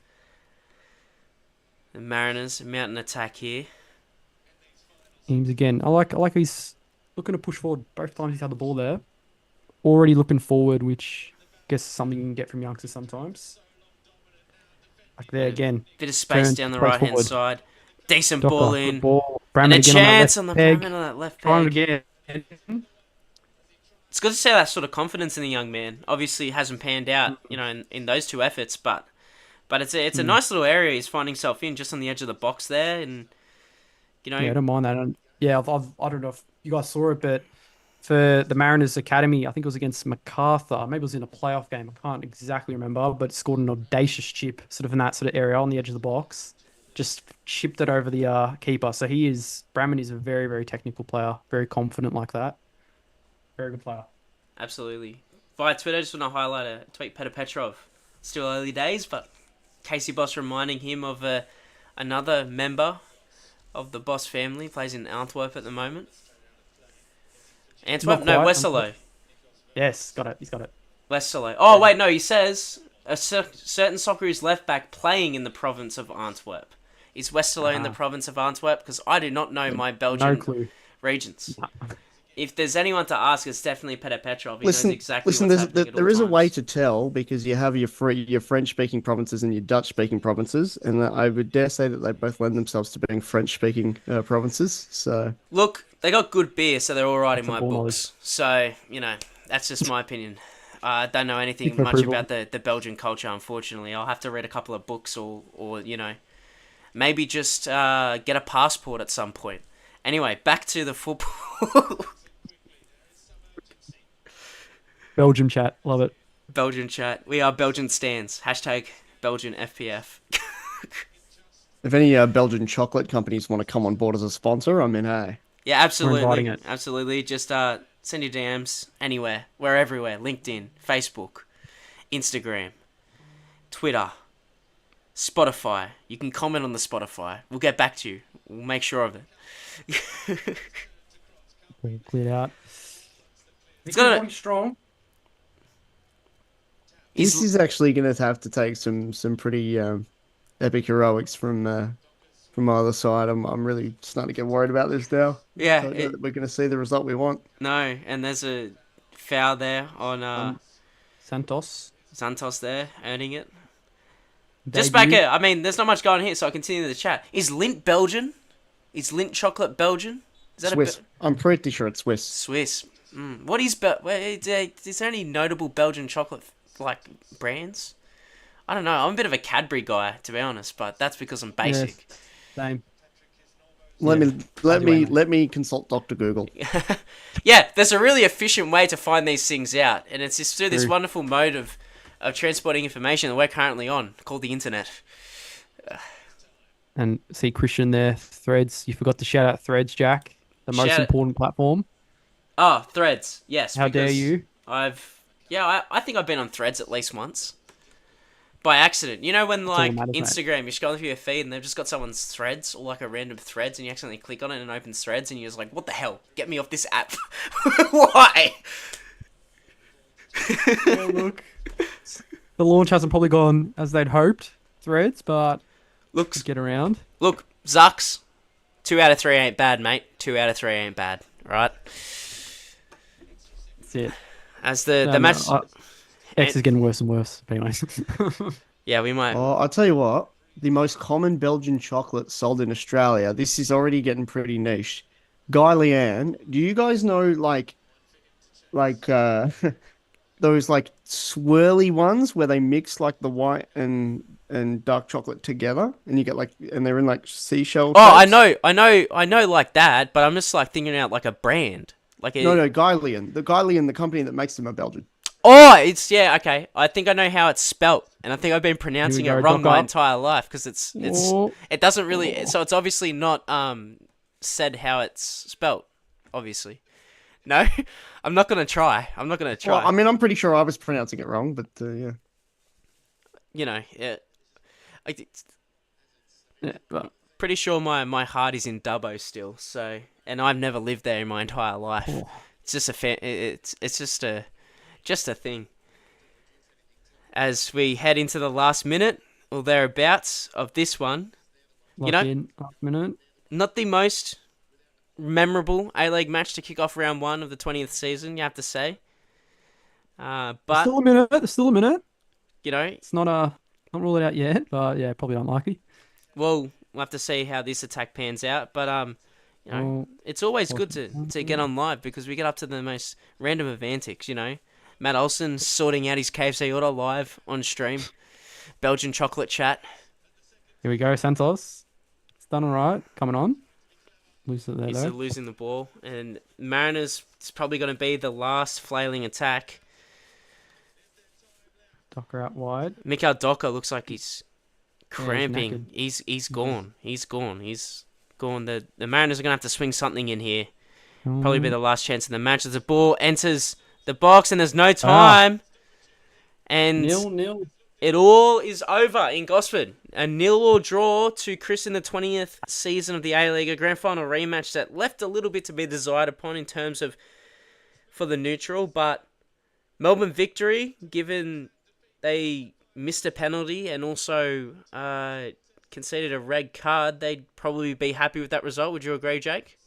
Speaker 1: the Mariners mount an attack here.
Speaker 2: Teams again. I like he's looking to push forward both times he's had the ball there. Already looking forward, which I guess is something you can get from youngsters sometimes. Like there again.
Speaker 1: Bit of space
Speaker 2: Turn
Speaker 1: down the
Speaker 2: straight
Speaker 1: right hand
Speaker 2: forward.
Speaker 1: side. Decent
Speaker 2: Docker,
Speaker 1: ball
Speaker 2: good
Speaker 1: in.
Speaker 2: ball.
Speaker 1: And
Speaker 2: Bramman
Speaker 1: a
Speaker 2: again on that
Speaker 1: chance
Speaker 2: left
Speaker 1: on the
Speaker 2: peg.
Speaker 1: Bramman on that left
Speaker 2: Trying
Speaker 1: peg.
Speaker 2: again.
Speaker 1: It's good to see that sort of confidence in the young man. Obviously, it hasn't panned out, in those two efforts, but it's a nice little area he's finding himself in, just on the edge of the box there, and
Speaker 2: Yeah, I don't mind that. And yeah, I don't know if you guys saw it, but for the Mariners Academy, I think it was against MacArthur. Maybe it was in a playoff game. I can't exactly remember, but scored an audacious chip, sort of in that sort of area on the edge of the box. Just chipped it over the keeper. So Bramman is a very, very technical player, very confident like that. Very good player.
Speaker 1: absolutely. Via Twitter, I just want to highlight a tweet Petr Petrov. Still early days, but Casey Boss reminding him of another member of the Boss family, plays in Antwerp at the moment. Antwerp?
Speaker 2: Not
Speaker 1: No,
Speaker 2: quite.
Speaker 1: Westerlo.
Speaker 2: Yes, got it. He's got it.
Speaker 1: Westerlo. Oh, wait, no, he says a certain Socceroos left back playing in the province of Antwerp. Is Westerlo in the province of Antwerp? Because I do not know my
Speaker 2: No
Speaker 1: Belgian
Speaker 2: clue.
Speaker 1: regions. If there's anyone to ask, it's definitely Petr Petrov. He
Speaker 3: Listen,
Speaker 1: knows exactly
Speaker 3: listen.
Speaker 1: what's happening at all
Speaker 3: There is a way
Speaker 1: times.
Speaker 3: to tell because you have your French-speaking provinces and your Dutch-speaking provinces, and I would dare say that they both lend themselves to being French-speaking provinces. So
Speaker 1: Look, they got good beer, so they're all right in
Speaker 2: Some
Speaker 1: my
Speaker 2: ball
Speaker 1: books. So, that's just my opinion. I don't know anything
Speaker 2: Give
Speaker 1: much
Speaker 2: approval.
Speaker 1: about the Belgian culture, unfortunately. I'll have to read a couple of books or maybe just get a passport at some point. Anyway, back to the football.
Speaker 2: Belgium chat. Love it.
Speaker 1: Belgian chat. We are Belgian stands. Hashtag Belgian FPF.
Speaker 3: if any Belgian chocolate companies want to come on board as a sponsor, I mean, hey,
Speaker 1: Yeah,
Speaker 2: We're
Speaker 1: absolutely.
Speaker 2: inviting it.
Speaker 1: Absolutely. Just send your DMs anywhere. We're everywhere. LinkedIn, Facebook, Instagram, Twitter, Spotify. You can comment on the Spotify. We'll get back to you. We'll make sure of it.
Speaker 2: Cleared out.
Speaker 1: It's gonna-
Speaker 2: Going strong.
Speaker 3: this is actually going to have to take some pretty epic heroics from either side. I'm really starting to get worried about this now.
Speaker 1: Yeah,
Speaker 3: I don't know that we're going to see the result we want.
Speaker 1: No, and there's a foul there on
Speaker 2: Santos.
Speaker 1: Santos there, earning it. Just
Speaker 2: Debut.
Speaker 1: back here. I mean, there's not much going here, so I'll continue the chat. Is Lindt Belgian? Is Lindt chocolate Belgian? Is that
Speaker 3: Swiss. I'm pretty sure it's Swiss.
Speaker 1: Swiss? What is is there any notable Belgian chocolate brands? I don't know. I'm a bit of a Cadbury guy, to be honest, but that's because I'm basic.
Speaker 2: Yes. Same.
Speaker 3: Let me consult Dr. Google.
Speaker 1: Yeah, there's a really efficient way to find these things out, and it's just through this
Speaker 2: True.
Speaker 1: wonderful mode of transporting information that we're currently on, called the internet.
Speaker 2: And see Christian there. Threads. You forgot to shout out Threads, Jack. The most
Speaker 1: Shout-
Speaker 2: important platform.
Speaker 1: Oh, Threads. Yes.
Speaker 2: How dare
Speaker 1: because
Speaker 2: you?
Speaker 1: I think I've been on Threads at least once. By accident. You know when
Speaker 2: all that matters, mate.
Speaker 1: Instagram, you're scrolling through your feed and they've just got someone's threads or like a random threads and you accidentally click on it and it opens threads and you're just like, what the hell? Get me off this app. Why?
Speaker 2: Yeah, look. The launch hasn't probably gone as they'd hoped, Threads, but
Speaker 1: Looks
Speaker 2: get around.
Speaker 1: Look, Zucks, 2 out of 3 ain't bad, mate. 2 out of 3 ain't bad, right?
Speaker 2: That's it.
Speaker 1: As the match...
Speaker 2: X is getting worse and worse. But anyways.
Speaker 1: Yeah, we might...
Speaker 3: Oh, I'll tell you what. The most common Belgian chocolate sold in Australia. This is already getting pretty niche. Guy Leanne, do you guys know like those like swirly ones where they mix like the white and dark chocolate together and you get and they're in like seashell
Speaker 1: Oh,
Speaker 3: shapes?
Speaker 1: I know like that, but I'm just like thinking out like a brand.
Speaker 3: No, Guy Leanne. The Guy Leanne, the company that makes them, are Belgian.
Speaker 1: Oh, okay. I think I know how it's spelt, and I think I've been pronouncing it
Speaker 2: go,
Speaker 1: wrong my
Speaker 2: Doc.
Speaker 1: entire life because it doesn't really. So it's obviously not said how it's spelt. Obviously, no. I'm not gonna try.
Speaker 3: Well, I mean, I'm pretty sure I was pronouncing it wrong, but yeah.
Speaker 1: Yeah.
Speaker 2: Yeah, but
Speaker 1: pretty sure my heart is in Dubbo still. So, and I've never lived there in my entire life.
Speaker 2: Oh,
Speaker 1: It's just it's just a thing. As we head into the last minute or thereabouts of this one, you
Speaker 2: lock
Speaker 1: know,
Speaker 2: in last minute.
Speaker 1: not the most memorable A-League match to kick off round 1 of the 20th season, you have to say. But
Speaker 2: Still a minute. There's still a minute.
Speaker 1: you know,
Speaker 2: It's not ruled out yet, but yeah, probably unlikely.
Speaker 1: well, we'll have to see how this attack pans out. But you know,
Speaker 2: Well,
Speaker 1: it's always good to get on live because we get up to the most random of antics. You know, Matt Olsen sorting out his KFC order live on stream. Belgian chocolate chat.
Speaker 2: here we go, Santos. It's done all right. Coming on. Lose it there,
Speaker 1: He's
Speaker 2: though.
Speaker 1: losing the ball, and Mariners is probably going to be the last flailing attack.
Speaker 2: Docker out wide.
Speaker 1: Mikael Docker looks like he's cramping.
Speaker 2: knackered.
Speaker 1: He's gone. He's gone. He's gone. The Mariners are going to have to swing something in here. Probably be the last chance in the match. As the ball enters the box and there's no time. And
Speaker 2: 0-0.
Speaker 1: it all is over in Gosford. A 0-0 draw to Chris in the 20th season of the A-League. A grand final rematch that left a little bit to be desired upon in terms of for the neutral. But Melbourne Victory, given they missed a penalty and also conceded a red card, they'd probably be happy with that result. Would you agree, Jake?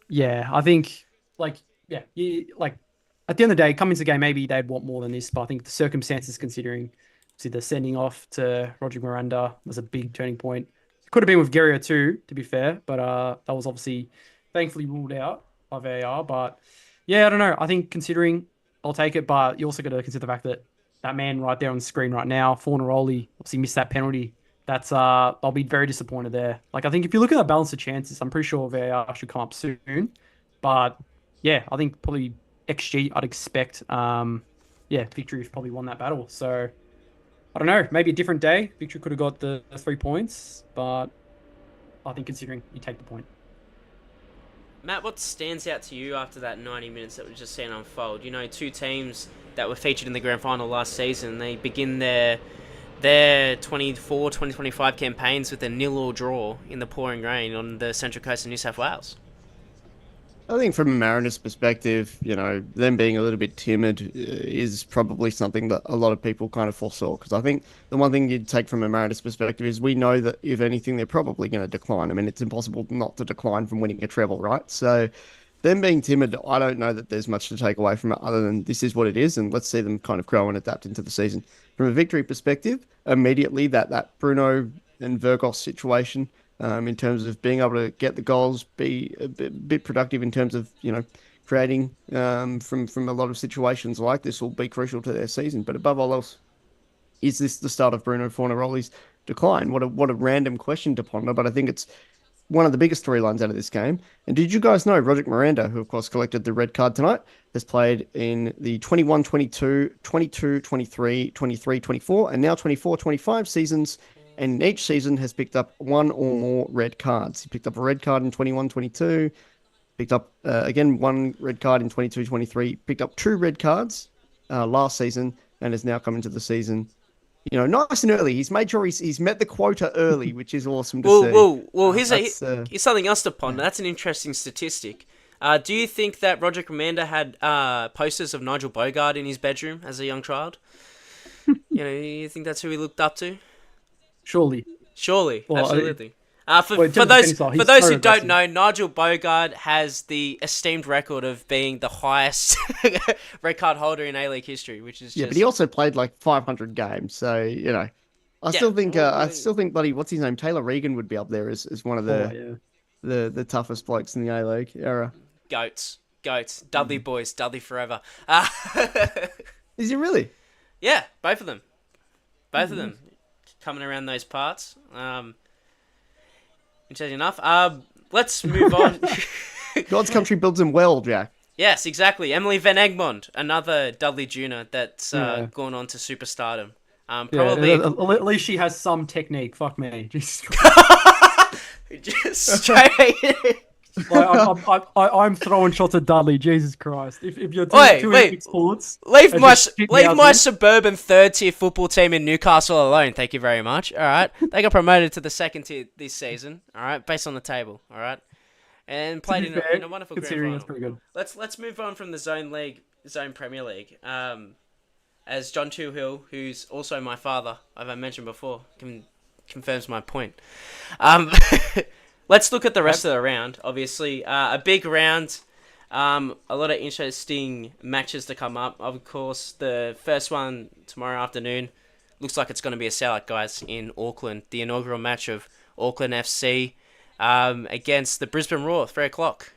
Speaker 2: Yeah, I think, at the end of the day, coming to the game, maybe they'd want more than this, but I think the circumstances considering, see the sending off to Roger Miranda was a big turning point. It could have been with Guerrero too, to be fair, but that was obviously thankfully ruled out by VAR. But yeah, I don't know. I think considering, I'll take it, but you also got to consider the fact that that man right there on the screen right now, Fornaroli, obviously missed that penalty. That's I'll be very disappointed there. Like, I think if you look at the balance of chances, I'm pretty sure VAR should come up soon. But yeah, I think probably XG, I'd expect Victory has probably won that battle. So I don't know, maybe a different day. Victory could have got the 3 points, but I think considering, you take the point.
Speaker 1: Matt, what stands out to you after that 90 minutes that we've just seen unfold? You know, two teams that were featured in the grand final last season, they begin their 2025 campaigns with a 0-0 draw in the pouring rain on the Central Coast of New South Wales.
Speaker 3: I think from a Mariners perspective, you know, them being a little bit timid is probably something that a lot of people kind of foresaw. Because I think the one thing you'd take from a Mariners perspective is we know that if anything, they're probably going to decline. I mean, it's impossible not to decline from winning a treble, right? So them being timid, I don't know that there's much to take away from it other than this is what it is, and let's see them kind of grow and adapt into the season. From a Victory perspective, immediately that Bruno and Virgos situation, in terms of being able to get the goals, be a bit productive in terms of, you know, creating from a lot of situations like this will be crucial to their season. But above all else, is this the start of Bruno Fornaroli's decline? What a random question to ponder, but I think it's one of the biggest storylines out of this game. And did you guys know Roger Miranda, who of course collected the red card tonight, has played in the 21-22, 22-23, 23-24, and now 24-25 seasons, and in each season has picked up one or more red cards. He picked up a red card in 21-22, picked up, again, one red card in 22-23, picked up 2 red cards last season, and has now come into the season, you know, nice and early. He's made sure he's met the quota early, which is awesome to see.
Speaker 1: Well, here's something else to ponder. That's an interesting statistic. Do you think that Roger Miranda had posters of Nigel Bogart in his bedroom as a young child? You know, you think that's who he looked up to?
Speaker 2: Surely. Well,
Speaker 1: Absolutely. For those who don't know, Nigel Bogart has the esteemed record of being the highest red card holder in A-League history, which is
Speaker 3: but he also played like 500 games, so you know, I still think bloody what's his name, Taylor Regan would be up there as one of the toughest blokes in the A-League era.
Speaker 1: Goats, Dudley boys, Dudley forever.
Speaker 3: Is he really?
Speaker 1: Yeah, both of them, coming around those parts. Interesting enough. Let's move on.
Speaker 3: God's country builds him well, Jack.
Speaker 1: Yes, exactly. Emily Van Egmond, another Dudley Jr. that's gone on to superstardom. Probably.
Speaker 2: At least she has some technique. Fuck me.
Speaker 1: Just straight.
Speaker 2: Like I'm throwing shots at Dudley. Jesus Christ! If you're
Speaker 1: Wait,
Speaker 2: two
Speaker 1: wait.
Speaker 2: Olympic sports
Speaker 1: Leave
Speaker 2: and
Speaker 1: my
Speaker 2: just shit
Speaker 1: leave my
Speaker 2: housing,
Speaker 1: suburban third tier football team in Newcastle alone. Thank you very much. All right, they got promoted to the second tier this season. All right, based on the table. All right, and
Speaker 2: to
Speaker 1: played
Speaker 2: be
Speaker 1: in
Speaker 2: fair,
Speaker 1: a wonderful grand
Speaker 2: considering that's
Speaker 1: final.
Speaker 2: pretty good.
Speaker 1: Let's move on from the zone Premier League. As John Twohill, who's also my father, as I mentioned before, confirms my point. Um, let's look at the rest
Speaker 2: Yep.
Speaker 1: of the round. Obviously, a big round. A lot of interesting matches to come up. Of course, the first one tomorrow afternoon looks like it's going to be a sellout, guys, in Auckland. The inaugural match of Auckland FC against the Brisbane Roar, 3 o'clock.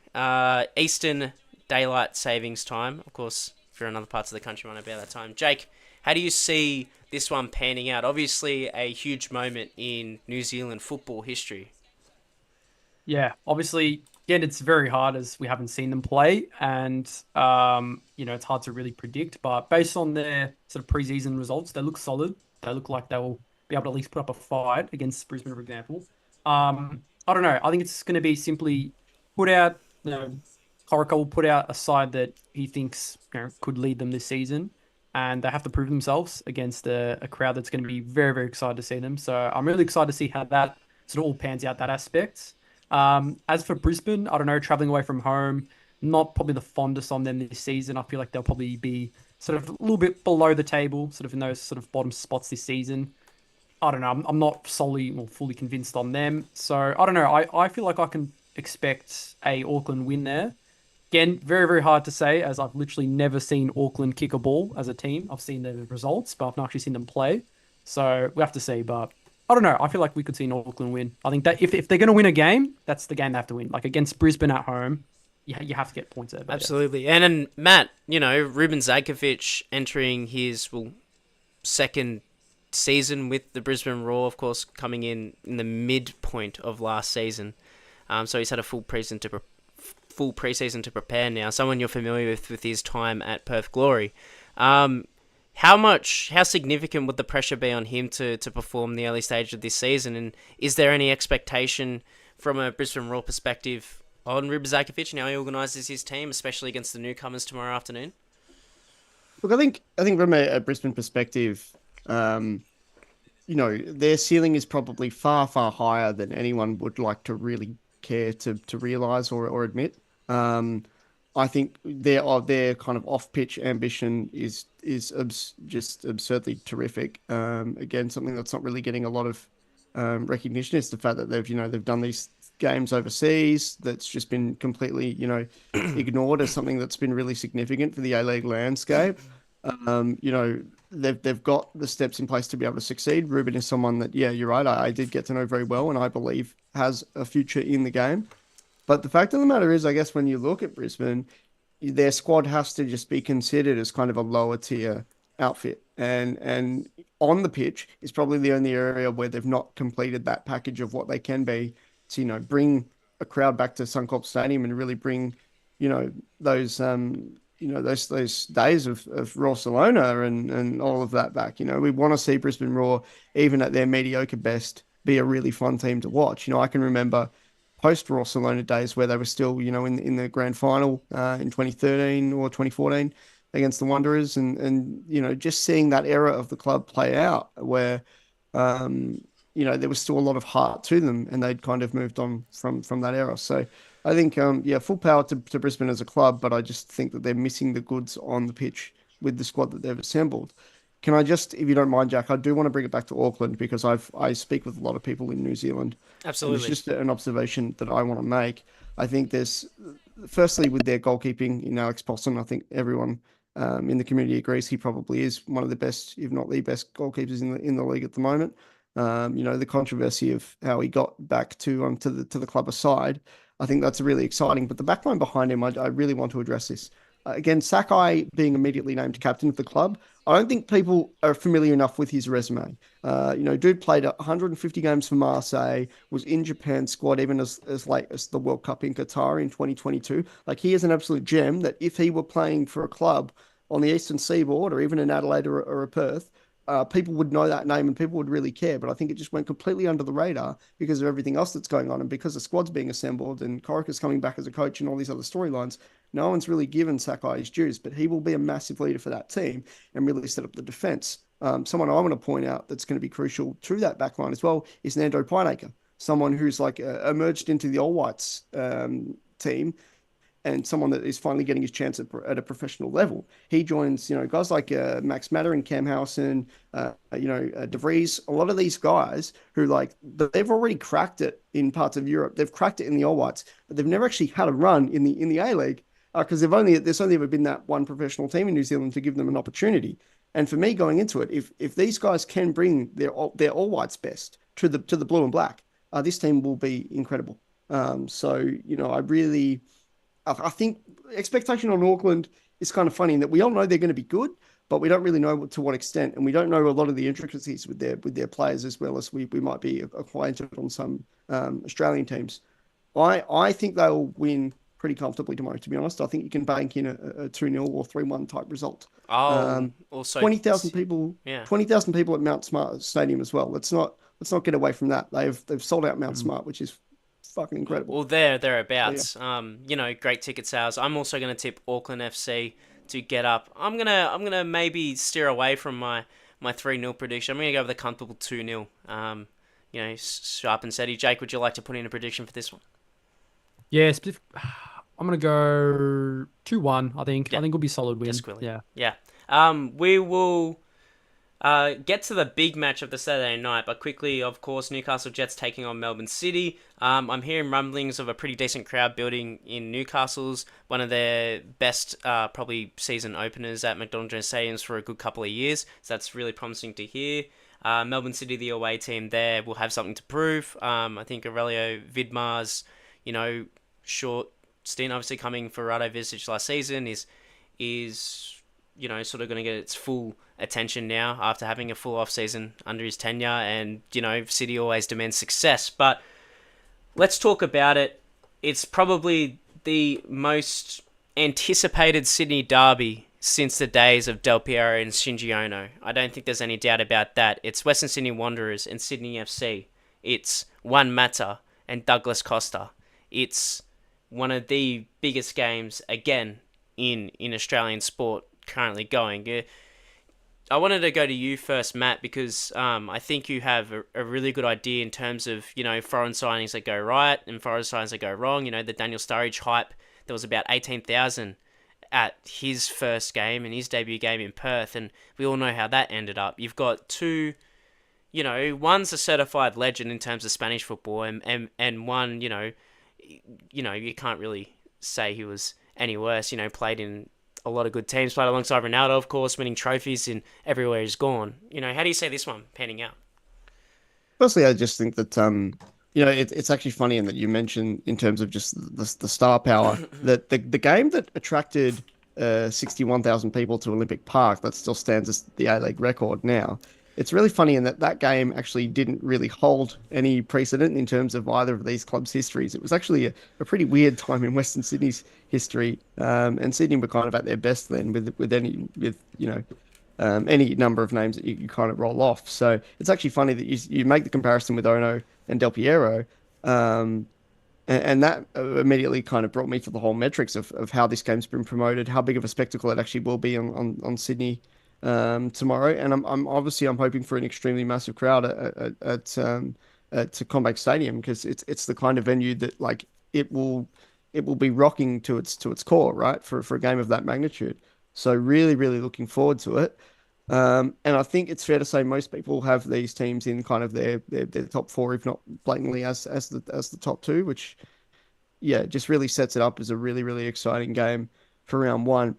Speaker 1: Eastern Daylight Savings Time. Of course, if you're in other parts of the country, might not be at that time. Jake, how do you see this one panning out? Obviously, a huge moment in New Zealand football history.
Speaker 2: Yeah, obviously, again, it's very hard as we haven't seen them play, and it's hard to really predict. But based on their sort of preseason results, they look solid. They look like they will be able to at least put up a fight against Brisbane, for example. I don't know. I think it's going to be simply put out. Corica will put out a side that he thinks could lead them this season, and they have to prove themselves against a crowd that's going to be very, very excited to see them. So I'm really excited to see how that sort of all pans out, that aspect. As for Brisbane, I don't know, traveling away from home, not probably the fondest on them this season. I feel like they'll probably be sort of a little bit below the table, sort of in those sort of bottom spots this season. I don't know. I'm not solely or fully convinced on them. So I don't know. I feel like I can expect a Auckland win there. Again, very, very hard to say as I've literally never seen Auckland kick a ball as a team. I've seen the results, but I've not actually seen them play. So we have to see. But I don't know. I feel like we could see an Auckland win. I think that if they're going to win a game, that's the game they have to win. Like against Brisbane at home, you have to get points there. But yeah.
Speaker 1: Absolutely. And then, Matt, Ruben Zakovic entering his, second season with the Brisbane Roar, of course, coming in the midpoint of last season. So he's had a full preseason to prepare now. Someone you're familiar with his time at Perth Glory. How significant would the pressure be on him to perform the early stage of this season? And is there any expectation from a Brisbane Roar perspective on Ruben Zakovic and how he organises his team, especially against the newcomers tomorrow afternoon?
Speaker 3: Look, I think from a Brisbane perspective, their ceiling is probably far, far higher than anyone would like to really care to realize or admit. I think their kind of off-pitch ambition is just absurdly terrific. Again, something that's not really getting a lot of recognition is the fact that they've done these games overseas. That's just been completely ignored as something that's been really significant for the A-League landscape. They've got the steps in place to be able to succeed. Ruben is someone that, yeah, you're right. I did get to know very well, and I believe has a future in the game. But the fact of the matter is, I guess when you look at Brisbane, their squad has to just be considered as kind of a lower tier outfit. And on the pitch is probably the only area where they've not completed that package of what they can be to, bring a crowd back to Suncorp Stadium and really bring, those those days of Barcelona and all of that back. We want to see Brisbane Roar, even at their mediocre best, be a really fun team to watch. I can remember post Barcelona days where they were still, in the grand final in 2013 or 2014 against the Wanderers, and just seeing that era of the club play out where there was still a lot of heart to them, and they'd kind of moved on from that era. So I think full power to Brisbane as a club, but I just think that they're missing the goods on the pitch with the squad that they've assembled. Can I just, if you don't mind, Jack, I do want to bring it back to Auckland because I speak with a lot of people in New Zealand. And it's
Speaker 1: Absolutely.
Speaker 3: just an observation that I want to make. I think there's, firstly, with their goalkeeping in Alex Poston, I think everyone in the community agrees he probably is one of the best, if not the best, goalkeepers in the league at the moment. The controversy of how he got back to the club aside, I think that's really exciting. But the backline behind him, I really want to address this. Again, Sakai being immediately named captain of the club, I don't think people are familiar enough with his resume. Dude played 150 games for Marseille, was in Japan squad even as late as the World Cup in Qatar in 2022. Like, he is an absolute gem that if he were playing for a club on the Eastern Seaboard or even in Adelaide or a Perth, people would know that name and people would really care. But I think it just went completely under the radar because of everything else that's going on and because the squad's being assembled and Corica's coming back as a coach and all these other storylines. No one's really given Sakai his dues, but he will be a massive leader for that team and really set up the defense. Someone I want to point out that's going to be crucial to that backline as well is Nando Pineacre, someone who's like emerged into the All Whites team and someone that is finally getting his chance at a professional level. He joins, guys like Max Matter and Cam Howson, De Vries, a lot of these guys who they've already cracked it in parts of Europe. They've cracked it in the All Whites, but they've never actually had a run in the A League because there's only ever been that one professional team in New Zealand to give them an opportunity. And for me going into it, if these guys can bring their All Whites best to the blue and black, this team will be incredible. I think expectation on Auckland is kind of funny in that we all know they're going to be good, but we don't really know to what extent, and we don't know a lot of the intricacies with their players as well as we might be acquainted on some Australian teams. I think they'll win pretty comfortably tomorrow. To be honest, I think you can bank in a 2-0 or 3-1 type result.
Speaker 1: Also
Speaker 3: 20,000 people,
Speaker 1: yeah,
Speaker 3: 20,000 people at Mount Smart Stadium as well. Let's not get away from that. They've sold out Mount Smart, which is fucking incredible.
Speaker 1: Well, thereabouts.
Speaker 3: Yeah.
Speaker 1: Great ticket sales. I'm also going to tip Auckland FC to get up. I'm gonna maybe steer away from my 3-0 prediction. I'm gonna go with a comfortable 2-0. Sharp and steady. Jake, would you like to put in a prediction for this one?
Speaker 2: Yeah, I'm gonna go 2-1. I think.
Speaker 1: Yeah.
Speaker 2: I think it'll be a solid win.
Speaker 1: Just quickly.
Speaker 2: Yeah.
Speaker 1: We will get to the big match of the Saturday night, but quickly, of course, Newcastle Jets taking on Melbourne City. I'm hearing rumblings of a pretty decent crowd building in Newcastle's, one of their best probably season openers at McDonald Jones Stadiums for a good couple of years, so that's really promising to hear. Melbourne City, the away team there, will have something to prove. I think Aurelio Vidmar's, short stint, obviously coming for Rado Visage last season, is sort of going to get its full attention now after having a full off-season under his tenure. And, City always demands success. But let's talk about it. It's probably the most anticipated Sydney derby since the days of Del Piero and Shinji Ono. I don't think there's any doubt about that. It's Western Sydney Wanderers and Sydney FC. It's Juan Mata and Douglas Costa. It's one of the biggest games, again, in Australian sport currently going. I wanted to go to you first, Matt, because I think you have a really good idea in terms of, foreign signings that go right and foreign signings that go wrong. The Daniel Sturridge hype, there was about 18,000 at his first game and his debut game in Perth, and we all know how that ended up. You've got two, one's a certified legend in terms of Spanish football, and one, you can't really say he was any worse, played in a lot of good teams, played alongside Ronaldo, of course, winning trophies in everywhere he's gone. How do you see this one panning out?
Speaker 3: Firstly, I just think that it's actually funny in that you mentioned in terms of just the star power that the game that attracted 61,000 people to Olympic Park that still stands as the A-League record now. It's really funny in that game actually didn't really hold any precedent in terms of either of these clubs' histories. It was actually a pretty weird time in Western Sydney's history, and Sydney were kind of at their best then with any number of names that you kind of roll off. So it's actually funny that you make the comparison with Ono and Del Piero, and that immediately kind of brought me to the whole metrics of how this game's been promoted, how big of a spectacle it actually will be on Sydney tomorrow, and I'm hoping for an extremely massive crowd at CommBank Stadium because it's the kind of venue that it will be rocking to its core, right, for a game of that magnitude. So really, really looking forward to it. And I think it's fair to say most people have these teams in kind of their top four, if not blatantly as the top two, which just really sets it up as a really, really exciting game for round one.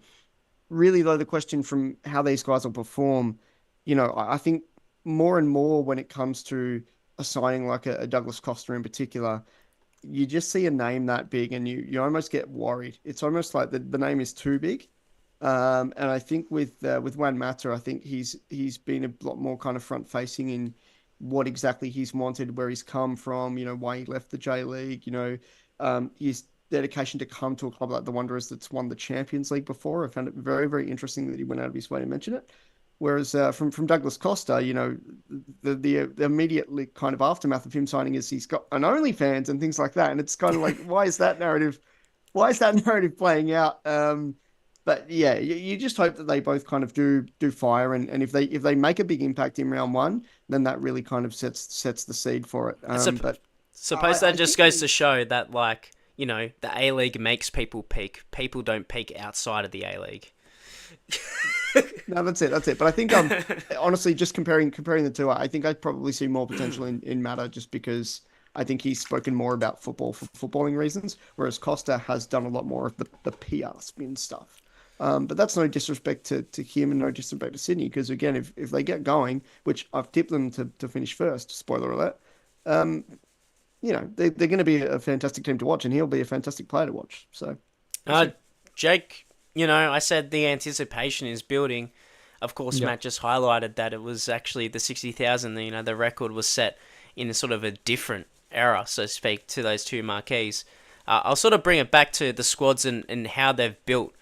Speaker 3: Really, though, the question from how these guys will perform, I think more and more when it comes to a signing like a Douglas Costa in particular, you just see a name that big and you almost get worried. It's almost like the name is too big. And I think with Juan Mata, I think he's been a lot more kind of front facing in what exactly he's wanted, where he's come from, why he left the J League, his dedication to come to a club like the Wanderers that's won the Champions League before. I found it very, very interesting that he went out of his way to mention it. Whereas from Douglas Costa, the immediately kind of aftermath of him signing is he's got an OnlyFans and things like that, and it's kind of like, why is that narrative? Why is that narrative playing out? But yeah, you just hope that they both kind of do fire, and if they make a big impact in round one, then that really kind of sets the seed for it. But
Speaker 1: Suppose that
Speaker 3: I
Speaker 1: just
Speaker 3: think
Speaker 1: goes to show that, like, the A-League makes people peak. People don't peak outside of the A-League.
Speaker 3: no, that's it. That's it. But I think honestly, just comparing the two, I think I'd probably see more potential in Mata just because I think he's spoken more about football for footballing reasons, whereas Costa has done a lot more of the PR spin stuff. But that's no disrespect to him and no disrespect to Sydney, because again, if they get going, which I've tipped them to finish first, spoiler alert, they're going to be a fantastic team to watch, and he'll be a fantastic player to watch. So,
Speaker 1: Jake, I said the anticipation is building. Of course,
Speaker 2: Yeah.
Speaker 1: Matt just highlighted that it was actually the 60,000. The record was set in a sort of a different era, so to speak, to those two marquees. I'll sort of bring it back to the squads and how they've built.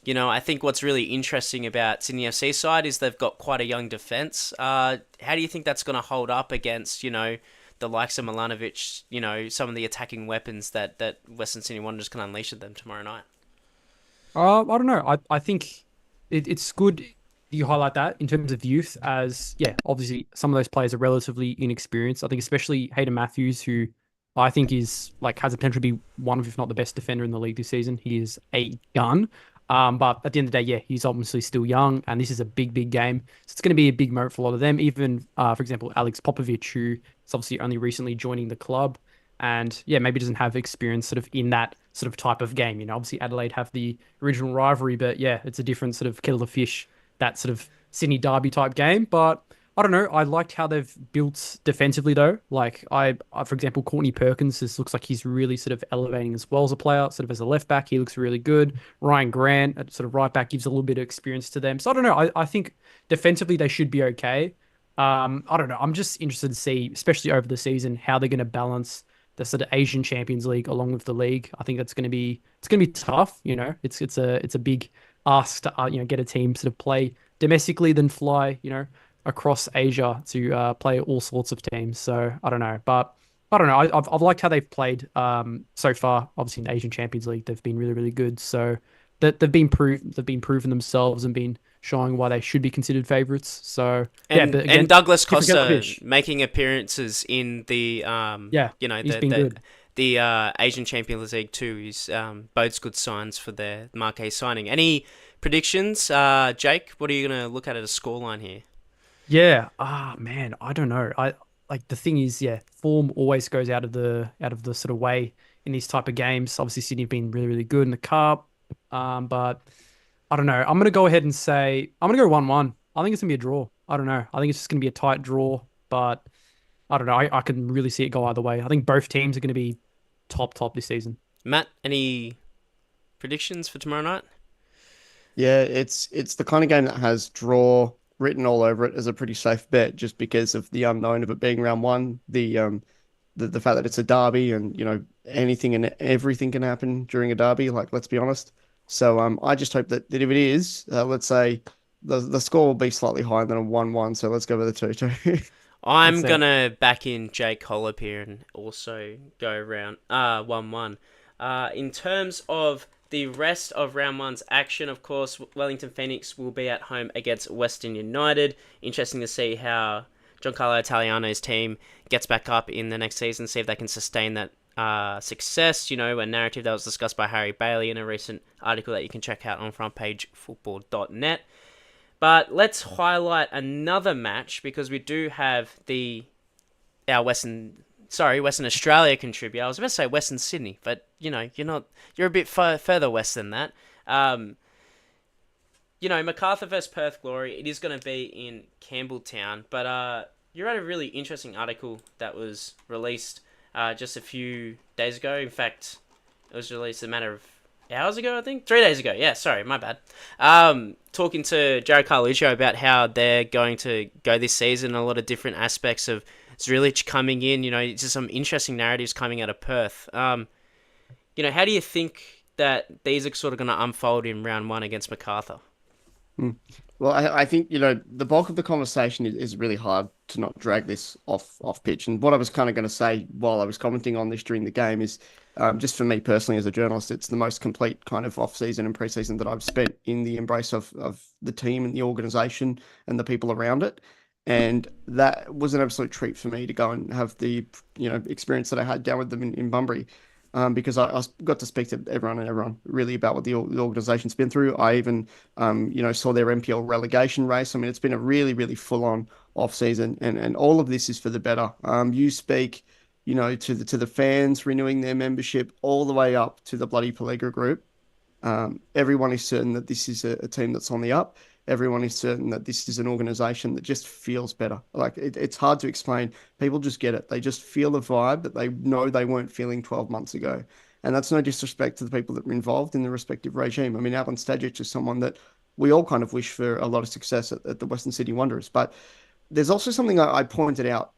Speaker 1: I think what's really interesting about Sydney FC side is they've got quite a young defence. How do you think that's going to hold up against, the likes of Milanovic, some of the attacking weapons that Western Sydney Wanderers can unleash at them tomorrow night?
Speaker 2: I don't know. I think it's good you highlight that in terms of youth, as yeah, obviously some of those players are relatively inexperienced. I think especially Hayden Matthews, who I think is like has the potential to be one of, if not the best defender in the league this season. He is a gun. But at the end of the day, yeah, he's obviously still young, and this is a big, big game. So it's going to be a big moment for a lot of them. Even, for example, Alex Popovic, who is obviously only recently joining the club, and yeah, maybe doesn't have experience sort of in that sort of type of game. Obviously Adelaide have the original rivalry, but yeah, it's a different sort of kettle of fish, that sort of Sydney derby type game. But I don't know. I liked how they've built defensively though. Like for example, Courtney Perkins just looks like he's really sort of elevating as well as a player. Sort of as a left back, he looks really good. Ryan Grant at sort of right back gives a little bit of experience to them. So I don't know. I think defensively they should be okay. I don't know. I'm just interested to see, especially over the season, how they're going to balance the sort of Asian Champions League along with the league. I think it's going to be tough. It's a big ask to get a team sort of play domestically, then fly across Asia to play all sorts of teams. So I don't know, but I don't know. I've liked how they've played so far. Obviously in the Asian Champions League, they've been really, really good. So that they've been proven themselves and been showing why they should be considered favourites. So yeah, but again,
Speaker 1: and Douglas
Speaker 2: different kettle of
Speaker 1: Costa
Speaker 2: fish.
Speaker 1: making appearances in the
Speaker 2: Yeah, he's been good.
Speaker 1: the Asian Champions League too is bodes good signs for their marquee signing. Any predictions, Jake? What are you gonna look at a scoreline here?
Speaker 2: Yeah. Man, I don't know. I like the thing is, yeah, form always goes out of the sort of way in these type of games. Obviously, Sydney have been really, really good in the cup. But I don't know. I'm gonna go ahead and say I'm gonna go 1-1. I think it's gonna be a draw. I don't know. I think it's just gonna be a tight draw, but I don't know. I can really see it go either way. I think both teams are gonna be top this season.
Speaker 1: Matt, any predictions for tomorrow night?
Speaker 3: yeah, it's the kind of game that has draw written all over it as a pretty safe bet, just because of the unknown of it being round one, the fact that it's a derby, and anything and everything can happen during a derby. Like, let's be honest. So I just hope that if it is, let's say the score will be slightly higher than a 1-1. So let's go with the 2-2.
Speaker 1: I'm
Speaker 2: That's it.
Speaker 1: gonna back in Jake Holub here and also go around 1-1. In terms of the rest of round one's action, of course, Wellington Phoenix will be at home against Western United. Interesting to see how Giancarlo Italiano's team gets back up in the next season, see if they can sustain that success. A narrative that was discussed by Harry Bailey in a recent article that you can check out on frontpagefootball.net. But let's highlight another match, because we do have our Western Australia contributor. I was about to say Western Sydney, but you're a bit further west than that. Macarthur versus Perth Glory, it is going to be in Campbelltown, but you read a really interesting article that was released just a few days ago. In fact, it was released a matter of hours ago, I think. 3 days ago. Yeah, sorry, my bad. Talking to Jared Carluccio about how they're going to go this season, a lot of different aspects of Zrilich coming in, just some interesting narratives coming out of Perth. How do you think that these are sort of going to unfold in round one against Macarthur?
Speaker 3: Well, I think, the bulk of the conversation is really hard to not drag this off pitch. And what I was kind of going to say while I was commenting on this during the game is, just for me personally as a journalist, it's the most complete kind of off season and preseason that I've spent in the embrace of the team and the organization and the people around it. And that was an absolute treat for me to go and have the, experience that I had down with them in Bunbury. Because I got to speak to everyone really about what the organization's been through. I even, saw their NPL relegation race. I mean, it's been a really, really full on off season, and all of this is for the better. You speak, to the fans renewing their membership all the way up to the bloody Pellegra group. Everyone is certain that this is a team that's on the up. Everyone is certain that this is an organization that just feels better. Like it's hard to explain. People just get it. They just feel the vibe that they know they weren't feeling 12 months ago. And that's no disrespect to the people that were involved in the respective regime. I mean, Alan Stajic is someone that we all kind of wish for a lot of success at the Western Sydney Wanderers. But there's also something I pointed out,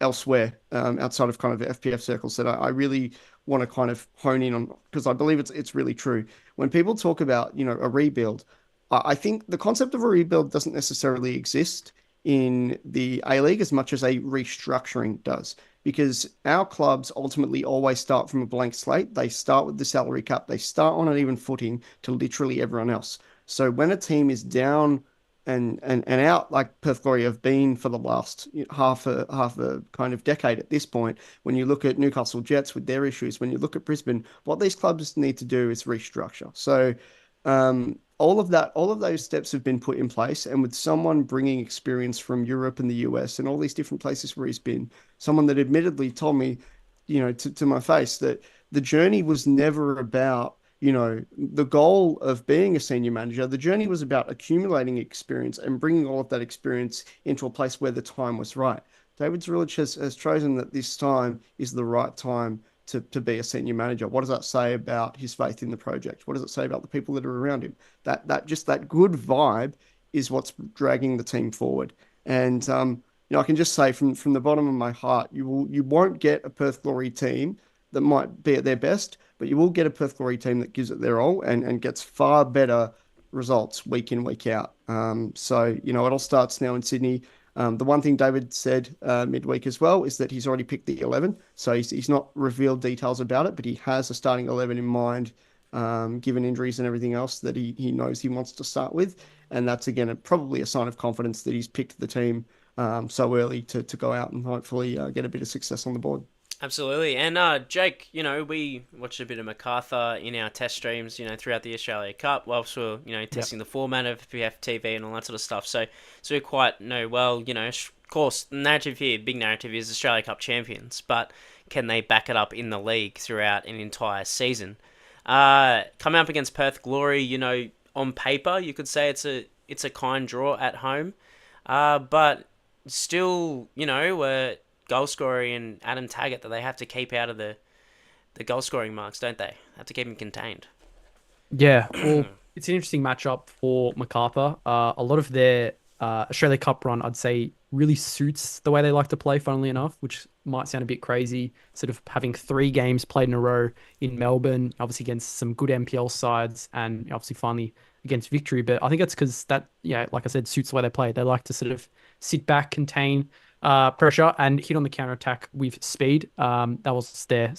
Speaker 3: elsewhere, outside of kind of FPF circles that I really want to kind of hone in on because I believe it's really true. When people talk about, a rebuild, I think the concept of a rebuild doesn't necessarily exist in the A League as much as a restructuring does, because our clubs ultimately always start from a blank slate. They start with the salary cap, they start on an even footing to literally everyone else. So when a team is down and out like Perth Glory have been for the last half a kind of decade at this point. When you look at Newcastle Jets with their issues, when you look at Brisbane, what these clubs need to do is restructure. So all of those steps have been put in place, and with someone bringing experience from Europe and the US and all these different places where he's been, someone that admittedly told me, to my face that the journey was never about the goal of being a senior manager. The journey was about accumulating experience and bringing all of that experience into a place where the time was right. David Zrulich has chosen that this time is the right time to be a senior manager. What does that say about his faith in the project? What does it say about the people that are around him? That good vibe is what's dragging the team forward. And I can just say from the bottom of my heart, you won't get a Perth Glory team that might be at their best, but you will get a Perth Glory team that gives it their all and gets far better results week in, week out. So, it all starts now in Sydney. The one thing David said midweek as well is that he's already picked the 11. So he's not revealed details about it, but he has a starting 11 in mind, given injuries and everything else that he knows he wants to start with. And that's, again, probably a sign of confidence that he's picked the team so early to go out and hopefully get a bit of success on the board.
Speaker 1: Absolutely. And Jake, we watched a bit of MacArthur in our test streams, throughout the Australia Cup whilst we we're, testing the format of PF TV and all that sort of stuff. So we quite know well, of course, the narrative here, big narrative is Australia Cup champions, but can they back it up in the league throughout an entire season? Coming up against Perth Glory, on paper, you could say it's a kind draw at home, but still, we're goal scoring and Adam Taggart that they have to keep out of the goal scoring marks, don't they? Have to keep him contained.
Speaker 2: Yeah, well, it's an interesting matchup for MacArthur. A lot of their Australia Cup run, I'd say, really suits the way they like to play, funnily enough, which might sound a bit crazy, sort of having 3 games played in a row in Melbourne, obviously against some good NPL sides, and obviously finally against Victory. But I think that's because that, like I said, suits the way they play. They like to sort of sit back, contain pressure, and hit on the counter attack with speed. That was their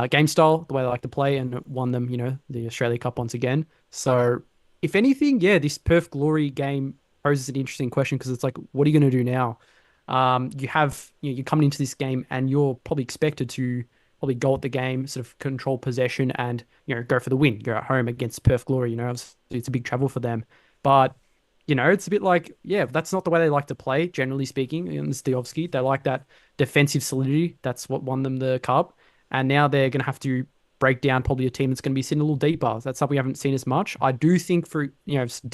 Speaker 2: game style, the way they like to play, and it won them, the Australia Cup once again. So, if anything, this Perth Glory game poses an interesting question because it's like, what are you going to do now? You're coming into this game and you're probably expected to probably go at the game, sort of control possession and, go for the win. You're at home against Perth Glory, it's a big travel for them. But, it's a bit like, that's not the way they like to play, generally speaking, in Stiovski. They like that defensive solidity. That's what won them the cup. And now they're going to have to break down probably a team that's going to be sitting a little deeper. That's something we haven't seen as much. I do think to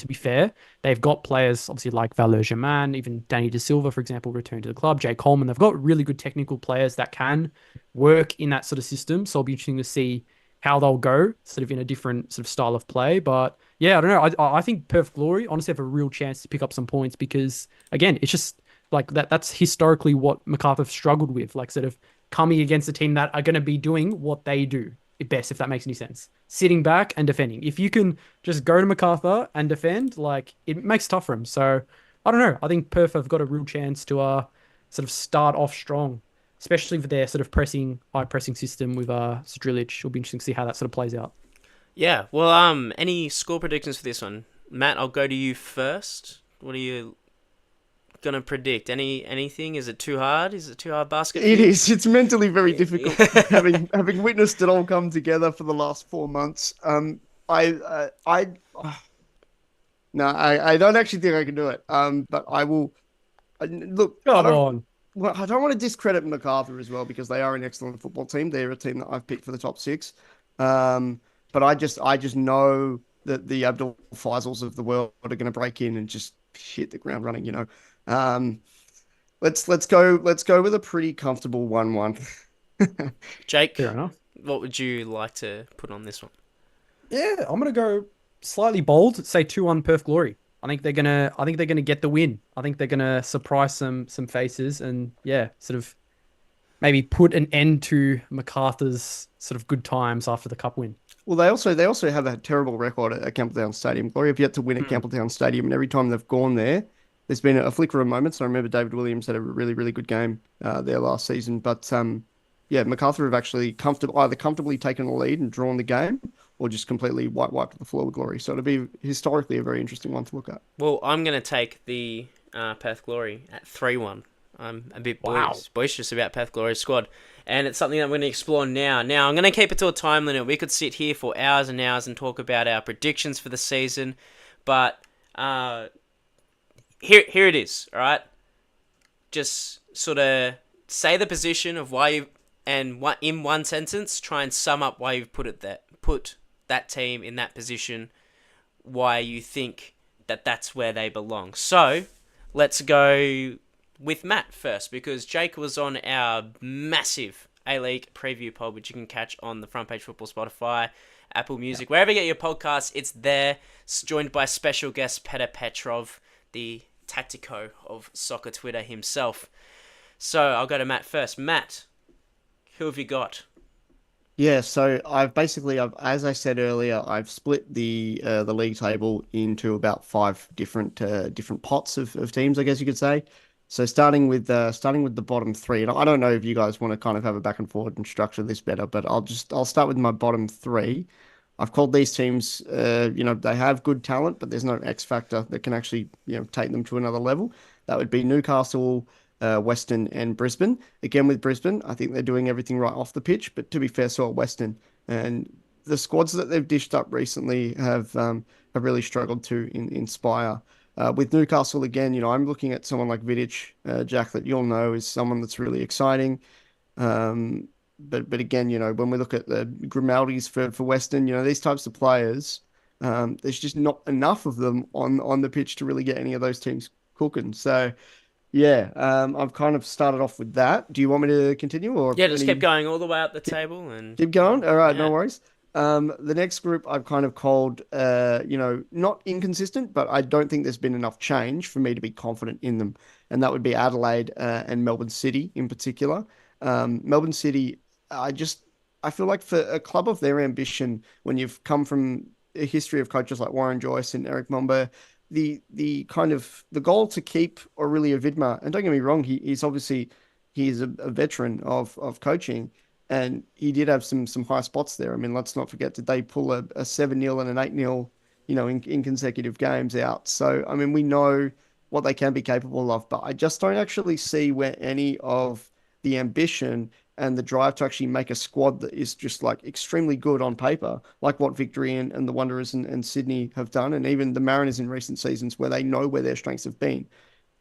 Speaker 2: be fair, they've got players obviously like Valeur Germain, even Danny De Silva, for example, returned to the club, Jake Coleman. They've got really good technical players that can work in that sort of system. So it'll be interesting to see how they'll go sort of in a different sort of style of play. But I don't know. I think Perth Glory honestly have a real chance to pick up some points because again, it's just like that's historically what MacArthur struggled with, like sort of coming against a team that are going to be doing what they do. best, if that makes any sense. Sitting back and defending. If you can just go to MacArthur and defend, like it makes it tough for him. So I don't know. I think Perth have got a real chance to sort of start off strong, especially for their sort of high pressing system with Sadrilic. It'll be interesting to see how that sort of plays out.
Speaker 1: Yeah. Well, any score predictions for this one, Matt? I'll go to you first. What are you gonna predict? Anything? Is it too hard? Is it too hard basket for
Speaker 3: It
Speaker 1: you?
Speaker 3: is. It's mentally very difficult having witnessed it all come together for the last 4 months. No, I don't actually think I can do it. But I will. Look, I
Speaker 2: Come
Speaker 3: don't.
Speaker 2: on.
Speaker 3: Well, I don't want to discredit MacArthur as well because they are an excellent football team. They're a team that I've picked for the top six. But I just know that the Abdul Faisals of the world are going to break in and just hit the ground running. Um, let's go with a pretty comfortable 1-1.
Speaker 1: Jake,
Speaker 2: Fair enough.
Speaker 1: what would you like to put on this one?
Speaker 2: Yeah, I'm gonna go slightly bold. Say 2-1 Perth Glory. I think they're gonna get the win. I think they're gonna surprise some faces and yeah, sort of maybe put an end to MacArthur's sort of good times after the cup win.
Speaker 3: Well, they also have a terrible record at Campbelltown Stadium. Glory have yet to win at
Speaker 2: Hmm.
Speaker 3: Campbelltown Stadium, and every time they've gone there, there's been a flicker of moments. I remember David Williams had a really, really good game there last season. But yeah, MacArthur have actually either comfortably taken the lead and drawn the game, or just completely wiped the floor with Glory. So it'll be historically a very interesting one to look at.
Speaker 1: Well, I'm gonna take the Perth Glory at 3-1. I'm a bit
Speaker 2: Wow.
Speaker 1: boisterous about Perth Glory's squad, and it's something that we're going to explore now. Now, I'm going to keep it to a time limit. We could sit here for hours and hours and talk about our predictions for the season, but here it is. All right, just sort of say the position of why you and what in one sentence. Try and sum up why you've put that team in that position. Why you think that that's where they belong. So let's go with Matt first, because Jake was on our massive A-League preview pod, which you can catch on the Front Page Football Spotify, Apple Music, wherever you get your podcasts, it's there. It's joined by special guest Petr Petrov, the tactico of soccer Twitter himself. So I'll go to Matt first. Matt, who have you got?
Speaker 3: Yeah, so as I said earlier, I've split the league table into about five different pots of teams, I guess you could say. So starting with the bottom three, and I don't know if you guys want to kind of have a back and forward and structure this better, but I'll start with my bottom three. I've called these teams, they have good talent, but there's no X factor that can actually, take them to another level. That would be Newcastle, Western, and Brisbane. Again, with Brisbane, I think they're doing everything right off the pitch, but to be fair, so are Western. And the squads that they've dished up recently have really struggled to inspire. With Newcastle again, I'm looking at someone like Vidic, Jack, that you'll know is someone that's really exciting. But again, when we look at the Grimaldis for Western, these types of players, there's just not enough of them on the pitch to really get any of those teams cooking. So yeah, I've kind of started off with that. Do you want me to continue or
Speaker 1: Yeah, just keep
Speaker 3: any?
Speaker 1: going all the way up the table and
Speaker 3: Keep going. All right, no
Speaker 1: yeah.
Speaker 3: worries. The next group I've kind of called, not inconsistent, but I don't think there's been enough change for me to be confident in them, and that would be Adelaide and Melbourne City in particular. Melbourne City, I feel like for a club of their ambition, when you've come from a history of coaches like Warren Joyce and Eric Mumba, the kind of the goal to keep Aurelio Vidmar, and don't get me wrong, he's a veteran of coaching. And he did have some high spots there. I mean, let's not forget, did they pull a 7-0 and an 8-0, in consecutive games out? So, I mean, we know what they can be capable of, but I just don't actually see where any of the ambition and the drive to actually make a squad that is just like extremely good on paper, like what Victory and the Wanderers and Sydney have done, and even the Mariners in recent seasons where they know where their strengths have been.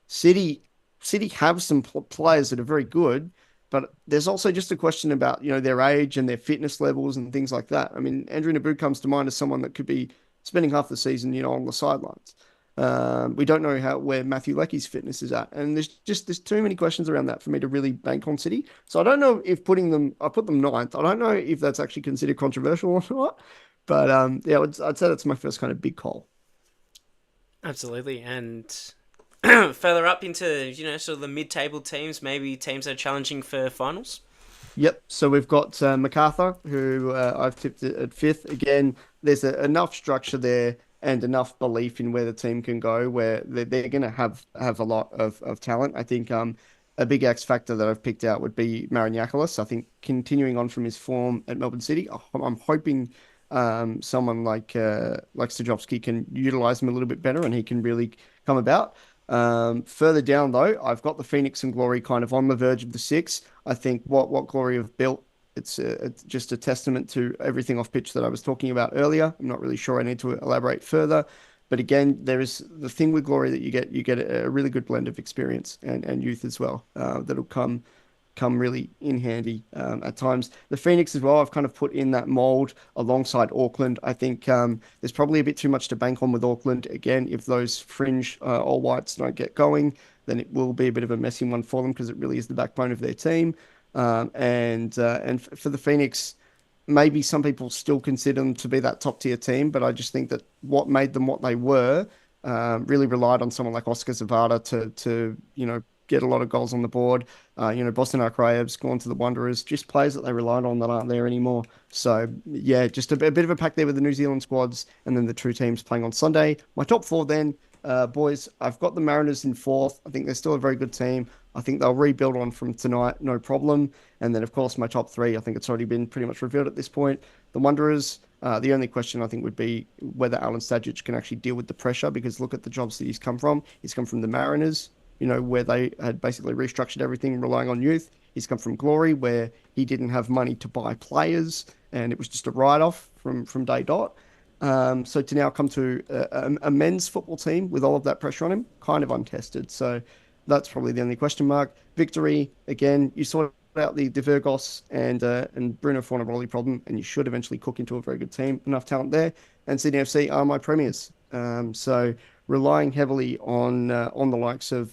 Speaker 3: City City have some players that are very good, but there's also just a question about their age and their fitness levels and things like that. I mean, Andrew Naboo comes to mind as someone that could be spending half the season on the sidelines. We don't know where Matthew Leckie's fitness is at, and there's too many questions around that for me to really bank on City. So I don't know if I put them ninth. I don't know if that's actually considered controversial or not, but yeah, I'd say that's my first kind of big call.
Speaker 1: Absolutely, and further up into sort of the mid-table teams, maybe teams that are challenging for finals.
Speaker 3: Yep. So we've got MacArthur, who I've tipped at fifth. Again, there's enough structure there and enough belief in where the team can go, where they're going to have a lot of talent. I think a big X factor that I've picked out would be Mariniakolis. I think continuing on from his form at Melbourne City, I'm hoping someone like Stajovski can utilize him a little bit better and he can really come about. Further down though, I've got the Phoenix and Glory kind of on the verge of the six. I think what Glory have built, it's just a testament to everything off pitch that I was talking about earlier. I'm not really sure I need to elaborate further, but again, there is the thing with Glory that you get a really good blend of experience and youth as well. That'll come really in handy at times. The Phoenix as well, I've kind of put in that mold alongside Auckland. I think there's probably a bit too much to bank on with Auckland. Again, if those fringe All Whites don't get going, then it will be a bit of a messy one for them because it really is the backbone of their team. And for the Phoenix, maybe some people still consider them to be that top tier team, but I just think that what made them what they were really relied on someone like Oscar Zavada to get a lot of goals on the board. Boston Arcraev's gone to the Wanderers, just players that they relied on that aren't there anymore. So yeah, just a bit of a pack there with the New Zealand squads, and then the two teams playing on Sunday. My top four then. Boys, I've got the Mariners in fourth. I think they're still a very good team. I think they'll rebuild on from tonight, no problem. And then, of course, my top three, I think it's already been pretty much revealed at this point. The Wanderers, the only question I think would be whether Alan Stajic can actually deal with the pressure, because look at the jobs that he's come from. He's come from the Mariners, where they had basically restructured everything, relying on youth. He's come from Glory, where he didn't have money to buy players, and it was just a write-off from day dot. So to now come to a men's football team with all of that pressure on him, kind of untested. So that's probably the only question mark. Victory, again, you sort out the Virgos and Bruno Fornaroli problem, and you should eventually cook into a very good team. Enough talent there. And Sydney FC are my premiers. So relying heavily on the likes of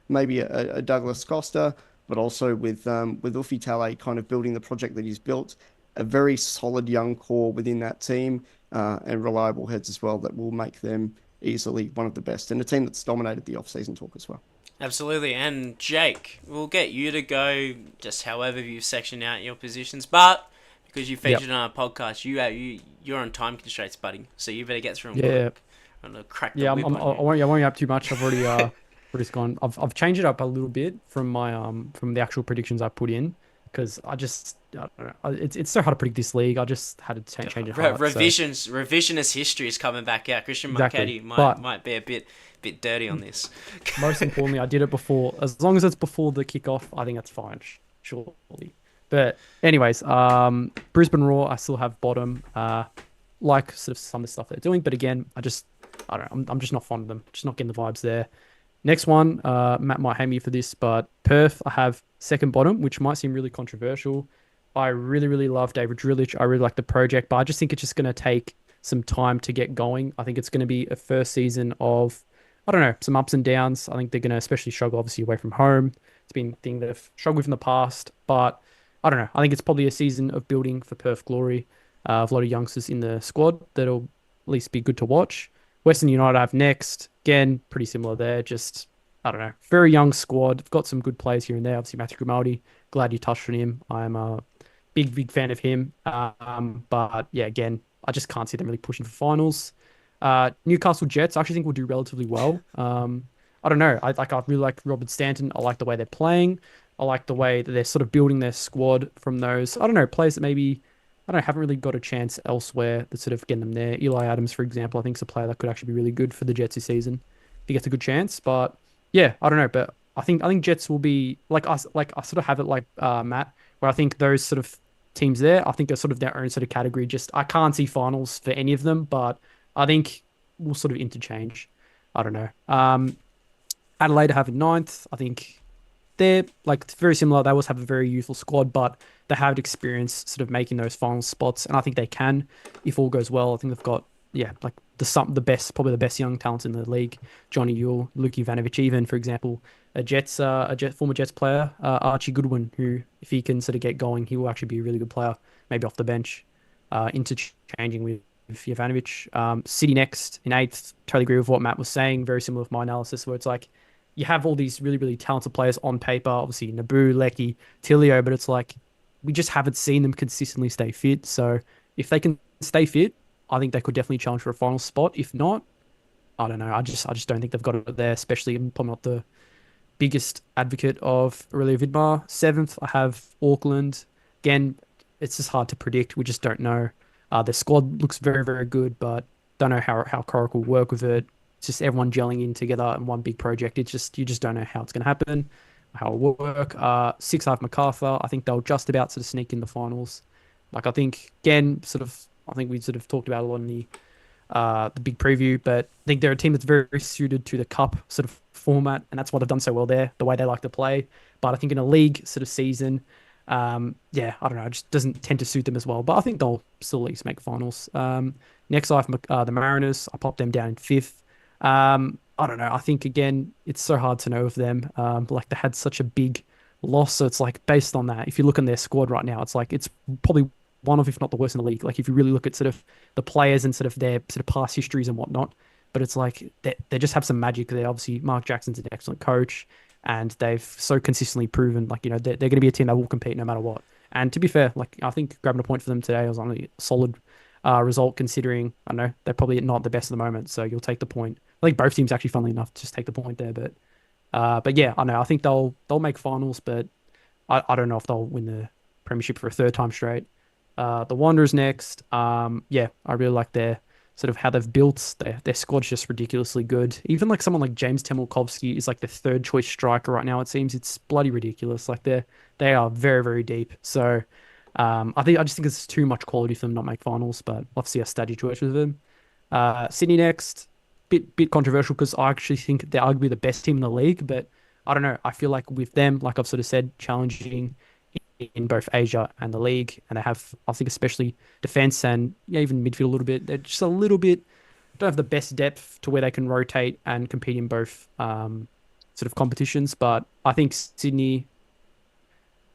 Speaker 3: maybe a Douglas Costa, but also with Ufi Tale kind of building the project that he's built, a very solid young core within that team, and reliable heads as well that will make them easily one of the best, and a team that's dominated the off-season talk as well.
Speaker 1: Absolutely. And Jake, we'll get you to go just however you've sectioned out your positions, but because you featured on our podcast, you're on time constraints, buddy. So you better get through them quick. I'm gonna crack the whip on you.
Speaker 2: I won't up too much. I've already just gone. I've changed it up a little bit from my from the actual predictions I put in, because I don't know. It's so hard to predict this league. I just had to change it.
Speaker 1: Revisionist history is coming back out. Christian
Speaker 2: Exactly.
Speaker 1: Marchetti might be a bit dirty on this.
Speaker 2: Most importantly, I did it before. As long as it's before the kickoff, I think that's fine. Surely. But anyways, Brisbane Roar, I still have bottom. Like sort of some of the stuff they're doing, but again, I don't know. I'm just not fond of them. Just not getting the vibes there. Next one, Matt might hate me for this, but Perth, I have second bottom, which might seem really controversial. I really, really love David Drillich. I really like the project, but I just think it's just going to take some time to get going. I think it's going to be a first season of, I don't know, some ups and downs. I think they're going to especially struggle, obviously, away from home. It's been a thing that have struggled with in the past, but I don't know. I think it's probably a season of building for Perth Glory. A lot of youngsters in the squad that'll at least be good to watch. Western United I have next. Again, pretty similar there. Just, I don't know, very young squad. Got some good players here and there. Obviously, Matthew Grimaldi. Glad you touched on him. I'm a big fan of him. But yeah, again, I just can't see them really pushing for finals. Newcastle Jets, I actually think will do relatively well. I don't know. I really like Robert Stanton. I like the way they're playing. I like the way that they're sort of building their squad from those, I don't know, players that maybe, I don't know, haven't really got a chance elsewhere that's sort of getting them there. Eli Adams, for example, I think is a player that could actually be really good for the Jets this season if he gets a good chance. But yeah, I don't know. But I think Jets will be like us. Like I sort of have it like Matt, where I think those sort of teams there, I think are sort of their own sort of category. Just I can't see finals for any of them, but I think we'll sort of interchange. I don't know. Adelaide have in ninth. I think they're like very similar. They always have a very youthful squad, but they have experience sort of making those final spots, and I think they can if all goes well. I think they've got like the best, probably the best young talents in the league. Johnny Yule, Luke Ivanovic, even for example, former Jets player, Archie Goodwin, who if he can sort of get going, he will actually be a really good player, maybe off the bench, interchanging with Ivanovic. City next in eighth. Totally agree with what Matt was saying. Very similar with my analysis, where it's like you have all these really, really talented players on paper, obviously Naboo, Lecky, Tilio, but it's like we just haven't seen them consistently stay fit. So if they can stay fit, I think they could definitely challenge for a final spot. If not, I don't know. I just don't think they've got it there, especially I'm probably not the biggest advocate of Aurelia Vidmar. Seventh, I have Auckland. Again, it's just hard to predict. We just don't know. Their squad looks very, very good, but don't know how Coracle will work with it. It's just everyone gelling in together in one big project. It's just you just don't know how it's going to happen, how it will work. Six, I have MacArthur. I think they'll just about sort of sneak in the finals. Like I think again, sort of. I think we sort of talked about a lot in the big preview, but I think they're a team that's very, very suited to the cup sort of format, and that's why they've done so well there, the way they like to play. But I think in a league sort of season, yeah, I don't know, it just doesn't tend to suit them as well. But I think they'll still at least make finals. Next, I have the Mariners. I popped them down in fifth. I don't know. I think again, it's so hard to know of them. Like they had such a big loss, so it's like based on that. If you look in their squad right now, it's like it's probably one of, if not the worst in the league. Like if you really look at sort of the players and sort of their sort of past histories and whatnot, but it's like they just have some magic there. Obviously, Mark Jackson's an excellent coach, and they've so consistently proven like they're going to be a team that will compete no matter what. And to be fair, like I think grabbing a point for them today was only a solid result considering I know they're probably not the best at the moment. So you'll take the point. I think both teams actually, funnily enough, just take the point there. But yeah, I know. I think they'll make finals, but I don't know if they'll win the premiership for a third time straight. The Wanderers next. Yeah, I really like their sort of how they've built their squad's just ridiculously good. Even like someone like James Temelkovsky is like the third choice striker right now. It seems it's bloody ridiculous. Like they are very, very deep. So I just think it's too much quality for them not make finals. But we'll have to see how Stadgy works with them. Sydney next. Bit controversial because I actually think they're arguably the best team in the league. But I don't know. I feel like with them, like I've sort of said, challenging in both Asia and the league, and they have, I think, especially defense and even midfield a little bit. They're just a little bit don't have the best depth to where they can rotate and compete in both sort of competitions. But I think Sydney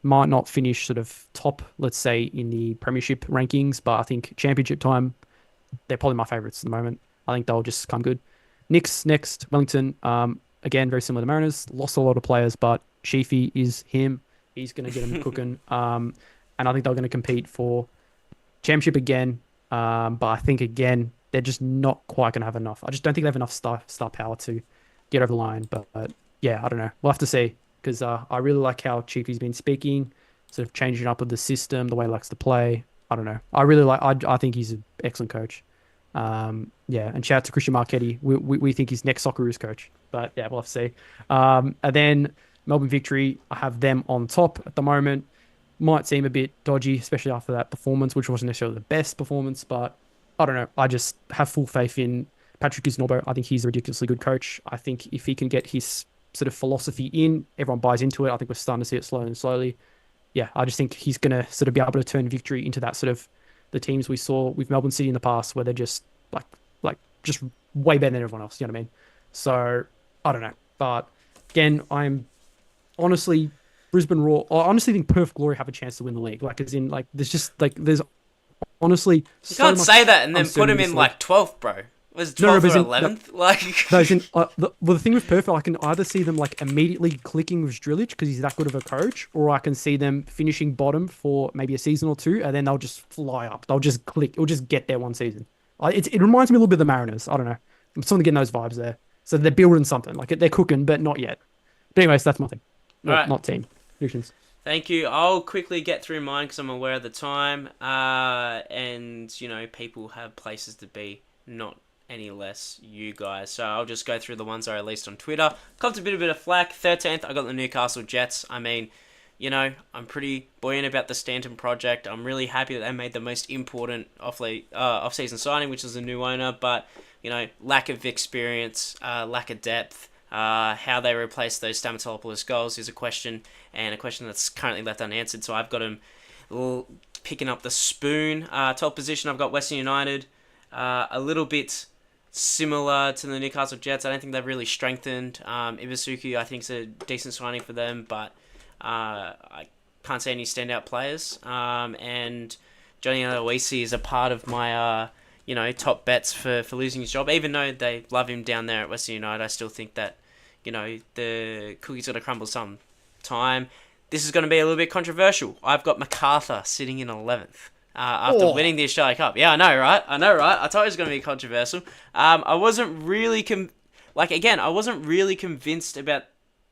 Speaker 2: might not finish sort of top, let's say, in the premiership rankings, but I think championship time, they're probably my favourites at the moment. I think they'll just come good. Knicks next, Wellington. Again, very similar to Mariners. Lost a lot of players, but Sheafy is him. He's going to get them cooking. And I think they're going to compete for championship again. But I think, again, they're just not quite going to have enough. I just don't think they have enough star power to get over the line. But yeah, I don't know. We'll have to see. Because I really like how Sheafy's been speaking, sort of changing up of the system, the way he likes to play. I don't know. I think he's an excellent coach. Yeah, and shout out to Christian Marchetti. We think he's next Socceroos coach. But yeah, we'll have to see. And then Melbourne Victory, I have them on top at the moment. Might seem a bit dodgy, especially after that performance, which wasn't necessarily the best performance, but I don't know. I just have full faith in Patrick Isnorbo. I think he's a ridiculously good coach. I think if he can get his sort of philosophy in, everyone buys into it. I think we're starting to see it slowly and slowly. Yeah, I just think he's going to sort of be able to turn Victory into that sort of the teams we saw with Melbourne City in the past, where they're just like just way better than everyone else. You know what I mean? So I don't know, but again, I'm honestly Brisbane Roar. I honestly think Perth Glory have a chance to win the league. Like, as in, like, there's honestly
Speaker 1: you
Speaker 2: so
Speaker 1: can't
Speaker 2: much
Speaker 1: say that and then put him
Speaker 2: uncertainty
Speaker 1: in
Speaker 2: league.
Speaker 1: like 12th, bro. Was
Speaker 2: No,
Speaker 1: 12th
Speaker 2: but
Speaker 1: or
Speaker 2: in-
Speaker 1: 11th? Like,
Speaker 2: Those in, the thing with Perth, I can either see them like immediately clicking with Drillage because he's that good of a coach, or I can see them finishing bottom for maybe a season or two, and then they'll just fly up. They'll just click. It'll just get there one season. It reminds me a little bit of the Mariners. I don't know. I'm sort of getting those vibes there. So they're building something. Like they're cooking, but not yet. But anyways, that's my thing.
Speaker 1: Alright.
Speaker 2: Not team. Predictions.
Speaker 1: thank you. I'll quickly get through mine because I'm aware of the time. And, people have places to be, not any less you guys. So I'll just go through the ones I released on Twitter. Copped a bit of flack. 13th, I got the Newcastle Jets. I mean, I'm pretty buoyant about the Stanton project. I'm really happy that they made the most important off-season signing, which is a new owner. But, lack of experience, lack of depth, how they replace those Stamatopoulos goals is a question that's currently left unanswered. So I've got them picking up the spoon. Top position, I've got Western United. A little bit similar to the Newcastle Jets. I don't think they've really strengthened. Ibasuki, I think, is a decent signing for them, but I can't see any standout players. And Johnny Aloisi is a part of my top bets for losing his job. Even though they love him down there at Western United, I still think that the cookie's got to crumble some time. this is going to be a little bit controversial. I've got MacArthur sitting in 11th. After winning the Australia Cup. Yeah, I know, right? I thought it was going to be controversial. I wasn't really I wasn't really convinced about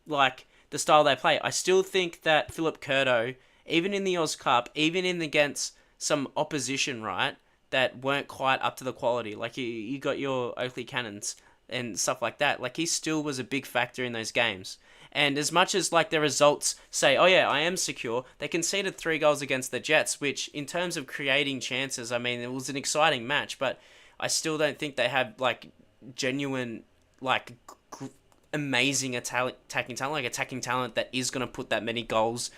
Speaker 1: like the style they play. I still think that Philip Curto, even in the Oz Cup, even in against some opposition, right, that weren't quite up to the quality. Like you got your Oakley Cannons and stuff like that. Like he still was a big factor in those games. And as much as like their results say, oh yeah, I am secure, they conceded 3 goals against the Jets, which in terms of creating chances, I mean, it was an exciting match, but I still don't think they have like genuine, like amazing attacking talent, like attacking talent that is going to put that many goals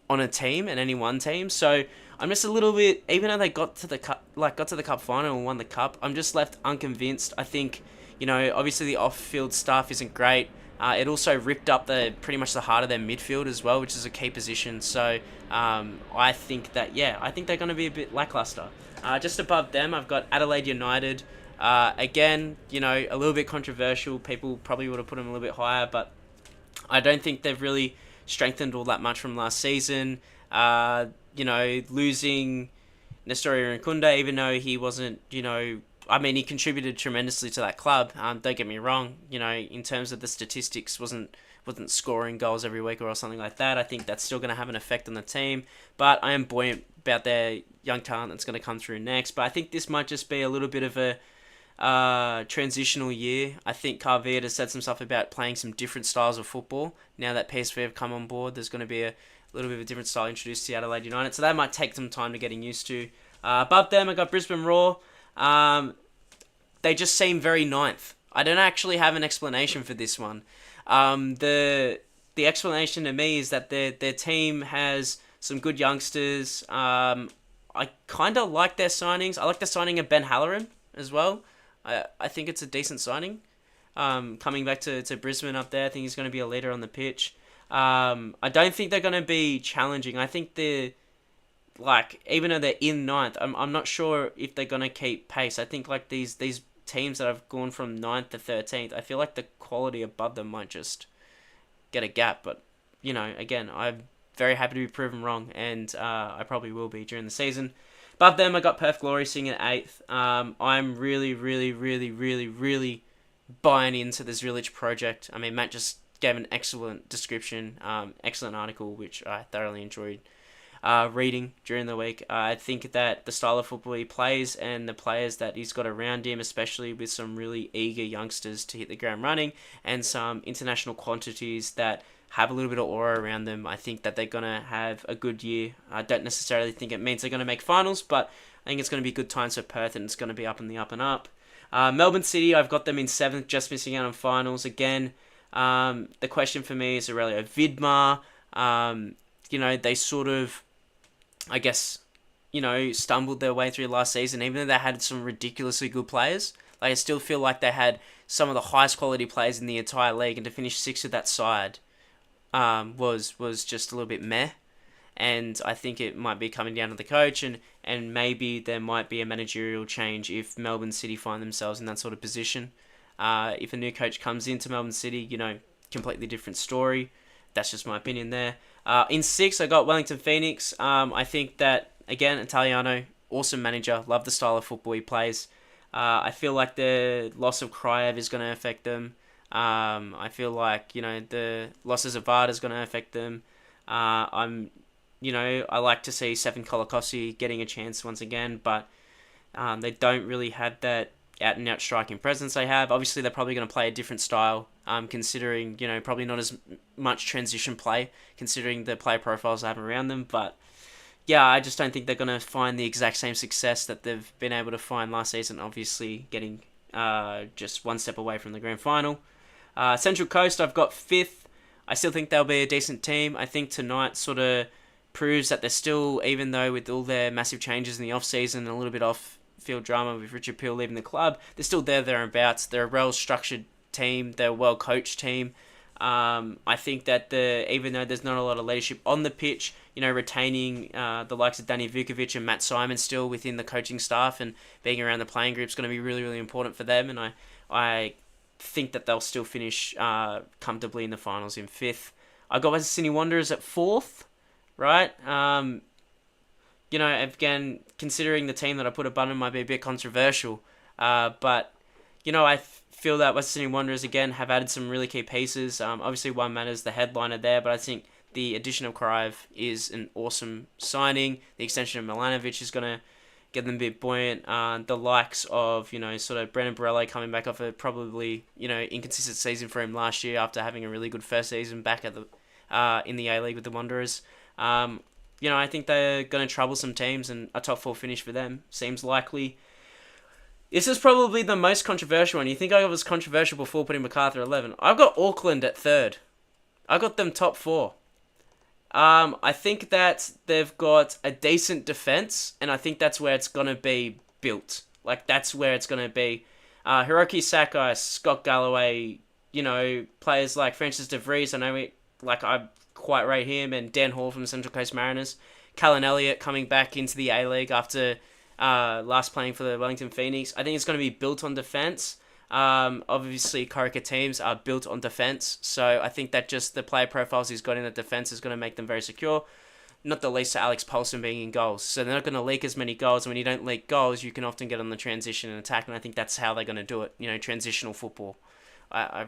Speaker 1: on a team and any one team. So I'm just a little bit, even though they got to the cup final and won the cup, I'm just left unconvinced. I think, obviously the off-field stuff isn't great. It also ripped up pretty much the heart of their midfield as well, which is a key position. So I think they're going to be a bit lackluster. Just above them, I've got Adelaide United. Again, a little bit controversial. People probably would have put them a little bit higher, but I don't think they've really strengthened all that much from last season. Losing Nestory Nkunda, even though he wasn't, he contributed tremendously to that club. Don't get me wrong, in terms of the statistics, wasn't scoring goals every week or something like that. I think that's still going to have an effect on the team. But I am buoyant about their young talent that's going to come through next. But I think this might just be a little bit of a transitional year. I think Carveid has said some stuff about playing some different styles of football. Now that PSV have come on board, there's going to be a little bit of a different style introduced to Adelaide United. So that might take some time to getting used to. Above them, I got Brisbane Roar. They just seem very ninth. I don't actually have an explanation for this one. The explanation to me is that their team has some good youngsters. I kind of like their signings. I like the signing of Ben Halloran as well. I think it's a decent signing. Coming back to Brisbane up there, I think he's going to be a leader on the pitch. I don't think they're going to be challenging. I think even though they're in ninth, I'm not sure if they're going to keep pace. I think like these teams that have gone from 9th to 13th, I feel like the quality above them might just get a gap. But, again, I'm very happy to be proven wrong, and I probably will be during the season. Above them, I got Perth Glory sitting at 8th. I'm really, really, really, really, really buying into this Village project. I mean, Matt just gave an excellent description, excellent article, which I thoroughly enjoyed reading during the week. I think that the style of football he plays and the players that he's got around him, especially with some really eager youngsters to hit the ground running and some international quantities that have a little bit of aura around them, I think that they're going to have a good year. I don't necessarily think it means they're going to make finals, but I think it's going to be good times for Perth and it's going to be up in the up and up. Melbourne City, I've got them in 7th, just missing out on finals. Again, the question for me is Aurelio Vidmar. They sort of, I guess, stumbled their way through last season, even though they had some ridiculously good players. Like, I still feel like they had some of the highest quality players in the entire league, and to finish 6th of that side was just a little bit meh. And I think it might be coming down to the coach, and maybe there might be a managerial change if Melbourne City find themselves in that sort of position. If a new coach comes into Melbourne City, completely different story. That's just my opinion there. In 6th, I got Wellington Phoenix. I think that, again, Italiano, awesome manager. Love the style of football he plays. I feel like the loss of Kryev is going to affect them. I feel like, the losses of Vard is going to affect them. I like to see Stefan Kolakossi getting a chance once again, but they don't really have that out-and-out striking presence they have. Obviously, they're probably going to play a different style, considering, probably not as much transition play, considering the player profiles they have around them. But, yeah, I just don't think they're going to find the exact same success that they've been able to find last season, obviously getting just one step away from the grand final. Central Coast, I've got 5th. I still think they'll be a decent team. I think tonight sort of proves that they're still, even though with all their massive changes in the off-season and a little bit off-field drama with Richard Peel leaving the club, they're still thereabouts. They're a well-structured team. They're a well-coached team. I think that even though there's not a lot of leadership on the pitch, retaining the likes of Danny Vukovic and Matt Simon still within the coaching staff and being around the playing group is going to be really, really important for them. And I think that they'll still finish comfortably in the finals in 5th. I got Western Sydney Wanderers at 4th. right? Again, considering the team that I put above them might be a bit controversial, but I feel that Western Sydney Wanderers again have added some really key pieces. Obviously, one matters, the headliner there, but I think the addition of Karaev is an awesome signing. The extension of Milanovic is going to get them a bit buoyant. The likes of, sort of Brendan Borello coming back off a probably, inconsistent season for him last year after having a really good first season back at the in the A-League with the Wanderers. I think they're going to trouble some teams, and a top 4 finish for them seems likely. This is probably the most controversial one. You think I was controversial before putting MacArthur 11. I've got Auckland at 3rd. I got them top 4. I think that they've got a decent defense, and I think that's where it's going to be built. Like, that's where it's going to be. Hiroki Sakai, Scott Galloway, players like Francis de Vries, I quite rate him, and Dan Hall from Central Coast Mariners. Callan Elliott coming back into the A-League after last playing for the Wellington Phoenix. I think it's going to be built on defense. Obviously, Corica teams are built on defense, so I think that just the player profiles he's got in the defense is going to make them very secure. Not the least to Alex Paulson being in goals. So they're not going to leak as many goals. And when you don't leak goals, you can often get on the transition and attack, and I think that's how they're going to do it. Transitional football. I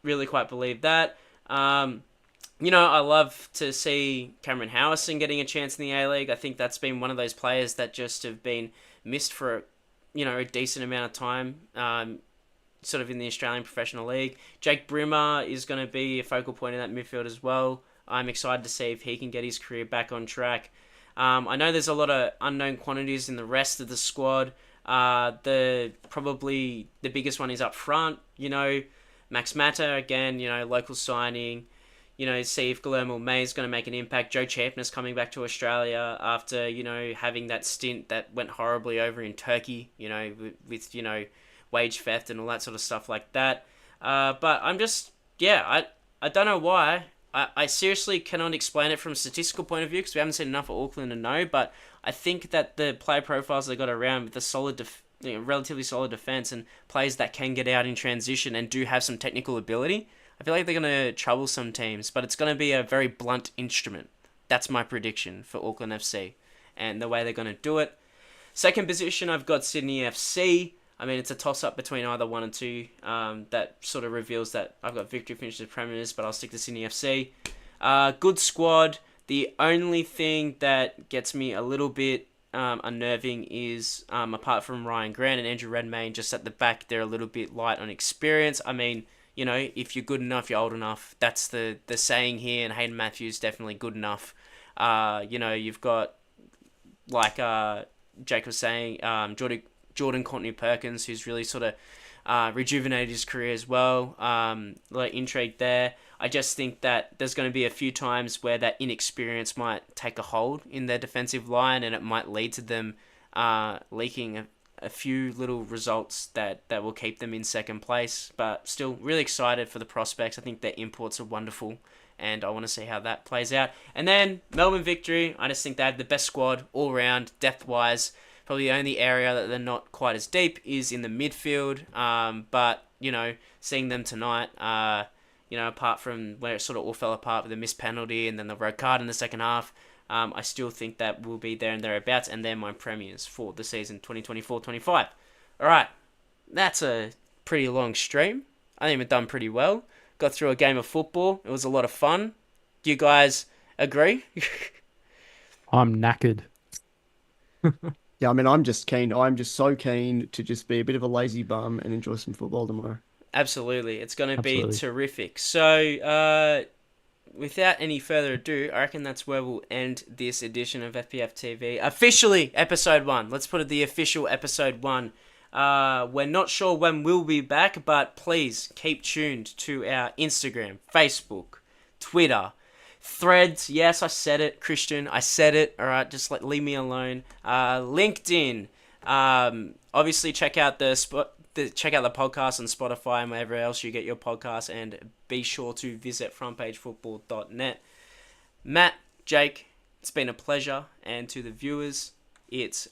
Speaker 1: really quite believe that. I love to see Cameron Howison getting a chance in the A-League. I think that's been one of those players that just have been missed for, a decent amount of time, sort of in the Australian Professional League. Jake Brimmer is going to be a focal point in that midfield as well. I'm excited to see if he can get his career back on track. I know there's a lot of unknown quantities in the rest of the squad. Probably the biggest one is up front. Max Mata, again, local signing. See if Guillermo May is going to make an impact. Joe Champness coming back to Australia after, having that stint that went horribly over in Turkey, with wage theft and all that sort of stuff like that. But I'm just, I don't know why. I seriously cannot explain it from a statistical point of view because we haven't seen enough of Auckland to know, but I think that the player profiles they got around with the solid relatively solid defense and players that can get out in transition and do have some technical ability, I feel like they're going to trouble some teams, but it's going to be a very blunt instrument. That's my prediction for Auckland FC and the way they're going to do it. Second position, I've got Sydney FC. I mean, it's a toss-up between either 1 and 2. That sort of reveals that I've got Victory finished as premiers, but I'll stick to Sydney FC. Good squad. The only thing that gets me a little bit unnerving is, apart from Ryan Grant and Andrew Redmayne, just at the back, they're a little bit light on experience. I mean, if you're good enough, you're old enough. That's the saying here, and Hayden Matthews definitely good enough. You've got, like Jake was saying, Jordan Courtney-Perkins, who's really sort of rejuvenated his career as well. Intrigue there. I just think that there's going to be a few times where that inexperience might take a hold in their defensive line, and it might lead to them leaking a few little results that will keep them in second place. But still, really excited for the prospects. I think their imports are wonderful, and I want to see how that plays out. And then Melbourne Victory, I just think they have the best squad all round, depth-wise. Probably the only area that they're not quite as deep is in the midfield. But, seeing them tonight, apart from where it sort of all fell apart with the missed penalty and then the red card in the second half, I still think that will be there and thereabouts, and they're my premiers for the season 2024-25. All right, that's a pretty long stream. I think we've done pretty well. Got through a game of football. It was a lot of fun. Do you guys agree?
Speaker 2: I'm knackered.
Speaker 3: Yeah, I mean, I'm just keen. I'm just so keen to just be a bit of a lazy bum and enjoy some football tomorrow.
Speaker 1: Absolutely. It's going to be terrific. So, without any further ado, I reckon that's where we'll end this edition of FPF TV. Officially, episode 1. Let's put it the official episode 1. We're not sure when we'll be back, but please keep tuned to our Instagram, Facebook, Twitter, Threads. Yes, I said it, Christian. I said it. All right, just leave me alone. LinkedIn. Obviously, check out the podcast on Spotify and wherever else you get your podcast, and be sure to visit frontpagefootball.net. Matt, Jake, it's been a pleasure, and to the viewers, it's